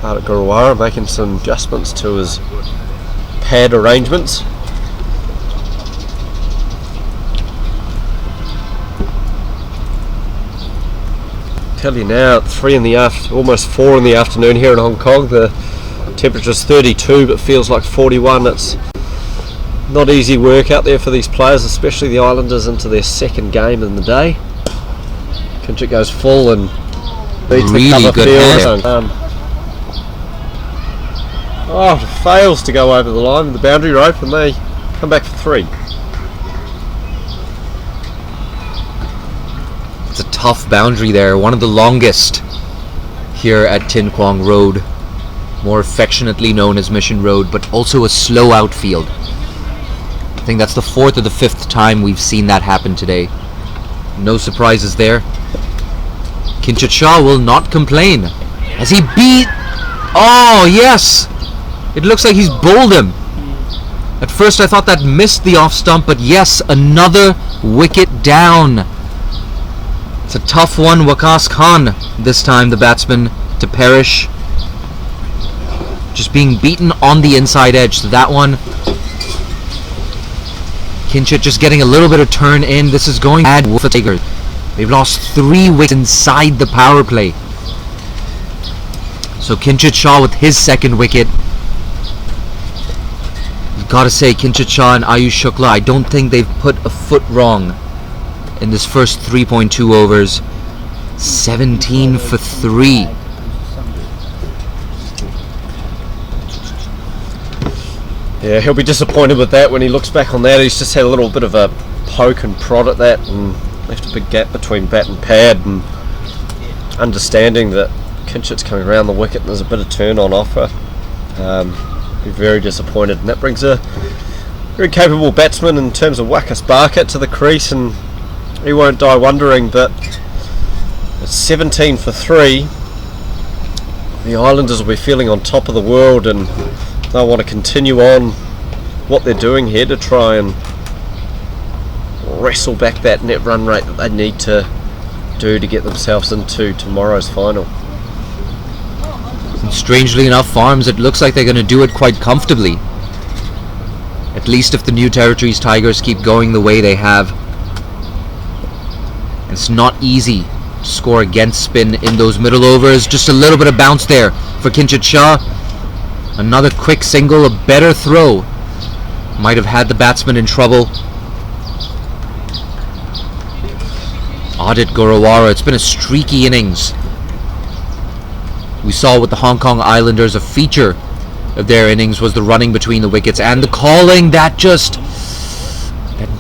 Out at Guruvara, making some adjustments to his pad arrangements. Tell you now, almost 4 in the afternoon here in Hong Kong. The temperature's 32 but feels like 41. It's not easy work out there for these players, especially the Islanders into their second game in the day. Kinchit goes full and beats Really the cover good field. Fails to go over the line with the boundary rope, and they come back for 3. It's a tough boundary there, one of the longest here at Tin Kwong Road, more affectionately known as Mission Road, but also a slow outfield. I think that's the 4th or the 5th time we've seen that happen today. No surprises there. Kinchit Shah will not complain as he beat... Oh yes! It looks like he's bowled him. At first I thought that missed the off stump, but yes, another wicket down. It's a tough one. Waqas Khan, this time the batsman, to perish. Just being beaten on the inside edge. So that one, Kinchit just getting a little bit of turn in. This is going bad for Tigers. They've lost 3 wickets inside the power play. So Kinchit Shah with his second wicket. You've got to say, Kinchit Shah and Ayush Shukla, I don't think they've put a foot wrong in this first 3.2 overs. 17 for 3. Yeah, he'll be disappointed with that when he looks back on that. He's just had a little bit of a poke and prod at that and left a big gap between bat and pad, and understanding that Kinchit's coming around the wicket and there's a bit of turn on offer. Be very disappointed, and that brings a very capable batsman in terms of Waqas Barkat to the crease, and he won't die wondering. But it's 17 for 3. The Islanders will be feeling on top of the world, and they'll want to continue on what they're doing here to try and wrestle back that net run rate that they need to do to get themselves into tomorrow's final. And strangely enough, Farms, it looks like they're going to do it quite comfortably. At least if the New Territories Tigers keep going the way they have. It's not easy to score against spin in those middle overs. Just a little bit of bounce there for Kinchit Shah. Another quick single, a better throw. Might have had the batsman in trouble. Adit Guruvara, it's been a streaky innings. We saw with the Hong Kong Islanders, a feature of their innings was the running between the wickets and the calling that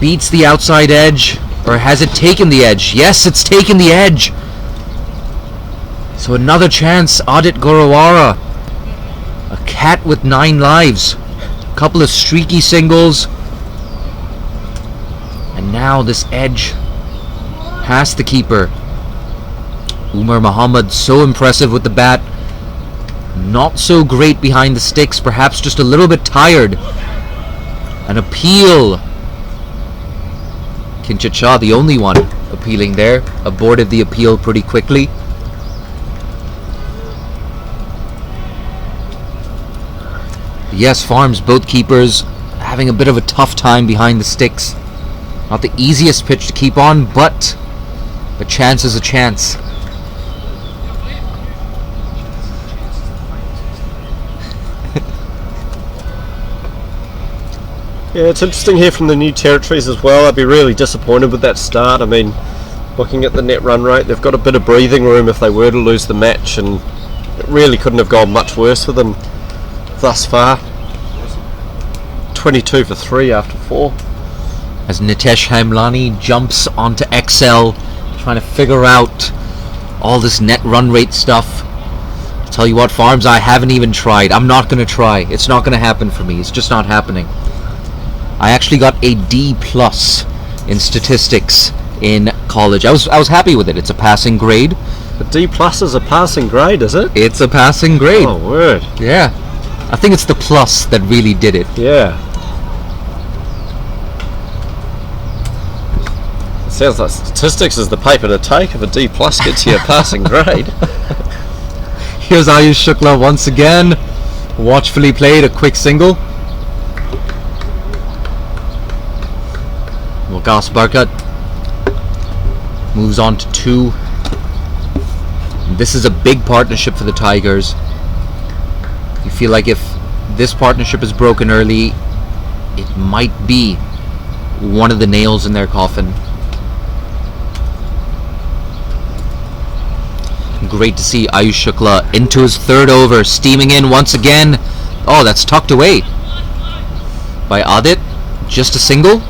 beats the outside edge. Or has it taken the edge? Yes, it's taken the edge. So another chance, Adit Guruvara. A cat with 9 lives. A couple of streaky singles. And now this edge past the keeper. Umar Muhammad, so impressive with the bat. Not so great behind the sticks, perhaps just a little bit tired. An appeal. Kinchit Shah, the only one appealing there, aborted the appeal pretty quickly. Yes, Farms, both keepers having a bit of a tough time behind the sticks. Not the easiest pitch to keep on, but a chance is a chance. Yeah, it's interesting here from the new territories as well. I'd be really disappointed with that start. I mean, looking at the net run rate, they've got a bit of breathing room if they were to lose the match, and it really couldn't have gone much worse for them thus far. 22 for 3 after 4. As Nitesh Haimlani jumps onto XL, trying to figure out all this net run rate stuff. I'll tell you what, Farms, I haven't even tried. I'm not going to try. It's not going to happen for me. It's just not happening. I actually got a D+ in statistics in college. I was happy with it. It's a passing grade. A D+ is a passing grade, is it? It's a passing grade. Oh, word. Yeah. I think it's the plus that really did it. Yeah. It sounds like statistics is the paper to take if a D+ gets you a passing grade. Here's Ayush Shukla once again. Watchfully played a quick single. Waqas Barkat moves on to 2. This is a big partnership for the Tigers. You feel like if this partnership is broken early, it might be one of the nails in their coffin. Great to see Ayush Shukla into his 3rd over, steaming in once again. Oh, that's tucked away by Adit. Just a single.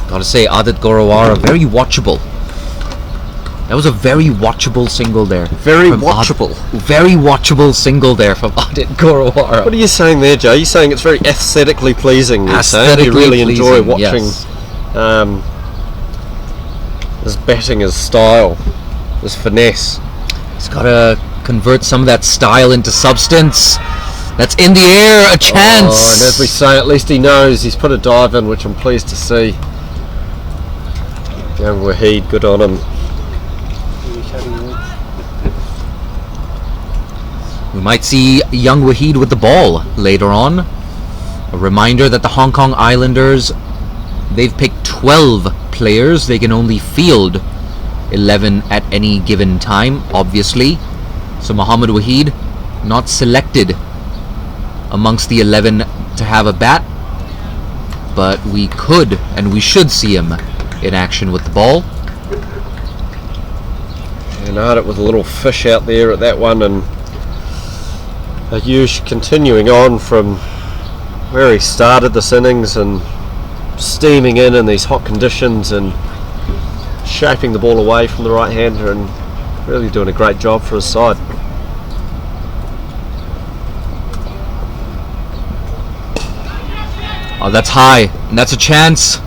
Gotta say, Adit Gorawara, very watchable. That was a very watchable single there. Very watchable. Very watchable single there from Adit Gorawara. What are you saying there, Joe? You're saying it's very aesthetically pleasing. Aesthetically you really pleasing, enjoy watching yes. his batting, his style, his finesse. He's gotta convert some of that style into substance. That's in the air, a chance. Oh, and as we say, at least he knows he's put a dive in, which I'm pleased to see. Young Wahid, good on him. We might see young Wahid with the ball later on. A reminder that the Hong Kong Islanders, they've picked 12 players. They can only field 11 at any given time, obviously. So Mohammad Wahid not selected amongst the 11 to have a bat, but we could and we should see him in action with the ball. And Ardit with a little fish out there at that one, and Ayush continuing on from where he started this innings and steaming in these hot conditions and shaping the ball away from the right hander and really doing a great job for his side. Oh, that's high, and that's a chance.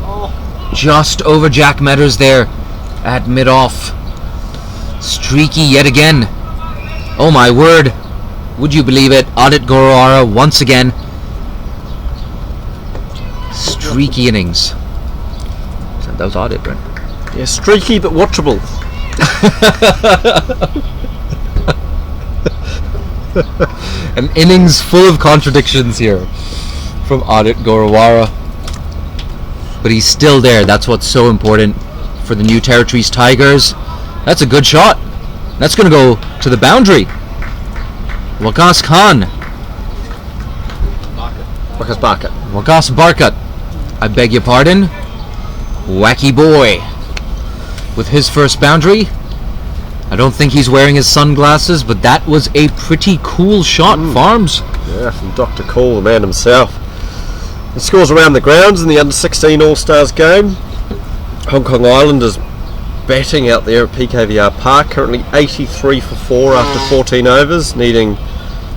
Just over Jack Metters there at mid-off. Streaky yet again. Oh my word. Would you believe it? Adit Gorawara once again. Streaky innings. That was Adit, right? Yeah, streaky but watchable. An innings full of contradictions here from Adit Gorawara. But he's still there. That's what's so important for the New Territories Tigers. That's a good shot. That's going to go to the boundary. Waqas Khan. Waqas Barkat. Waqas Barkat. I beg your pardon. Wacky boy. With his first boundary. I don't think he's wearing his sunglasses, but that was a pretty cool shot, Farms. Yeah, from Dr. Cool, the man himself. The scores around the grounds in the under-16 All Stars game. Hong Kong Islanders batting out there at PKVR Park, currently 83 for 4 after 14 overs, needing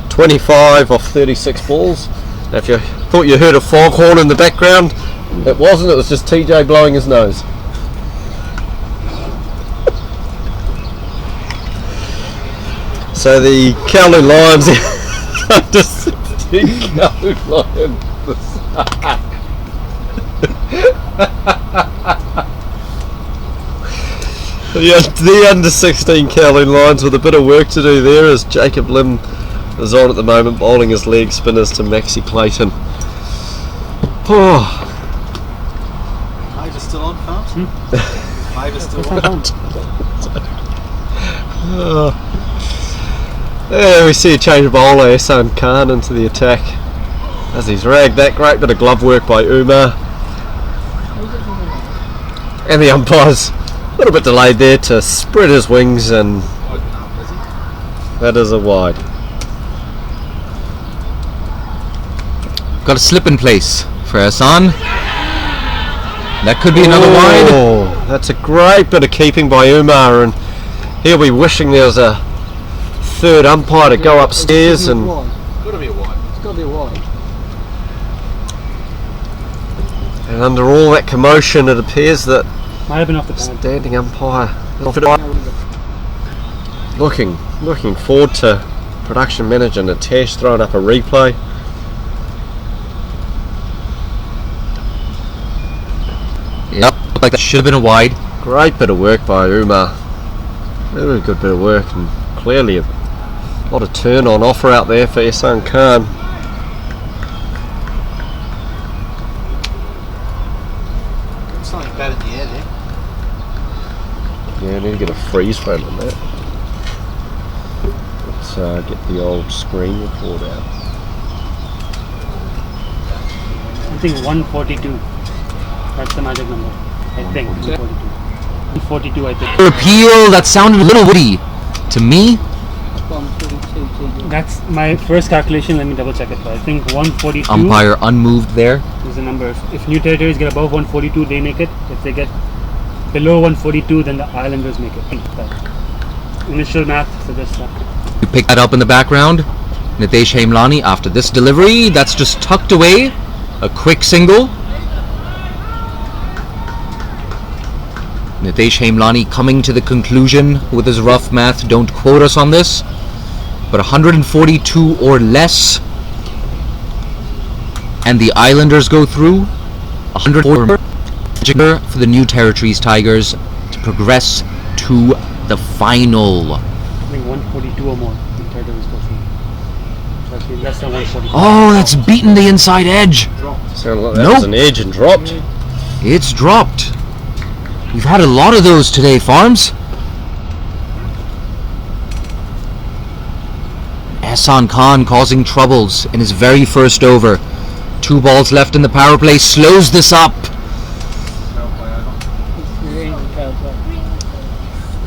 25 off 36 balls. Now if you thought you heard a foghorn in the background, it wasn't, it was just TJ blowing his nose. So the Kowloon Lions under 16 Kowloon Lions. The under 16 Kowloon Lions with a bit of work to do there, as Jacob Lim is on at the moment bowling his leg spinners to Maxi Clayton. Oh. Five is still on, Farms? Five is still on. There we see a change of bowler, Ehsan Khan into the attack. as he's ragged that. Great bit of glove work by Umar. And the umpire's a little bit delayed there to spread his wings, and that is a wide. Got a slip in place for Hassan. That could be another wide. Oh, that's a great bit of keeping by Umar, and he'll be wishing there was a third umpire to go upstairs. And Gotta be a wide. It's got to be a wide. and under all that commotion, it appears that Might have been off the pad. standing umpire looking forward to production manager Nitesh throwing up a replay. Yep, looked like that should have been a wide. Great bit of work by Umar. Really good bit of work, and clearly a lot of turn on offer out there for Ehsan Khan. Something bad in the air there. Yeah, I need to get a freeze frame on that. Let's get the old screen record out. I think 142. That's the magic number. I think 142. 142, I think. Appeal, that sounded a little witty. To me, 142 TG. That's my first calculation. Let me double check it. I think 142 umpire unmoved there. is the number. If new territories get above 142, they make it. If they get below 142, then the Islanders make it. I think that. Initial math suggests that. You pick that up in the background. Nitesh Hemlani after this delivery, that's just tucked away. A quick single. Nitesh Hemlani coming to the conclusion with his rough math. Don't quote us on this, but 142 or less, and the Islanders go through. 100 for the New Territories Tigers to progress to the final. I think 142 or more. The territories go through. So actually less than 142. Oh, that's beaten the inside edge. Sounded like that Nope. was an edge and dropped. It's dropped. We've had a lot of those today, Farms. Ehsan Khan causing troubles in his very first over. 2 balls left in the power play. Slows this up.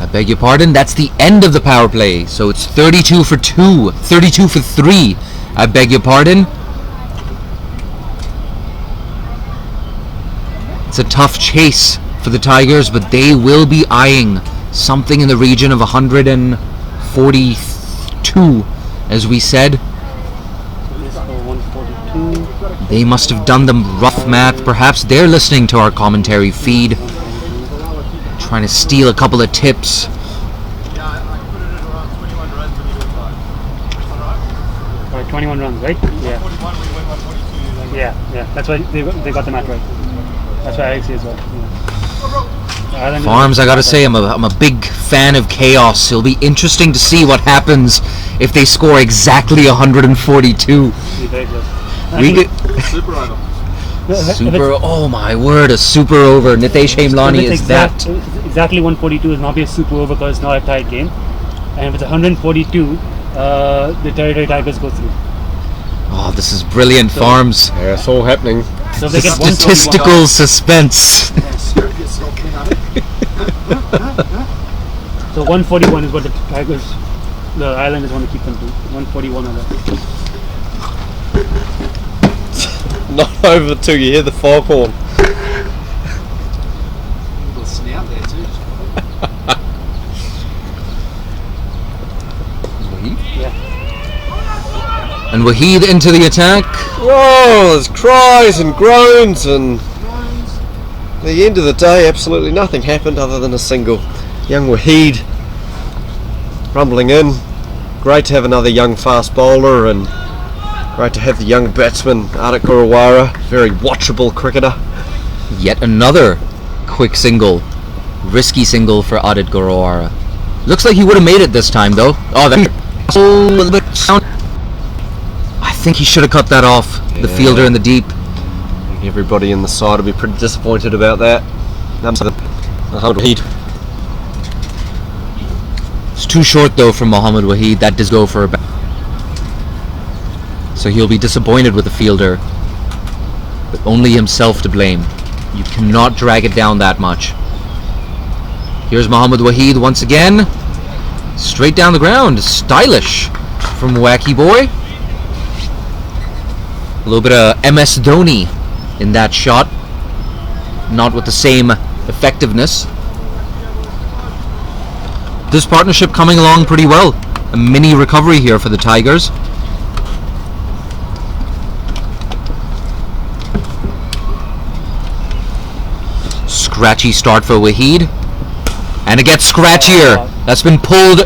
I beg your pardon. That's the end of the power play. So it's 32 for 2. 32 for 3. I beg your pardon. It's a tough chase for the Tigers, but they will be eyeing something in the region of 142, as we said. This for 142. They must have done the rough math. Perhaps they're listening to our commentary feed, trying to steal a couple of tips. Yeah, I put it at around 21 runs when you do 5. Right, 21 runs, right? Yeah. 41 when you went 142. Yeah. That's why they got the math right. That's why I see as well. Yeah. Islanders- Farms, I gotta say, I'm a big fan of chaos. It'll be interesting to see what happens if they score exactly 142. Very close. We get Super over. super. Oh my word, a super over. Nitesh Hemlani is that. Exactly 142 is not be a super over because it's not a tight game. And if it's 142, the Territory Tigers go through. Oh, this is brilliant, Farms. Yeah, it's all happening. So if The they get 141 statistical suspense. So 141 is what the Tigers, the Islanders want to keep them to. 141 or less. Not over till you hear the foghorn. Little snout there too. And Waheed into the attack. Oh, there's cries and groans, and at the end of the day, absolutely nothing happened other than a single. Young Waheed rumbling in. Great to have another young fast bowler, and great to have the young batsman Adik Gurrawara, very watchable cricketer. Yet another quick single. Risky single for Adit Gurrawara. Looks like he would have made it this time though. Oh, that's a little bit sound. I think he should have cut that off. The Yeah. fielder in the deep. Everybody in the side will be pretty disappointed about that. Waheed. It's too short though for Mohammad Waheed. That does go for about So he'll be disappointed with the fielder, but only himself to blame. You cannot drag it down that much. Here's Mohammad Waheed once again. Straight down the ground. Stylish from Wacky Boy. A little bit of MS Dhoni in that shot. Not with the same effectiveness. This partnership coming along pretty well. A mini recovery here for the Tigers. Scratchy start for Waheed. And it gets scratchier. That's been pulled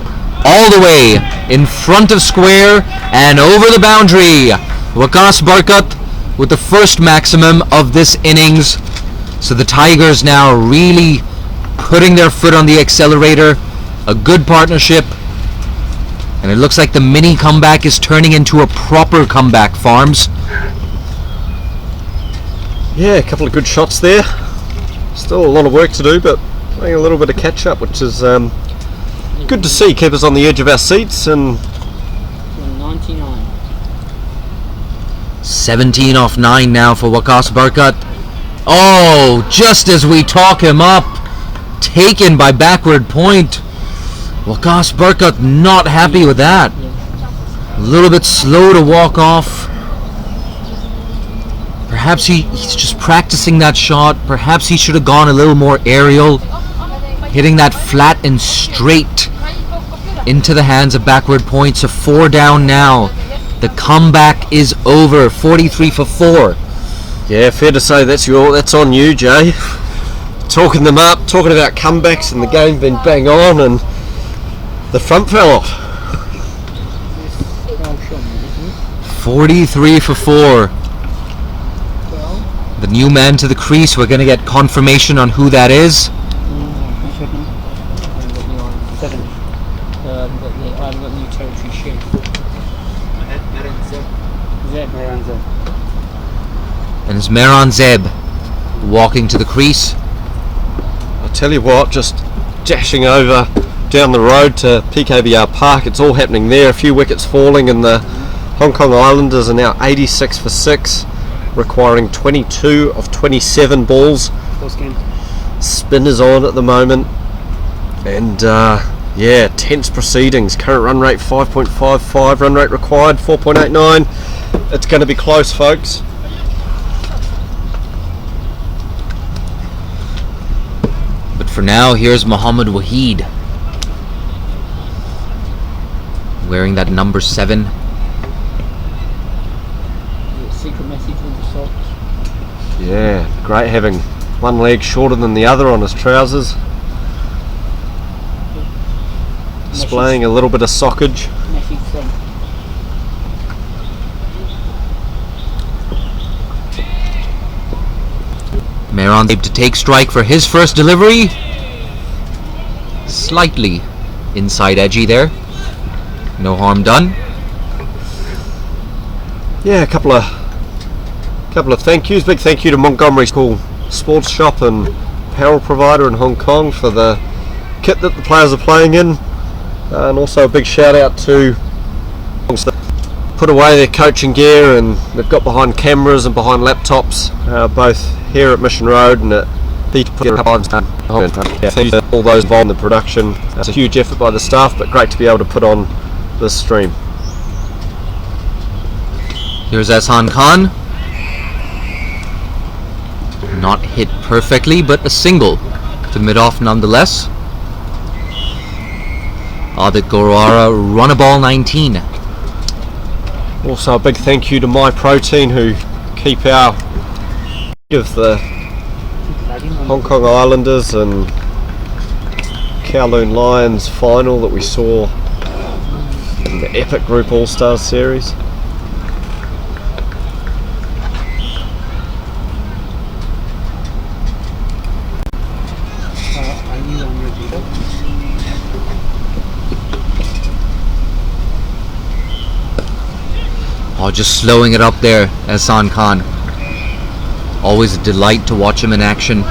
all the way in front of square and over the boundary. Waqas Barkat with the first maximum of this innings. So the Tigers now really putting their foot on the accelerator. A good partnership. And it looks like the mini comeback is turning into a proper comeback, Farms. Yeah, a couple of good shots there. Still a lot of work to do, but playing a little bit of catch up, which is good to see. Keep us on the edge of our seats. And 99. 17 off 9 now for Waqas Barkat. Oh, just as we talk him up, taken by backward point. Waqas Barkat not happy with that. A little bit slow to walk off. Perhaps he's just practicing that shot. Perhaps he should have gone a little more aerial. Hitting that flat and straight into the hands of backward point. So 4 down now. The comeback is over. 43 for 4. yeah, fair to say that's on you, Jay. Talking them up, talking about comebacks and the game being bang on, and the front fell off. 43 for 4. The new man to the crease. We're going to get confirmation on who that is. I've got new territory share. And it's Mehran Zeb walking to the crease. I tell you what, just dashing over down the road to PKBR Park. It's all happening there. A few wickets falling, and the Hong Kong Islanders are now 86 for 6, requiring 22 of 27 balls. Close game. Spin is on at the moment, and yeah, tense proceedings. Current run rate 5.55, run rate required 4.89. It's going to be close, folks. But for now, here's Mohammad Waheed wearing that number 7. Secret message in the socks. Yeah, great having one leg shorter than the other on his trousers. Displaying a little bit of sockage. Message from. Mehran Zeb to take strike for his first delivery. Slightly inside edgy there. No harm done. Yeah, a couple of thank yous. Big thank you to Montgomery School Sports Shop and apparel provider in Hong Kong for the kit that the players are playing in, and also a big shout out to put away their coaching gear, and they've got behind cameras and behind laptops, both here at Mission Road and at the thank you to all those involved in the production. It's a huge effort by the staff, but great to be able to put on this stream. Here's Ahsan Khan. Not hit perfectly, but a single to mid-off nonetheless. Adit Gowara run a ball 19. Also a big thank you to My Protein, who keep our of the Hong Kong Islanders and Kowloon Lions final that we saw in the epic group All Stars series. Oh, just slowing it up there, Ahsan Khan. Always a delight to watch him in action.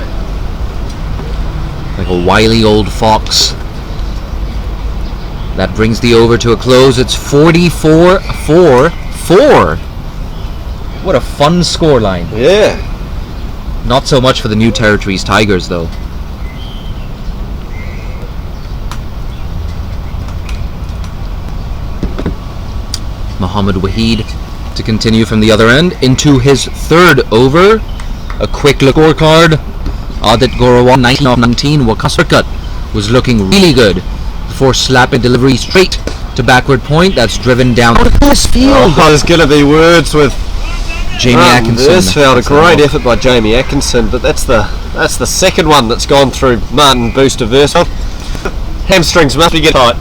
Like a wily old fox. That brings the over to a close. It's 44-4. What a fun scoreline. Yeah. Not so much for the New Territories Tigers, though. Muhammad Waheed to continue from the other end into his third over. A quick look scorecard. Adit Gorawal 19 of 19. Wakasarkat was looking really good before slapping delivery straight to backward point. That's driven down this field. Oh, there's going to be words with Jamie Atkinson. This felt a great effort by Jamie Atkinson, but that's the second one that's gone through Martin Booster Versa. Hamstrings must be getting tight.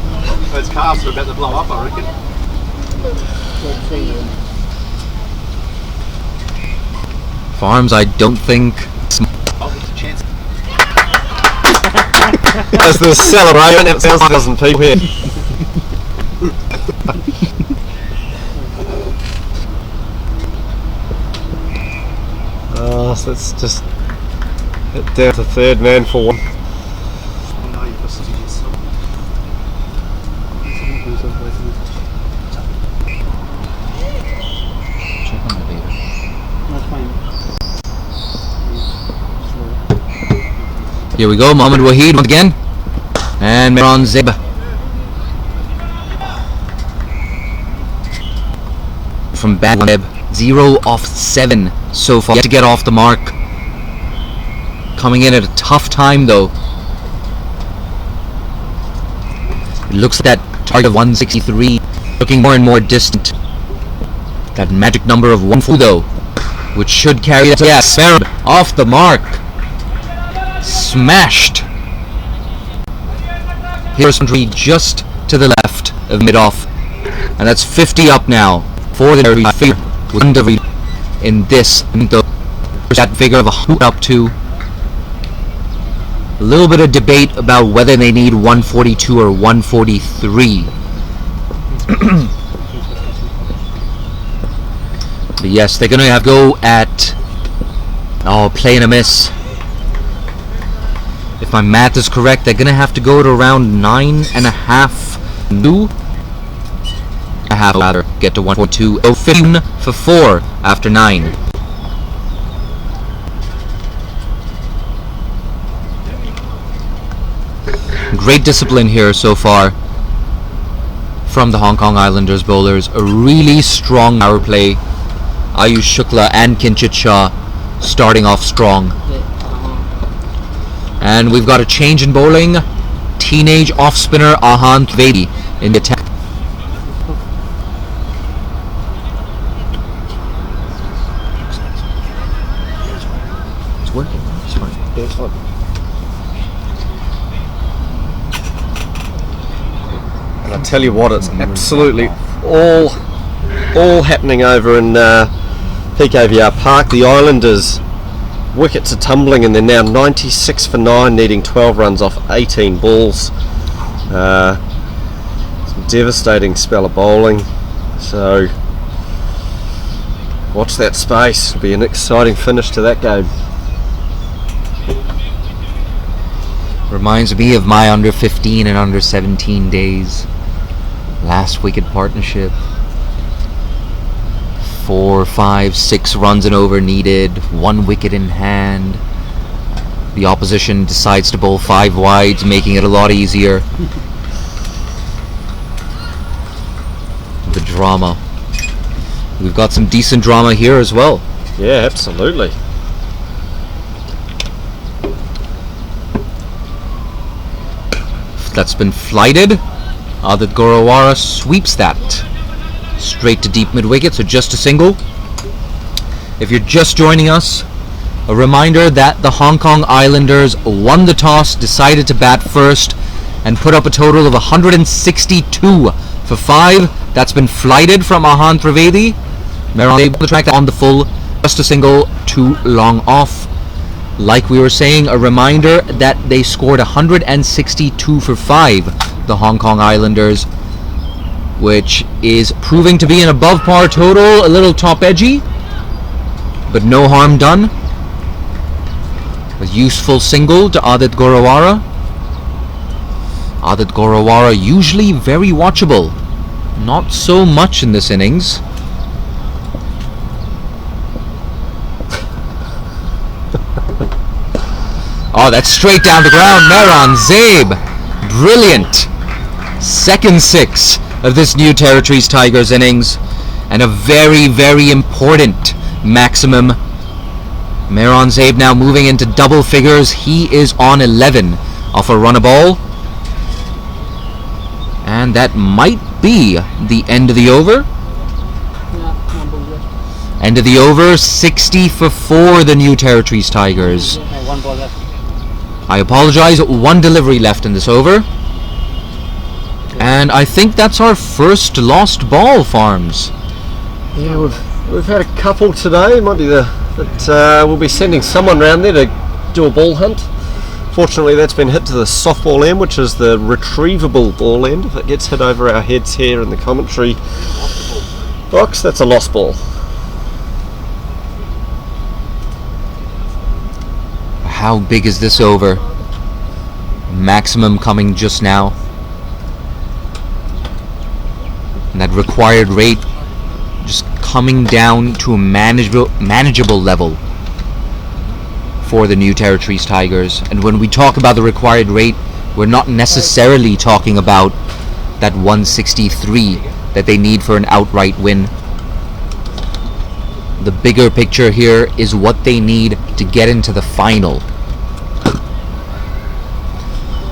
Those calves are about to blow up, I reckon. Farms, I don't think. As the celebration, it sounds like 1,000 people here. Oh, so let's just hit down to third man for one. Here we go, Mohamed Waheed once again. And Mehran Zeb. From bad Zeb. 0 off 7 so far. Yet to get off the mark. Coming in at a tough time though. It looks like that target of 163 looking more and more distant. That magic number of 1 though, which should carry that. Yes, Mehran off the mark. Smashed. Here's country just to the left of mid-off, and that's 50 up now for the figure in this. That figure of a up to. A little bit of debate about whether they need 142 or 143. But yes, they're gonna have to go at play and a miss. If my math is correct, they're gonna have to go to around 9.5 new. I have rather get to 142. 15 for 4 after 9. Great discipline here so far from the Hong Kong Islanders bowlers. A really strong power play. Ayush Shukla and Kinchit Shah starting off strong. And we've got a change in bowling. Teenage off-spinner Ahan Trivedi in the attack. It's working. It's fine. Yeah, it's fine. And I tell you what, it's absolutely all happening over in PKVR Park. The Islanders wickets are tumbling and they're now 96 for 9, needing 12 runs off 18 balls. Some devastating spell of bowling, so watch that space. It'll be an exciting finish to that game. Reminds me of my under 15 and under 17 days. Last wicket partnership. 4, 5, 6 runs and over needed, 1 wicket in hand. The opposition decides to bowl 5 wides, making it a lot easier. The drama. We've got some decent drama here as well. Yeah, absolutely. That's been flighted. Adit Gorawara sweeps that. Straight to deep mid-wicket, so just a single. If you're just joining us, a reminder that the Hong Kong Islanders won the toss, decided to bat first, and put up a total of 162 for 5. That's been flighted from Ahan Trivedi. They're able to track that on the full, just a single, 2 long off. Like we were saying, a reminder that they scored 162 for 5, the Hong Kong Islanders, which is proving to be an above par total, a little top edgy, but no harm done. A useful single to Adit Gorawara. Adit Gorawara usually very watchable, not so much in this innings. Oh, that's straight down the ground. Mehran Zabe. Brilliant. Second 6 of this New Territories Tigers innings. And a very, very important maximum. Mehran Zabe now moving into double figures. He is on 11 off a run a ball. And that might be the end of the over. Yeah, number left. End of the over, 60 for 4, the New Territories Tigers. One ball left. I apologize, 1 delivery left in this over. And I think that's our first lost ball, Farms. Yeah, we've had a couple today. It might be that we'll be sending someone round there to do a ball hunt. Fortunately, that's been hit to the softball end, which is the retrievable ball end. If it gets hit over our heads here in the commentary box, that's a lost ball. How big is this over? Maximum coming just now. And that required rate just coming down to a manageable level for the New Territories Tigers. And when we talk about the required rate, we're not necessarily talking about that 163 that they need for an outright win. The bigger picture here is what they need to get into the final.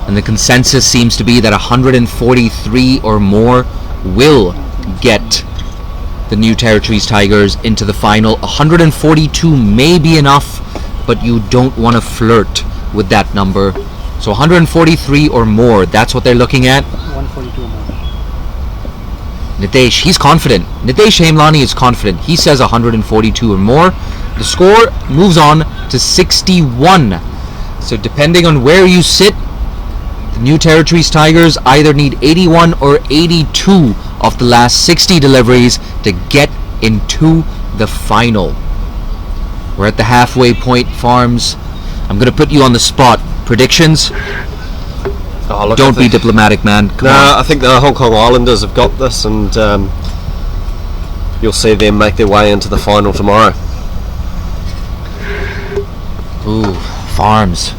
And the consensus seems to be that 143 or more will get the New Territories Tigers into the final. 142 may be enough, but you don't want to flirt with that number. So 143 or more, that's what they're looking at. 142 more. Nitesh, he's confident. Nitesh Hemlani is confident. He says 142 or more. The score moves on to 61. So depending on where you sit, the New Territories Tigers either need 81 or 82 of the last 60 deliveries to get into the final. We're at the halfway point, Farms. I'm going to put you on the spot. Predictions? Oh, look, Don't be diplomatic, man. Come on. I think the Hong Kong Islanders have got this, and you'll see them make their way into the final tomorrow. Ooh, Farms.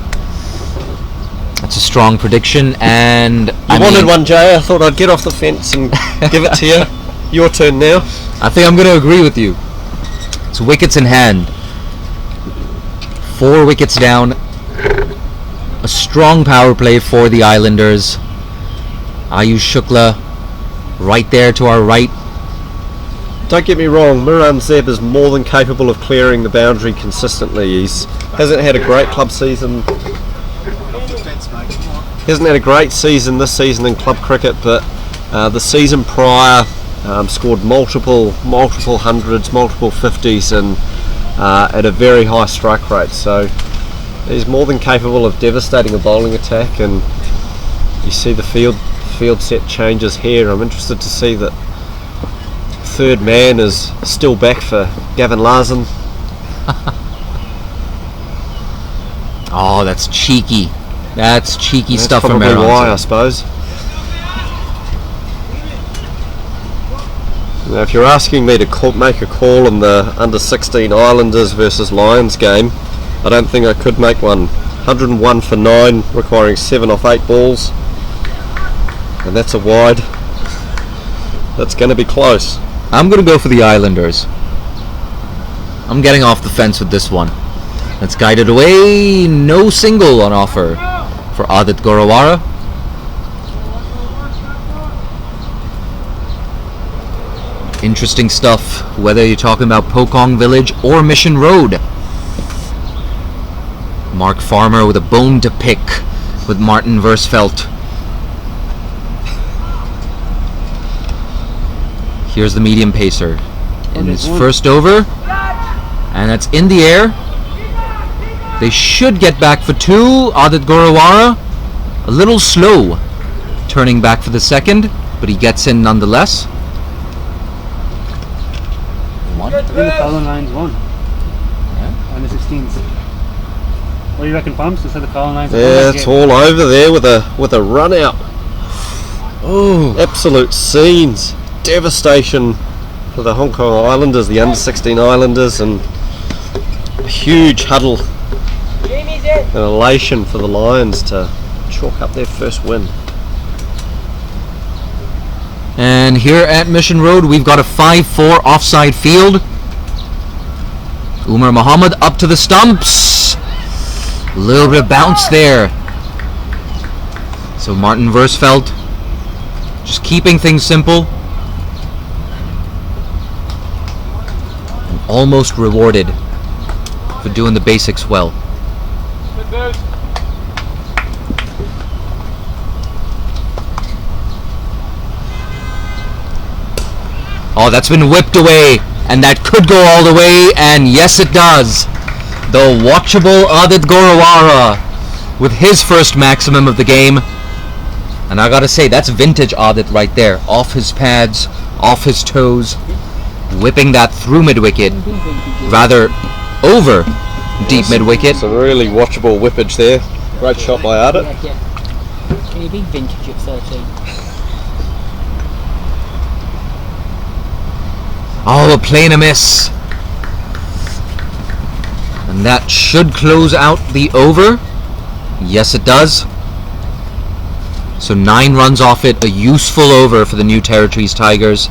That's a strong prediction, and I wanted one, Jay. I thought I'd get off the fence and give it to you. Your turn now. I think I'm going to agree with you. It's wickets in hand. 4 wickets down. A strong power play for the Islanders. Ayush Shukla right there to our right. Don't get me wrong, Mehran Zabe is more than capable of clearing the boundary consistently. He hasn't had a great club season. He hasn't had a great season this season in club cricket, but the season prior scored multiple hundreds, multiple 50s, and at a very high strike rate. So he's more than capable of devastating a bowling attack, and you see the field set changes here. I'm interested to see that third man is still back for Gavin Larsen. Oh, that's cheeky. That's cheeky stuff from That's Mehran. probably why, I suppose. Now, if you're asking me to make a call on the under-16 Islanders versus Lions game, I don't think I could make one. 101 for 9, requiring 7 off 8 balls, and that's a wide. That's going to be close. I'm going to go for the Islanders. I'm getting off the fence with this one. Let's guide it away. No single on offer for Adit Gorawara. Interesting stuff, whether you're talking about Pokong Village or Mission Road. Mark Farmer with a bone to pick with Martin Versfeld. Here's the medium pacer in his first over, and that's in the air. They should get back for 2. Adit Gorawara a little slow turning back for the second, but he gets in nonetheless. I think the Carlin Lions won. Yeah. Under 16s. What do you reckon, Pumps? Is that the Carlin Lions? Yeah, it's all over there with a run out. Oh, Absolute scenes. Devastation for the Hong Kong Islanders, the under-16 Islanders, and a huge huddle An elation for the Lions to chalk up their first win. And here at Mission Road, we've got a 5-4 offside field. Umar Muhammad up to the stumps. A little bit of bounce there. So Martin Versfeld just keeping things simple. And almost rewarded for doing the basics well. Oh, that's been whipped away, and that could go all the way, and yes it does. The watchable Adit Gorawara with his first maximum of the game. And I gotta say, that's vintage Adit right there. Off his pads, off his toes, whipping that through mid-wicket, rather over deep mid-wicket. Some really watchable whippage there. Great shot by Adit. Can you be vintage at 13? Oh, a plain a miss. And that should close out the over. Yes, it does. So 9 runs off it, a useful over for the New Territories Tigers.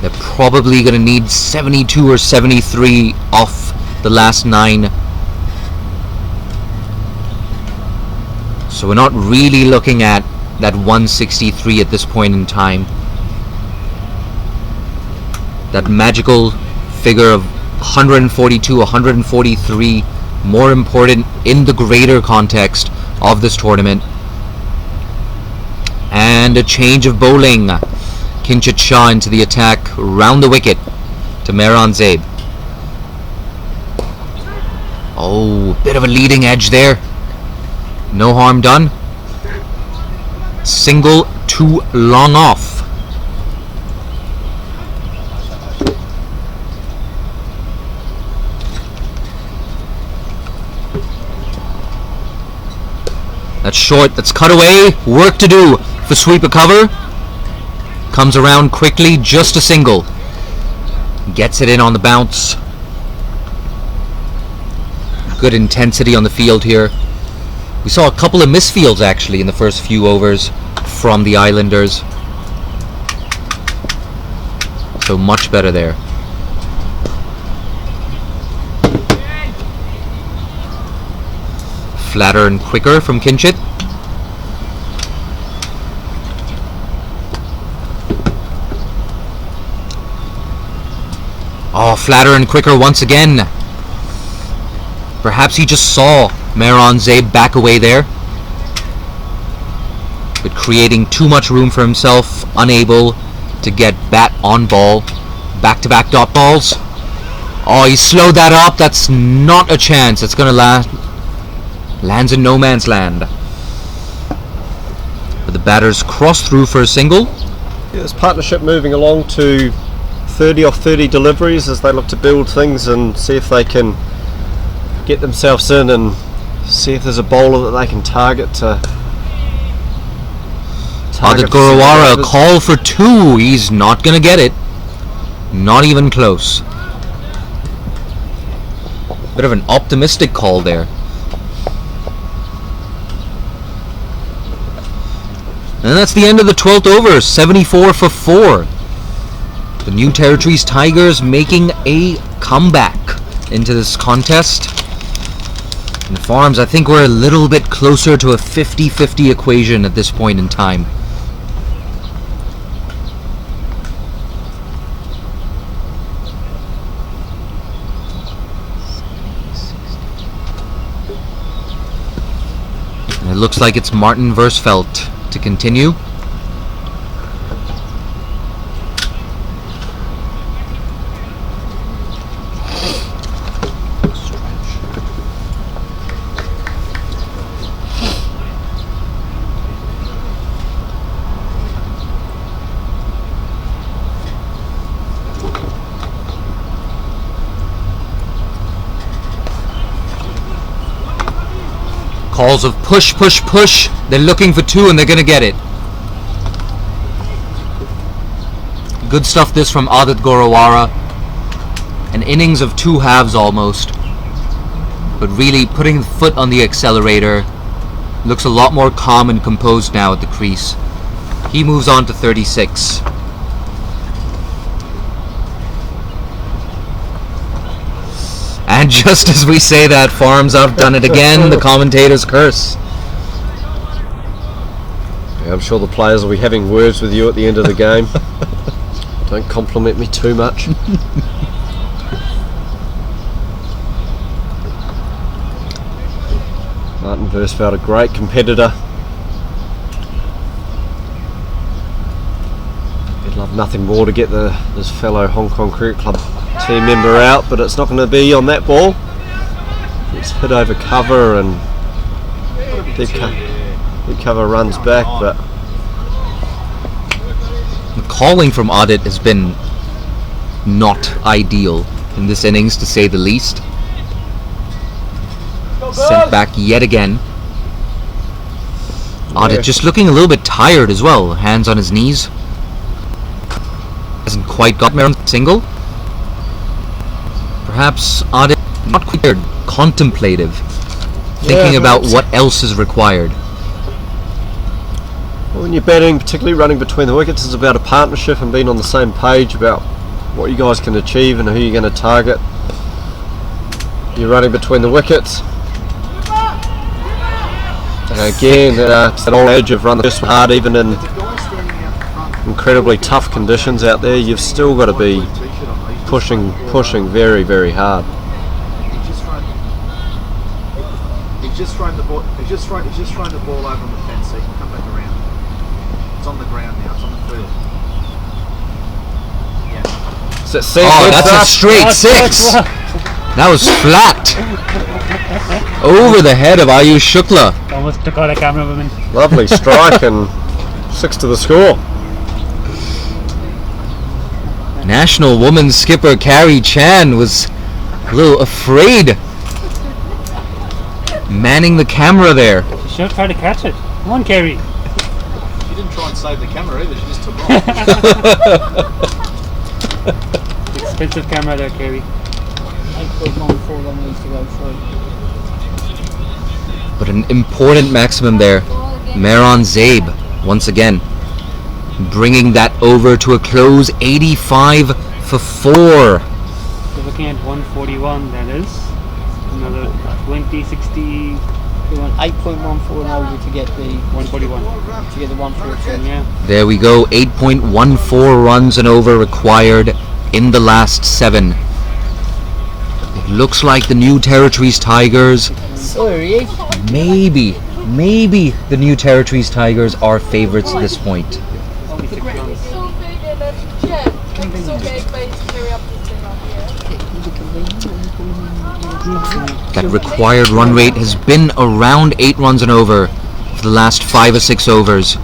They're probably going to need 72 or 73 off the last 9. So we're not really looking at that 163 at this point in time. That magical figure of 142, 143, more important in the greater context of this tournament. And a change of bowling. Kinchit Shah into the attack, round the wicket to Mehran Zaib. Oh, bit of a leading edge there. No harm done. Single too long off. That's short, that's cut away. Work to do for sweeper cover. Comes around quickly, just a single. Gets it in on the bounce. Good intensity on the field here. We saw a couple of misfields actually in the first few overs from the Islanders. So much better there. Flatter and quicker from Kinchit. Oh, flatter and quicker once again. Perhaps he just saw Mehran Zaib back away there, but creating too much room for himself, unable to get bat on ball. Back-to-back dot balls. Oh, he slowed that up. That's not a chance. It's going to lands in no man's land. But the batters cross through for a single. Yeah, this partnership moving along to 30 off 30 deliveries as they look to build things and see if they can get themselves in and see if there's a bowler that they can target to Adit Gorawara, a call for 2. He's not going to get it. Not even close. Bit of an optimistic call there. And that's the end of the 12th over. 74 for 4. The New Territories Tigers making a comeback into this contest. In the Farms, I think we're a little bit closer to a 50-50 equation at this point in time. And it looks like it's Martin Versfeld to continue. Calls of push, push, push. They're looking for 2 and they're going to get it. Good stuff this from Adit Gorawara. An innings of two halves almost, but really putting the foot on the accelerator. Looks a lot more calm and composed now at the crease. He moves on to 36. And just as we say that, Farms, I've done it again, the commentators curse. Yeah, I'm sure the players will be having words with you at the end of the game. Don't compliment me too much. Martin Versfeld, a great competitor. He'd love nothing more to get his fellow Hong Kong Cricket Club team member out, but it's not going to be on that ball. It's hit over cover and deep cover runs back, but The calling from Audit has been not ideal in this innings, to say the least. Sent back yet again. Audit just looking a little bit tired as well. Hands on his knees. Hasn't quite got Meron single. Perhaps Audit not quite tired, contemplative, thinking about what else is required. when you're batting, particularly running between the wickets, it's about a partnership and being on the same page about what you guys can achieve and who you're going to target. You're running between the wickets. Again, that old age of run the first one hard, even in incredibly tough conditions out there, you've still got to be pushing very, very hard. He's just thrown the ball. He's just thrown the ball over on the fence, so he can come back around. It's on the ground now. It's on the field. Yeah. Oh, that's a straight six. That was flat over the head of Ayush Shukla. Almost took out a cameraman. Lovely strike and 6 to the score. National women's skipper Carrie Chan was a little afraid, manning the camera there. She should try to catch it. Come on, Carrie. She didn't try and save the camera either. She just took off. Expensive camera there, Carrie. 8.14 needs to go through. But an important maximum there. Mehran Zaib, once again, bringing that over to a close, 85 for 4. We're looking at 141, that is. Another 20, 60, We want 8.14 over to get the 141. to get the 142. Yeah. There we go, 8.14 runs and over required in the last 7. It looks like the New Territories Tigers, Sorry. maybe the New Territories Tigers are favourites at this point. Only 6 runs. So big and then check. It's so big, but it's carry up this thing up here. That required run rate has been around 8 runs and over for the last 5 or 6 overs.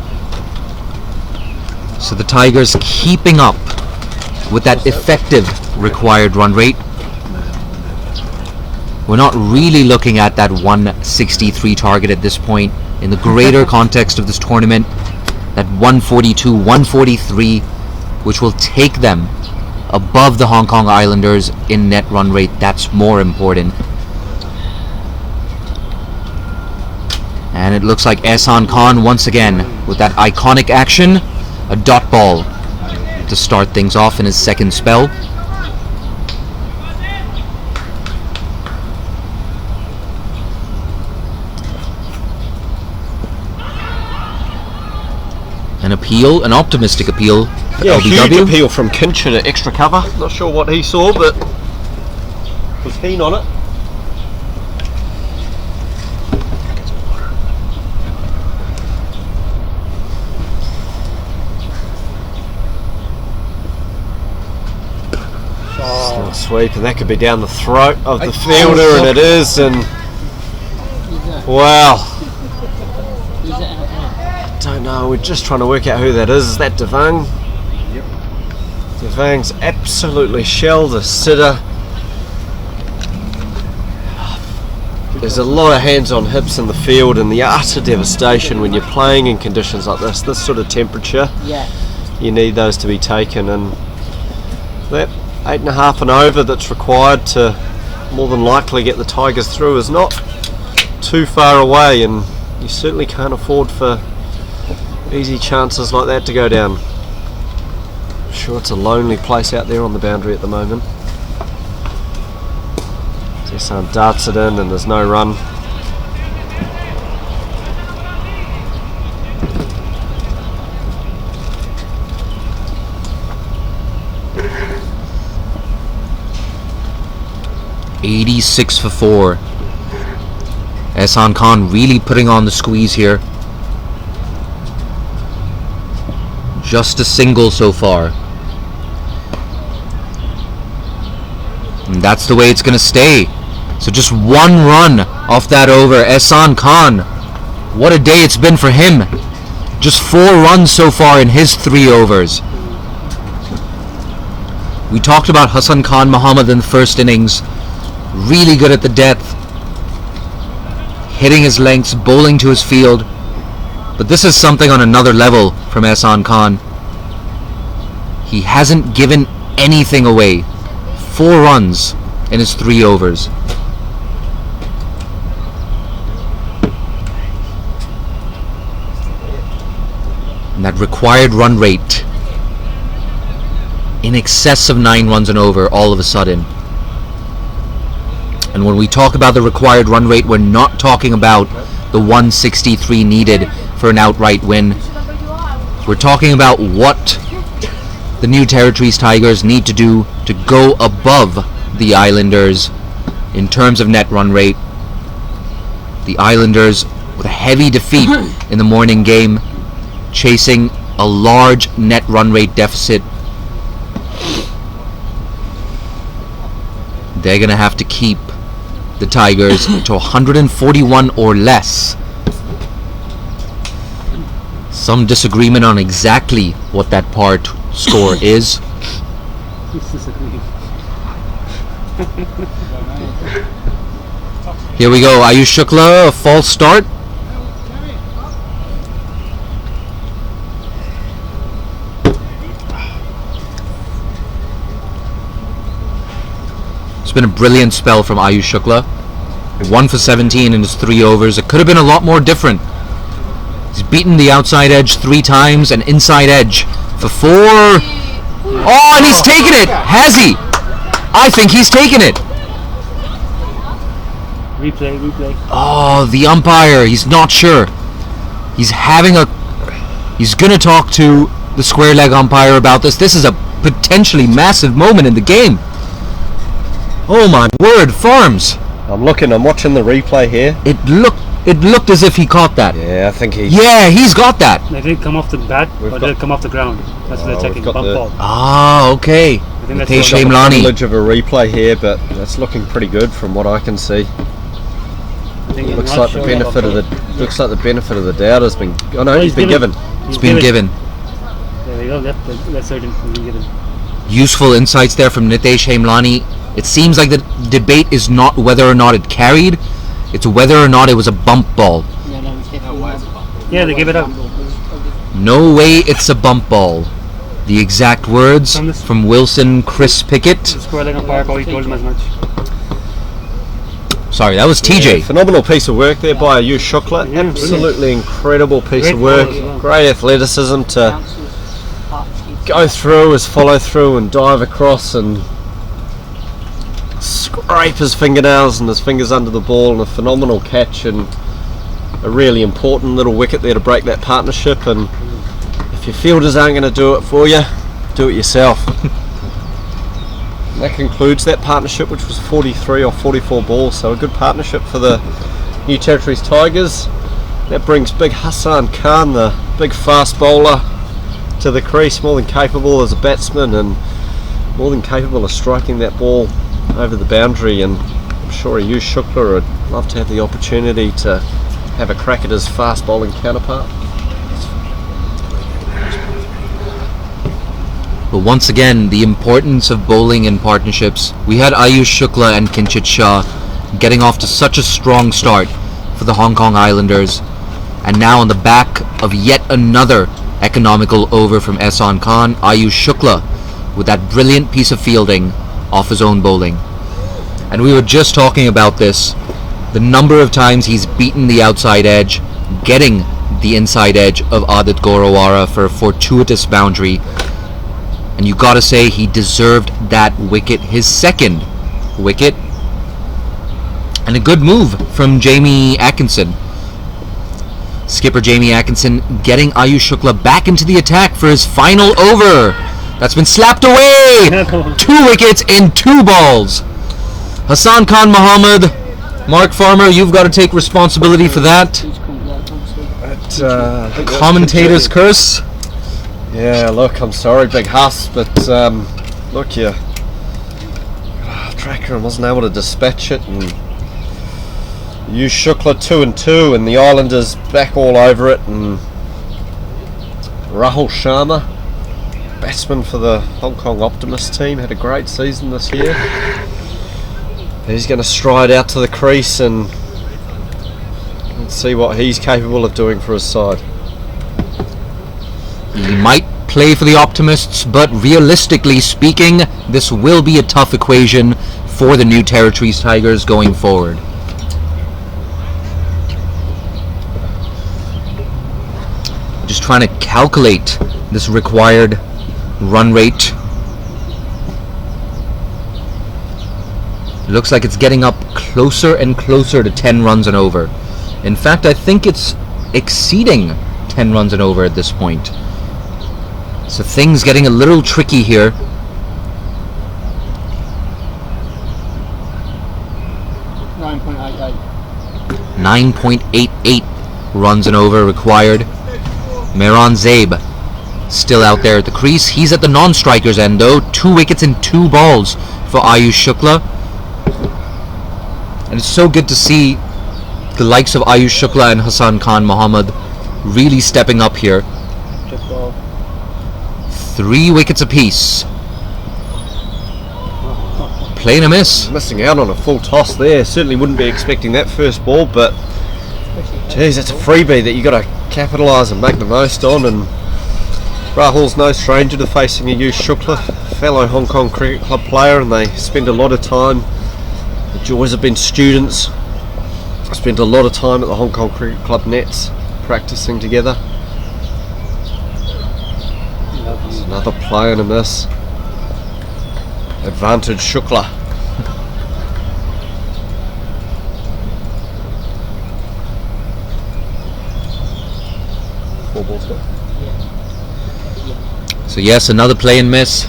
So the Tigers keeping up with that effective required run rate. We're not really looking at that 163 target at this point. In the greater context of this tournament, that 142, 143, which will take them above the Hong Kong Islanders in net run rate, that's more important. And it looks like Ehsan Khan once again with that iconic action, a dot ball to start things off in his second spell. An appeal, an optimistic appeal for Yeah, huge LBW. appeal from Kinchin at extra cover. Not sure what he saw, but was keen on it. Still a sweep, and that could be down the throat of the fielder, and it is. And wow. Don't know, we're just trying to work out who that is. Is that Devang? Yep. Devang's absolutely shelled a sitter. There's a lot of hands on hips in the field, and the utter devastation when you're playing in conditions like this sort of temperature. Yeah. You need those to be taken, and that 8.5 and over that's required to more than likely get the Tigers through is not too far away, and you certainly can't afford for easy chances like that to go down. I'm sure it's a lonely place out there on the boundary at the moment. Zesan darts it in and there's no run. $86 for 4. Ehsan Khan really putting on the squeeze here. Just a single so far. And that's the way it's going to stay. So just one run off that over. Ehsan Khan, what a day it's been for him. Just 4 runs so far in his 3 overs. We talked about Hassan Khan Muhammad in the first innings. Really good at the depth. Hitting his lengths, bowling to his field. But this is something on another level from Ehsan Khan. He hasn't given anything away. 4 runs in his 3 overs. And that required run rate in excess of 9 runs and over all of a sudden. And when we talk about the required run rate, we're not talking about the 163 needed for an outright win. We're talking about what the New Territories Tigers need to do to go above the Islanders in terms of net run rate. The Islanders, with a heavy defeat in the morning game, chasing a large net run rate deficit. They're going to have to keep the Tigers to 141 or less. Some disagreement on exactly what that part score is. Here we go. Ayush Shukla, a false start. It's been a brilliant spell from Ayush Shukla. 1 for 17 in his 3 overs. It could have been a lot more different. He's beaten the outside edge 3 times and inside edge for 4. Oh, and he's taken it! Has he? I think he's taken it. Replay. Oh, the umpire. He's not sure. He's gonna talk to the square leg umpire about this. This is a potentially massive moment in the game. Oh my word, Farms. I'm watching the replay here. It looked as if he caught that. Yeah, I think he's got that. Did it come off the bat or did it come off the ground? That's what they're checking. Bump ball. Ah, okay. There's a privilege of a replay here, but that's looking pretty good from what I can see. Looks like the benefit of the doubt has been. Oh no, he's been given. It's been given. There we go. That's certain. He's been given. Useful insights there from Nitesh Hemlani. It seems like the debate is not whether or not it carried, it's whether or not it was a bump ball. Yeah, they gave it up. No way it's a bump ball. The exact words from Wilson Chris Pickett. The square leg umpire probably told him as much. Sorry, that was TJ. Yeah, phenomenal piece of work there by Ayush Shukla. Yeah, absolutely incredible piece Great of work. well. Great athleticism to go through, his follow through and dive across and scrape his fingernails and his fingers under the ball, and a phenomenal catch and a really important little wicket there to break that partnership. And if your fielders aren't going to do it for you, do it yourself. And that concludes that partnership, which was 43 or 44 balls, so a good partnership for the New Territories Tigers. That brings big Hassan Khan, the big fast bowler, to the crease, more than capable as a batsman and more than capable of striking that ball over the boundary. And I'm sure Ayush Shukla would love to have the opportunity to have a crack at his fast bowling counterpart. But once again, the importance of bowling in partnerships. We had Ayush Shukla and Kinchit Shah getting off to such a strong start for the Hong Kong Islanders, and now on the back of yet another economical over from Ehsan Khan, Ayush Shukla with that brilliant piece of fielding off his own bowling. And we were just talking about this, the number of times he's beaten the outside edge, getting the inside edge of Adit Gorawara for a fortuitous boundary. And you gotta say, he deserved that wicket, his second wicket. And a good move from Jamie Atkinson. Skipper Jamie Atkinson getting Ayush Shukla back into the attack for his final over. That's been slapped away! 2 wickets in 2 balls. Hassan Khan Mohammed, Mark Farmer, you've got to take responsibility for that. Commentator's curse. Yeah, look, I'm sorry, Big Huss, but look, you tracker wasn't able to dispatch it, and you Shukla 2 and 2, and the Islanders back all over it, and Rahul Sharma, batsman for the Hong Kong Optimist team, had a great season this year. He's going to stride out to the crease and let's see what he's capable of doing for his side. He might play for the Optimists, but realistically speaking, this will be a tough equation for the New Territories Tigers going forward. Just trying to calculate this required run rate. Looks like it's getting up closer and closer to 10 runs and over. In fact, I think it's exceeding 10 runs and over at this point. So things getting a little tricky here. 9.88 runs and over required. Mehran Zaib still out there at the crease. He's at the non-strikers end though. 2 wickets in 2 balls for Ayush Shukla. And it's so good to see the likes of Ayush Shukla and Hassan Khan Mohammed really stepping up here. 3 wickets apiece. Play and a miss. Missing out on a full toss there. Certainly wouldn't be expecting that first ball, but geez, that's a freebie that you got to capitalise and make the most on. And Rahul's no stranger to facing Ayush Shukla, fellow Hong Kong Cricket Club player, and they spend a lot of time. The Joys have been students. I spent a lot of time at the Hong Kong Cricket Club nets practicing together. There's another play and a miss. Advantage Shukla. So yes, another play and miss.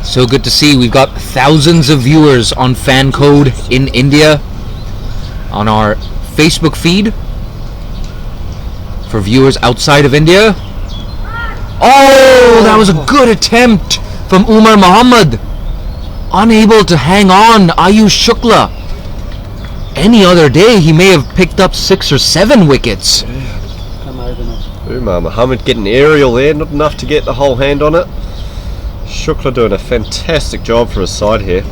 So good to see. We've got thousands of viewers on Fan Code in India, on our Facebook feed for viewers outside of India. Oh, that was a good attempt from Umar Mohammed. Unable to hang on, Ayush Shukla. Any other day, he may have picked up 6 or 7 wickets. Umar Mohammed getting aerial there, not enough to get the whole hand on it. Shukla doing a fantastic job for his side here.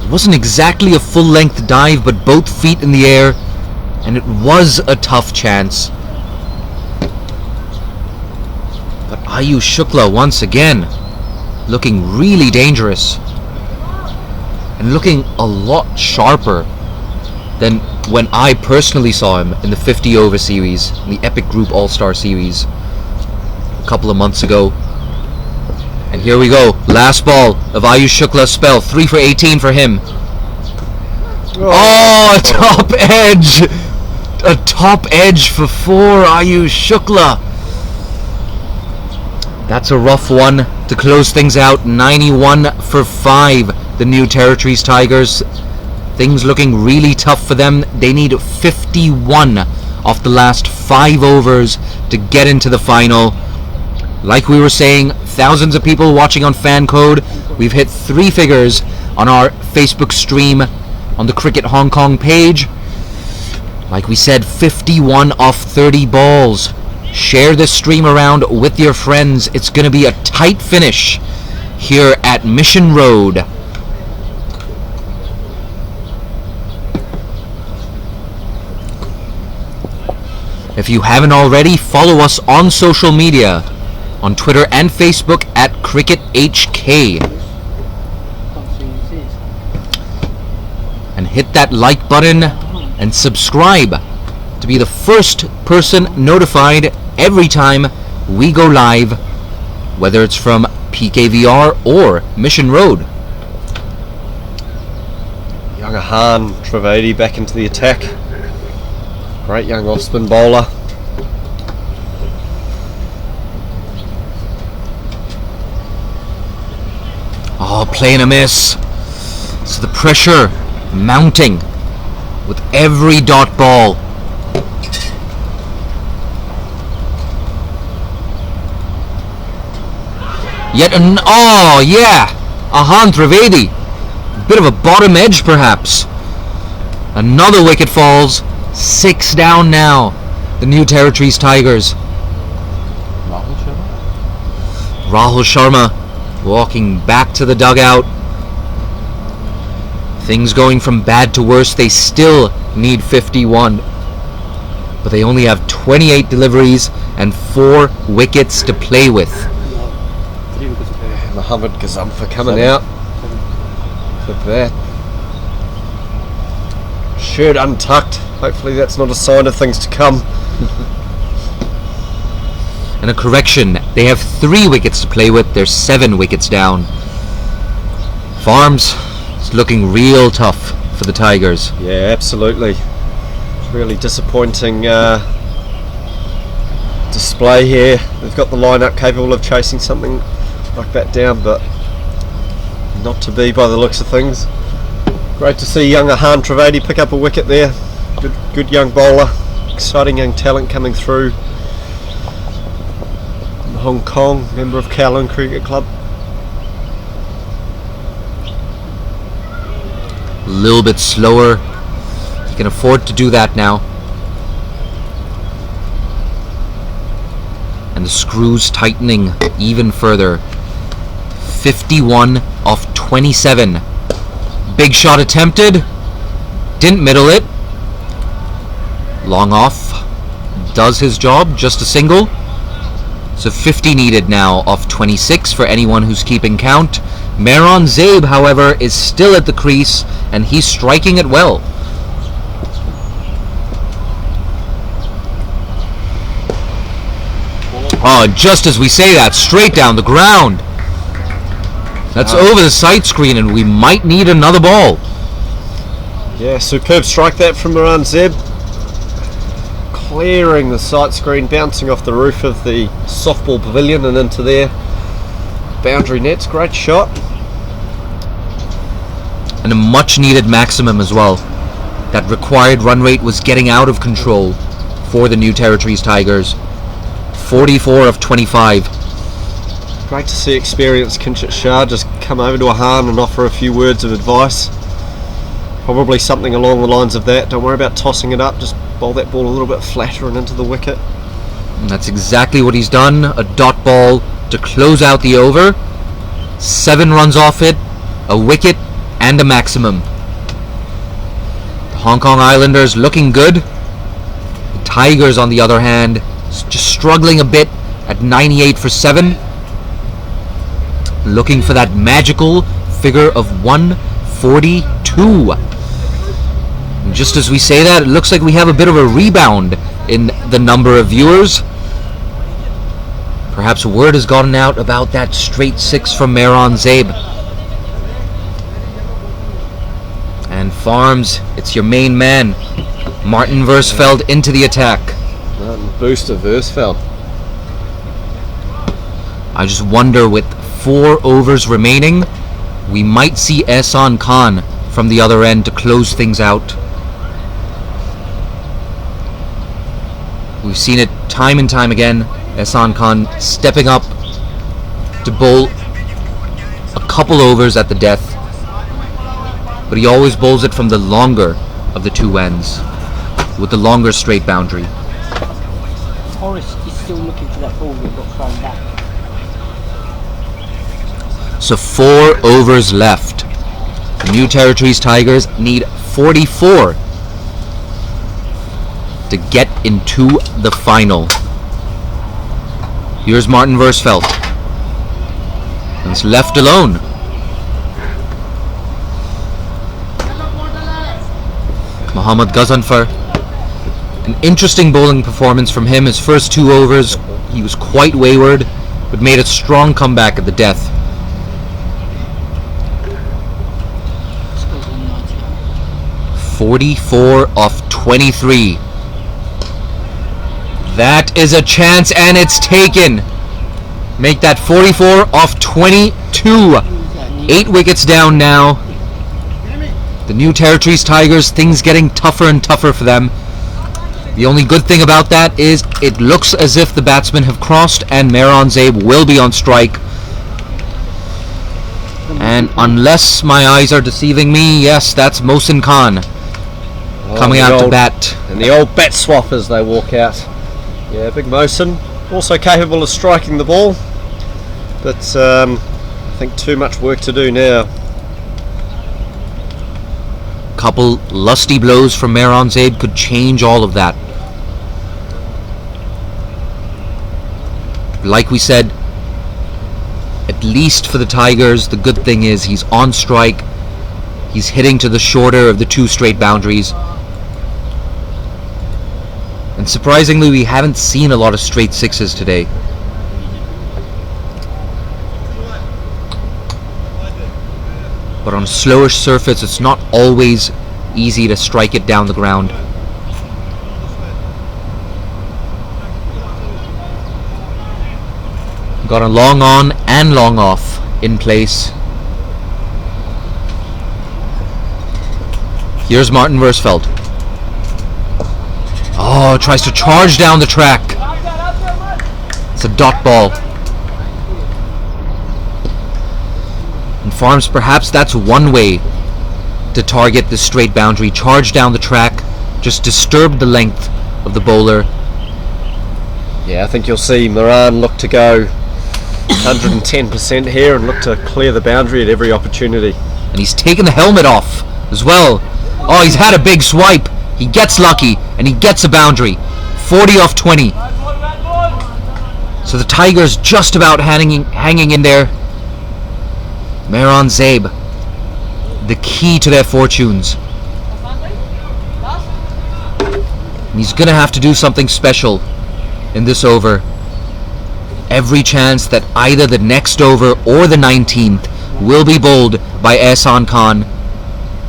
It wasn't exactly a full-length dive, but both feet in the air, and it was a tough chance. But Ayush Shukla once again looking really dangerous and looking a lot sharper than when I personally saw him in the 50 over series, in the Epic Group All Star series a couple of months ago. And here we go, last ball of Ayush Shukla's spell, 3 for 18 for him. Oh, a top edge! A top edge for 4, Ayush Shukla. That's a rough one to close things out. 91 for 5, the New Territories Tigers. Things looking really tough for them. They need 51 off the last 5 overs to get into the final. Like we were saying, thousands of people watching on Fan Code. We've hit 3 figures on our Facebook stream on the Cricket Hong Kong page. Like we said, 51 off 30 balls. Share this stream around with your friends. It's going to be a tight finish here at Mission Road. If you haven't already, follow us on social media on Twitter and Facebook at CricketHK. Can't see who this is. And hit that like button and subscribe to be the first person notified every time we go live, whether it's from PKVR or Mission Road. Young Ahan Trivedi back into the attack. Great young off-spin bowler. Oh, playing a miss. So the pressure mounting with every dot ball. Yet an oh yeah, Ahan Trivedi. Bit of a bottom edge perhaps. Another wicket falls. 6 down now. The New Territories Tigers. Rahul Sharma walking back to the dugout. Things going from bad to worse. They still need 51. But they only have 28 deliveries and 4 wickets to play with. Mohammad Gazamfa coming out for that. Shirt untucked. Hopefully that's not a sign of things to come. And a correction, they have 3 wickets to play with. They're 7 wickets down. Farms, it's looking real tough for the Tigers. Yeah, absolutely. Really disappointing display here. They've got the lineup capable of chasing something like that down, but not to be by the looks of things. Great to see young Ahan Trivedi pick up a wicket there. Good young bowler. Exciting young talent coming through from Hong Kong, member of Kowloon Cricket Club. A little bit slower. He can afford to do that now. And the screws tightening even further. 51 off 27. Big shot attempted. Didn't middle it. Long off. Does his job. Just a single. So 50 needed now off 26 for anyone who's keeping count. Mehran Zaib, however, is still at the crease and he's striking it well. Oh, just as we say that, straight down the ground. That's over the sight screen and we might need another ball. Yeah, superb strike that from Mehran Zaib. Clearing the sight screen, bouncing off the roof of the softball pavilion and into their boundary nets. Great shot. And a much needed maximum as well. That required run rate was getting out of control for the New Territories Tigers. 44 of 25. Great to see experienced Kinshit Shah just come over to Ahan and offer a few words of advice. Probably something along the lines of that. Don't worry about tossing it up, just bowl that ball a little bit flatter and into the wicket. And that's exactly what he's done. A dot ball to close out the over. 7 runs off it, a wicket and a maximum. The Hong Kong Islanders looking good. The Tigers, on the other hand, just struggling a bit at 98 for 7. Looking for that magical figure of 142. And just as we say that, it looks like we have a bit of a rebound in the number of viewers. Perhaps word has gotten out about that straight 6 from Mehran Zaib. And Farms, it's your main man, Martin Versfeld, into the attack. Martin Booster Versfeld. I just wonder, with 4 overs remaining, we might see Ehsan Khan from the other end to close things out. We've seen it time and time again. Ehsan Khan stepping up to bowl a couple overs at the death, but he always bowls it from the longer of the 2 ends, with the longer straight boundary. Horace is still looking for that ball that got thrown back. So 4 overs left. The New Territories Tigers need 44 to get into the final. Here's Martin Versfeld. And it's left alone. Mohammad Ghazanfar. An interesting bowling performance from him. His first 2 overs, he was quite wayward, but made a strong comeback at the death. 44 off 23. That is a chance, and it's taken. Make that 44 off 22. 8 wickets down now. The New Territories Tigers, things getting tougher and tougher for them. The only good thing about that is it looks as if the batsmen have crossed and Mehran Zaib will be on strike. And unless my eyes are deceiving me, yes, that's Mohsin Khan coming out to bat. And the old bat swap as they walk out. Yeah, big Mohsin, also capable of striking the ball, but I think too much work to do now. Couple lusty blows from Mehran Zaib could change all of that. Like we said, at least for the Tigers, the good thing is he's on strike. He's hitting to the shorter of the 2 straight boundaries. And surprisingly, we haven't seen a lot of straight 6s today. But on a slowish surface, it's not always easy to strike it down the ground. Got a long on and long off in place. Here's Martin Versfeld. Oh, tries to charge down the track. It's a dot ball. And Farms, perhaps that's one way to target the straight boundary. Charge down the track, just disturb the length of the bowler. Yeah, I think you'll see Moran look to go 110% here and look to clear the boundary at every opportunity. And he's taken the helmet off as well. Oh, he's had a big swipe. He gets lucky and he gets a boundary. 40 off 20. So the Tigers just about hanging in there. Mehran Zaib, the key to their fortunes. And he's going to have to do something special in this over. Every chance that either the next over or the 19th will be bowled by Ehsan Khan.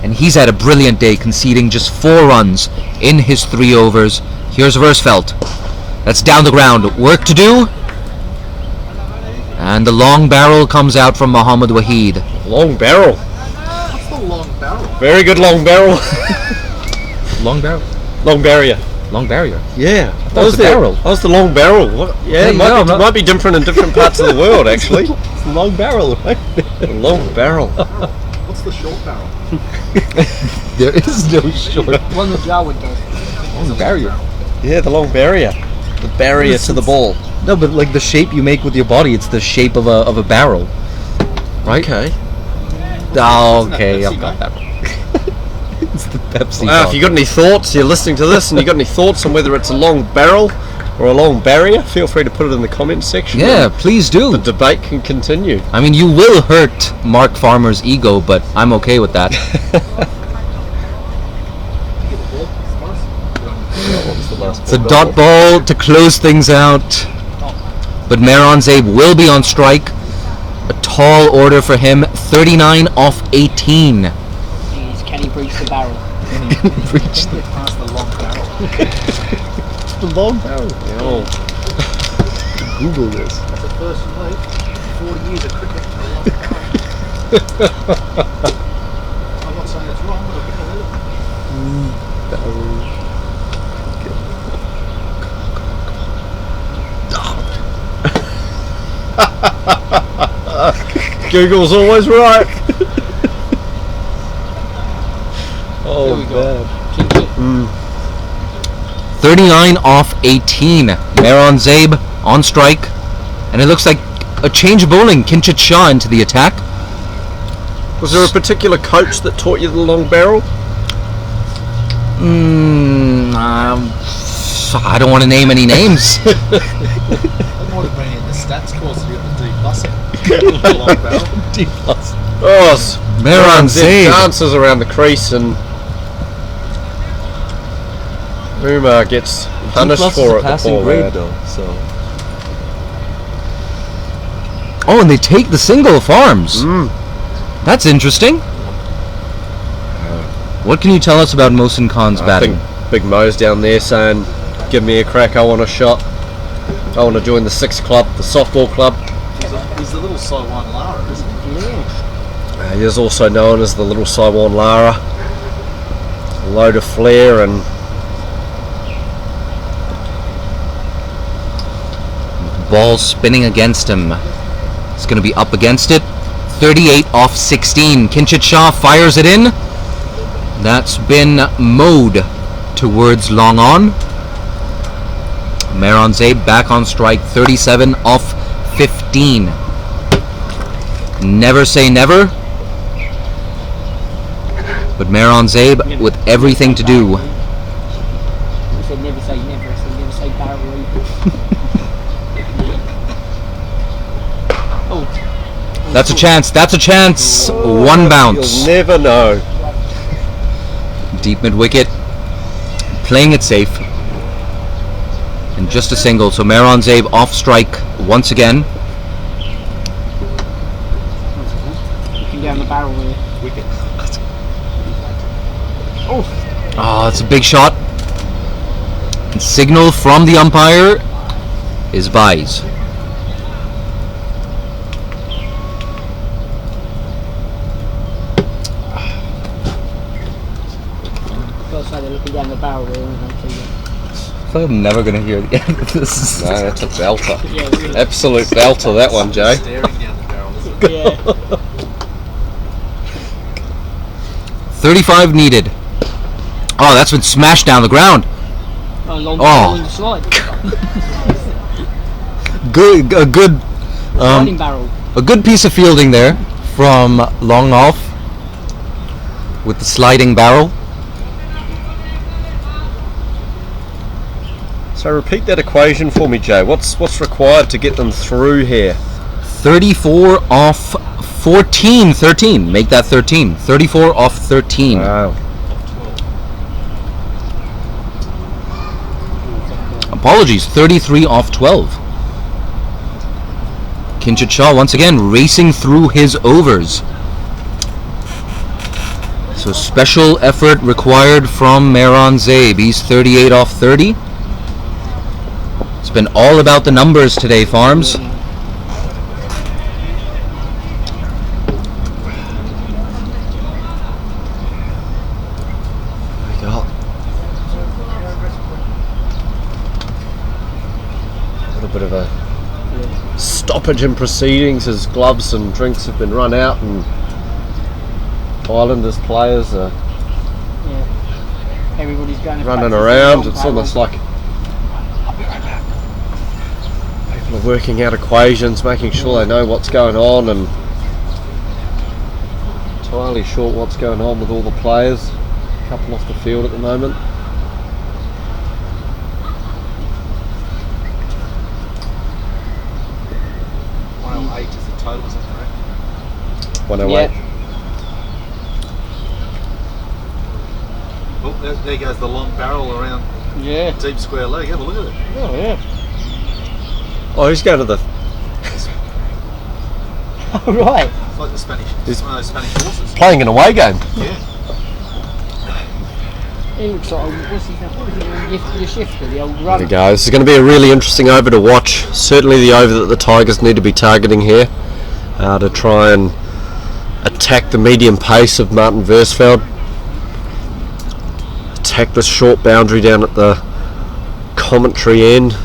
And he's had a brilliant day, conceding just 4 runs in his 3 overs. Here's Versfeld. That's down the ground. Work to do. And the long barrel comes out from Mohammad Waheed. Long barrel. What's the long barrel? Very good long barrel. Long barrel? Long barrier. Long barrier. Yeah. That was the barrel. That was the long barrel. What? Yeah, it might be different in different parts of the world, actually. It's the long barrel, right? The long barrel. What's the short barrel? There is no short. One of Jarwood does. Long barrier. Yeah, the long barrier. The barrier to the ball. No, but like the shape you make with your body, it's the shape of a barrel. Right? Okay. Oh, okay, I've got that. It's the Pepsi. If you got any thoughts, you're listening to this, and you got any thoughts on whether it's a long barrel or a long barrier, feel free to put it in the comments section. Yeah, please do. The debate can continue. I mean, you will hurt Mark Farmer's ego, but I'm okay with that. It's a dot ball to close things out. But Mehran Zaib will be on strike. A tall order for him. 39 off 18. Can he breach the barrel? Breach the Past the long barrel. the long barrel. Oh. Google this. That's the first night. 40 years of cricket. I'm not saying it's wrong, but I've been a little. Google's always right. Oh, There we go. 39 off 18. Mehran Zaib on strike. And it looks like a change of bowling. Kinchit Shah into the attack. Was there a particular coach that taught you the long barrel? I don't want to name any names. I'm not bringing this stats course to get the D plus out. Long barrel. D+. Oh, Mehran Zaid. dances around the crease and Umar gets punished for it. The poor lad. Oh, and they take the single, Farms. That's interesting. What can you tell us about Mohsin Khan's batting? I think Big Mo's down there saying, give me a crack, I want a shot. I want to join the 6 club, the softball club. He's the little Saiwan Lara, isn't he? He is also known as the little Saiwan Lara. A load of flair and Ball spinning against him. It's going to be up against it. 38 off 16. Kinchit Shah fires it in. That's been mowed towards long on. Mehran Zaid back on strike. 37 off 15. Never say never. But Mehran Zaid with everything to do. I said never say never, I said never say barrel either. That's a chance. That's a chance. One bounce. you'll never know. Deep mid wicket. Playing it safe. And just a single. So Mehran Zaid off strike once again. Looking down the barrel there. Wicket. Oh, it's a big shot. And signal from the umpire is Vise. So they're looking down the barrel there and they see I feel like I'm never going to hear the end of this. No, that's a belter. Yeah, really. Absolute belter, that one, Jay. Staring down the barrel, isn't it? Yeah. 35 needed. Oh, that's been smashed down the ground. Long Oh. on the slide. Good, Sliding barrel. a good piece of fielding there from long off with the sliding barrel. So repeat that equation for me, Jay. What's required to get them through here? 34 off 14. 13. Make that 13. 34 off 13. Wow. Apologies. 33 off 12. Kinchit Shah once again racing through his overs. So special effort required from Mehran Zaid. He's 38 off 30. It's been all about the numbers today, Farms. A little bit of a stoppage in proceedings as gloves and drinks have been run out and Islanders players are Everybody's going to running practice around. the It's long almost barrel. like people are working out equations, making sure they know what's going on and entirely sure what's going on with all the players. A couple off the field at the moment. .108 is the total, is that correct? 108. Yeah. Oh, there goes the long barrel around Yeah. deep square leg. Have a look at it. Oh yeah. Oh, he's going to the. All right. It's like the Spanish. It's one of those Spanish horses. Playing an away game. Yeah. He looks like what's his name? What is it? Your shifter, the old There runner. we go. This is going to be a really interesting over to watch. Certainly the over that the Tigers need to be targeting here to try and attack the medium pace of Martin Versfeld. Attack the short boundary down at the commentary end,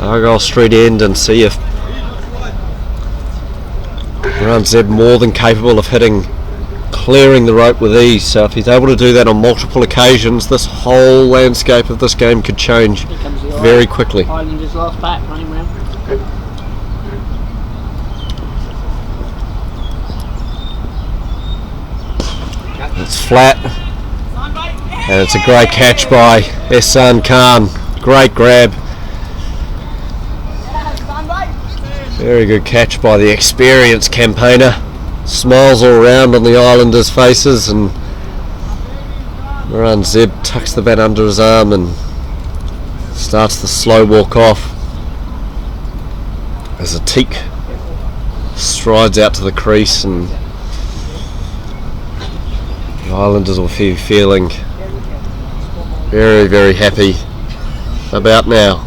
Argyle Street end, and see if Mehran Zaid more than capable of clearing the rope with ease. So if he's able to do that on multiple occasions, this whole landscape of this game could change Here comes the very quickly. Islanders last bat running round. It's flat, and it's a great catch by Ehsan Khan. Great grab. Very good catch by the experienced campaigner. Smiles all around on the Islanders' faces, and Moran Zeb tucks the bat under his arm and starts the slow walk off as Atik strides out to the crease, and the Islanders will be feeling very, very happy about now.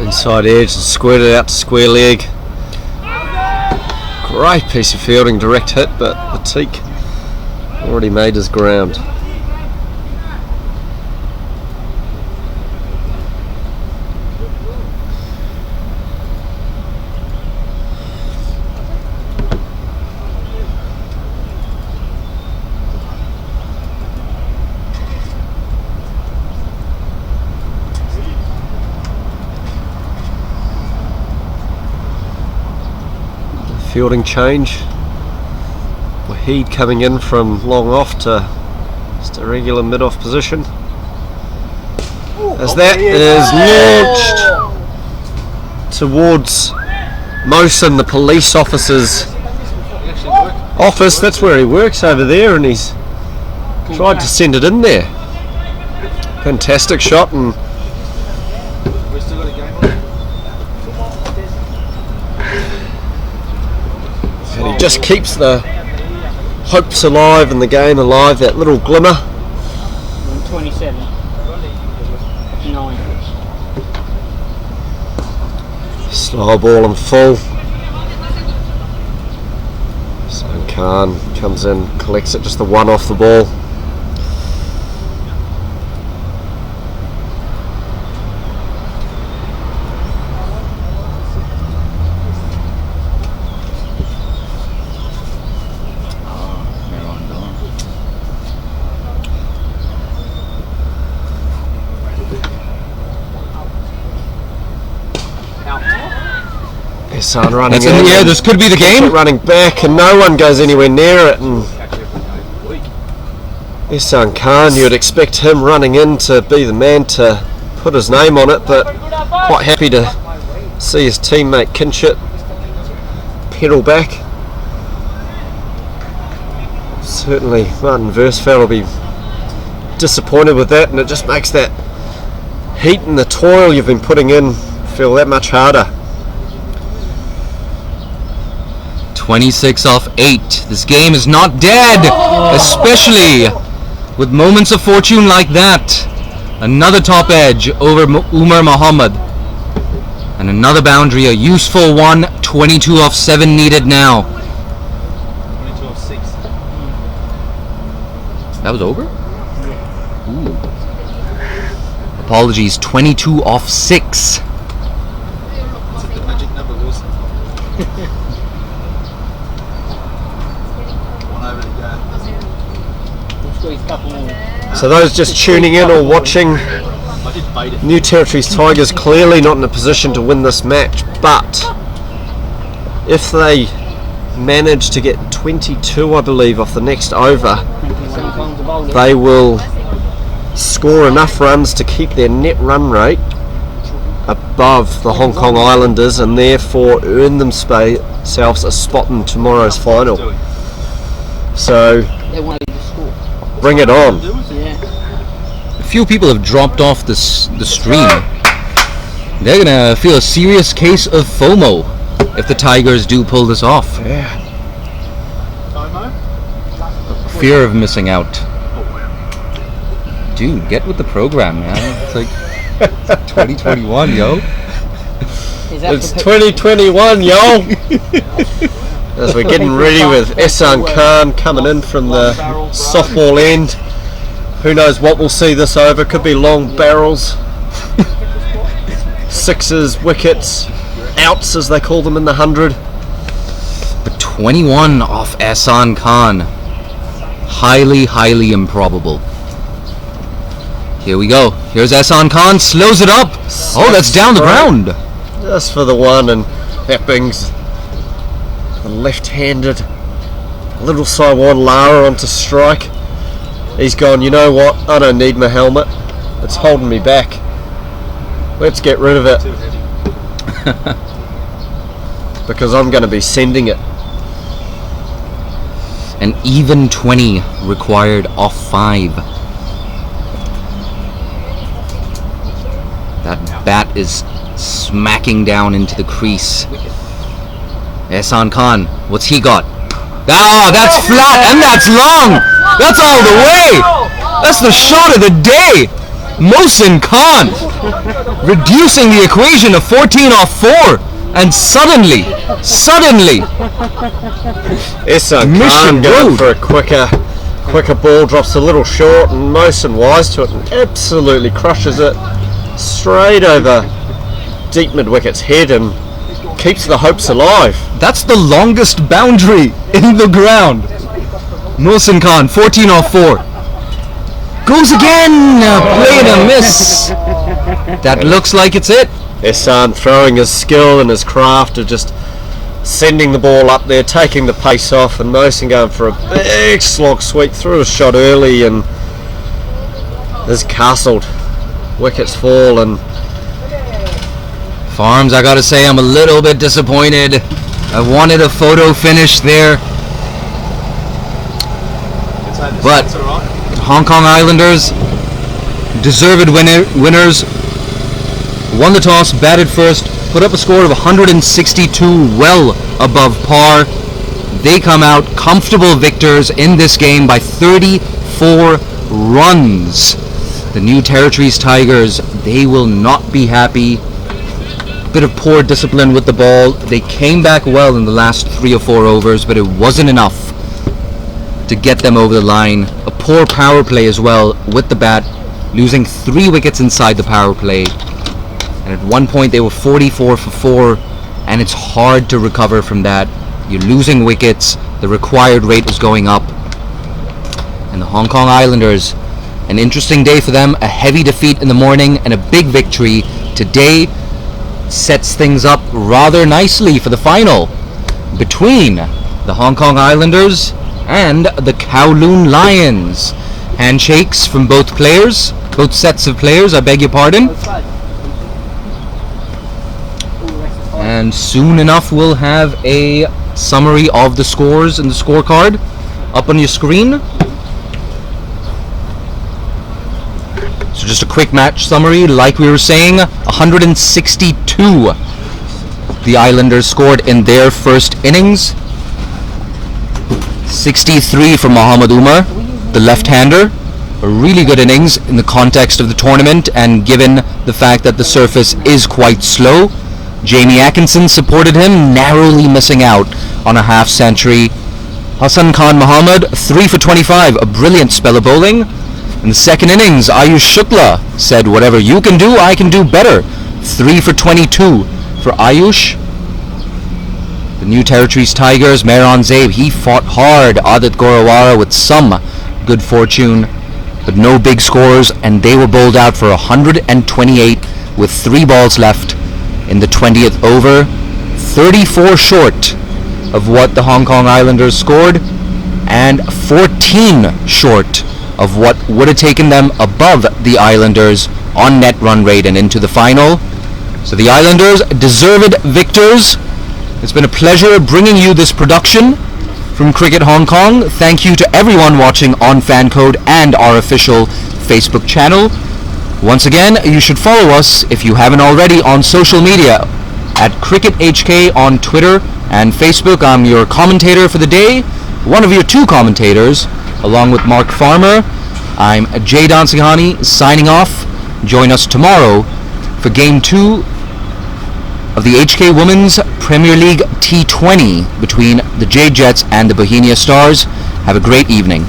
Inside edge and squared it out to square leg. Great piece of fielding, direct hit, but Atik already made his ground. Fielding change. Wahid coming in from long off to just a regular mid-off position. As that is launched towards Mosen, the police officer's office. That's where he works over there, and he's tried to send it in there. Fantastic shot, and he just keeps the hopes alive and the game alive, that little glimmer. 27. 9. Slow ball and full. So Khan comes in, collects it, just the one off the ball. Son running in, yeah, this could be the game. Running back, and no one goes anywhere near it. And Ihsan Khan, you'd expect him running in to be the man to put his name on it, but quite happy to see his teammate Kinchit pedal back. Certainly Martin Versfeld will be disappointed with that, and it just makes that heat and the toil you've been putting in feel that much harder. 26 off 8. This game is not dead, especially with moments of fortune like that. Another top edge over Umar Muhammad. And another boundary, a useful one. 22 off 7 needed now. 22 off 6. That was over? Ooh. Apologies, 22 off 6. What's the magic number, Wilson? So those just tuning in or watching, New Territories Tigers clearly not in a position to win this match, but if they manage to get 22, I believe, off the next over, they will score enough runs to keep their net run rate above the Hong Kong Islanders and therefore earn themselves a spot in tomorrow's final. So bring it on. A few people have dropped off the stream. They're gonna feel a serious case of FOMO if the Tigers do pull this off. Yeah. Fear of missing out. Dude, get with the program, man. It's like 2021, yo. It's 2021, yo. as we're getting ready with Ehsan Khan coming in from the softball end. Who knows what we'll see this over? Could be long barrels, sixes, wickets, outs as they call them in the 100. But 21 off Ehsan Khan. Highly improbable. Here we go. Here's Ehsan Khan, slows it up. Oh, that's down the ground. Just for the one, and that brings the left-handed little Saiwan Lara onto strike. He's gone, you know what, I don't need my helmet. It's holding me back. Let's get rid of it. Because I'm going to be sending it. An even 20 required off 5. That bat is smacking down into the crease. Ehsan Khan, what's he got? Oh, that's flat and that's long. That's all the way. That's the shot of the day. Mohsin Khan reducing the equation to 14 off 4. And suddenly, Ehsan Khan going for a quicker ball, drops a little short, and Mohsin wise to it and absolutely crushes it straight over deep mid-wicket's head and keeps the hopes alive. That's the longest boundary in the ground. Mohsin Khan, 14 off 4. Goes again, play and a miss. That looks like it's it. Ehsan throwing his skill and his craft of just sending the ball up there, taking the pace off, and Mohsin going for a big slog sweep through a shot early and is castled. Wickets fall, and Farms, I gotta say, I'm a little bit disappointed. I wanted a photo finish there. But Hong Kong Islanders, deserved winners, won the toss, batted first, put up a score of 162, well above par. They come out comfortable victors in this game by 34 runs. The New Territories Tigers, they will not be happy. Bit of poor discipline with the ball. They came back well in the last 3 or 4 overs, but it wasn't enough to get them over the line. A poor power play as well with the bat, losing 3 wickets inside the power play. And at one point they were 44 for 4, and it's hard to recover from that. You're losing wickets, the required rate is going up. And the Hong Kong Islanders, an interesting day for them, a heavy defeat in the morning and a big victory today sets things up rather nicely for the final between the Hong Kong Islanders and the Kowloon Lions. Handshakes from both players, both sets of players, I beg your pardon. And soon enough we'll have a summary of the scores and the scorecard up on your screen. So just a quick match summary, like we were saying, 162 the Islanders scored in their first innings. 63 from Mohammad Umar, the left-hander. A really good innings in the context of the tournament and given the fact that the surface is quite slow. Jamie Atkinson supported him, narrowly missing out on a half-century. Hassan Khan Mohammed, 3 for 25, a brilliant spell of bowling. In the second innings, Ayush Shukla said, whatever you can do, I can do better. 3 for 22 for Ayush. The New Territories Tigers, Mehran Zaib, he fought hard. Adit Gorawara with some good fortune, but no big scores, and they were bowled out for 128 with 3 balls left in the 20th over. 34 short of what the Hong Kong Islanders scored, and 14 short of what would have taken them above the Islanders on net run rate and into the final. So the Islanders, deserved victors. It's been a pleasure bringing you this production from Cricket Hong Kong. Thank you to everyone watching on FanCode and our official Facebook channel. Once again, you should follow us, if you haven't already, on social media at CricketHK on Twitter and Facebook. I'm your commentator for the day, one of your 2 commentators, along with Mark Farmer. I'm Jay Dansinghani signing off. Join us tomorrow for Game 2 of the HK Women's Premier League T20 between the Jade Jets and the Bohemia Stars. Have a great evening.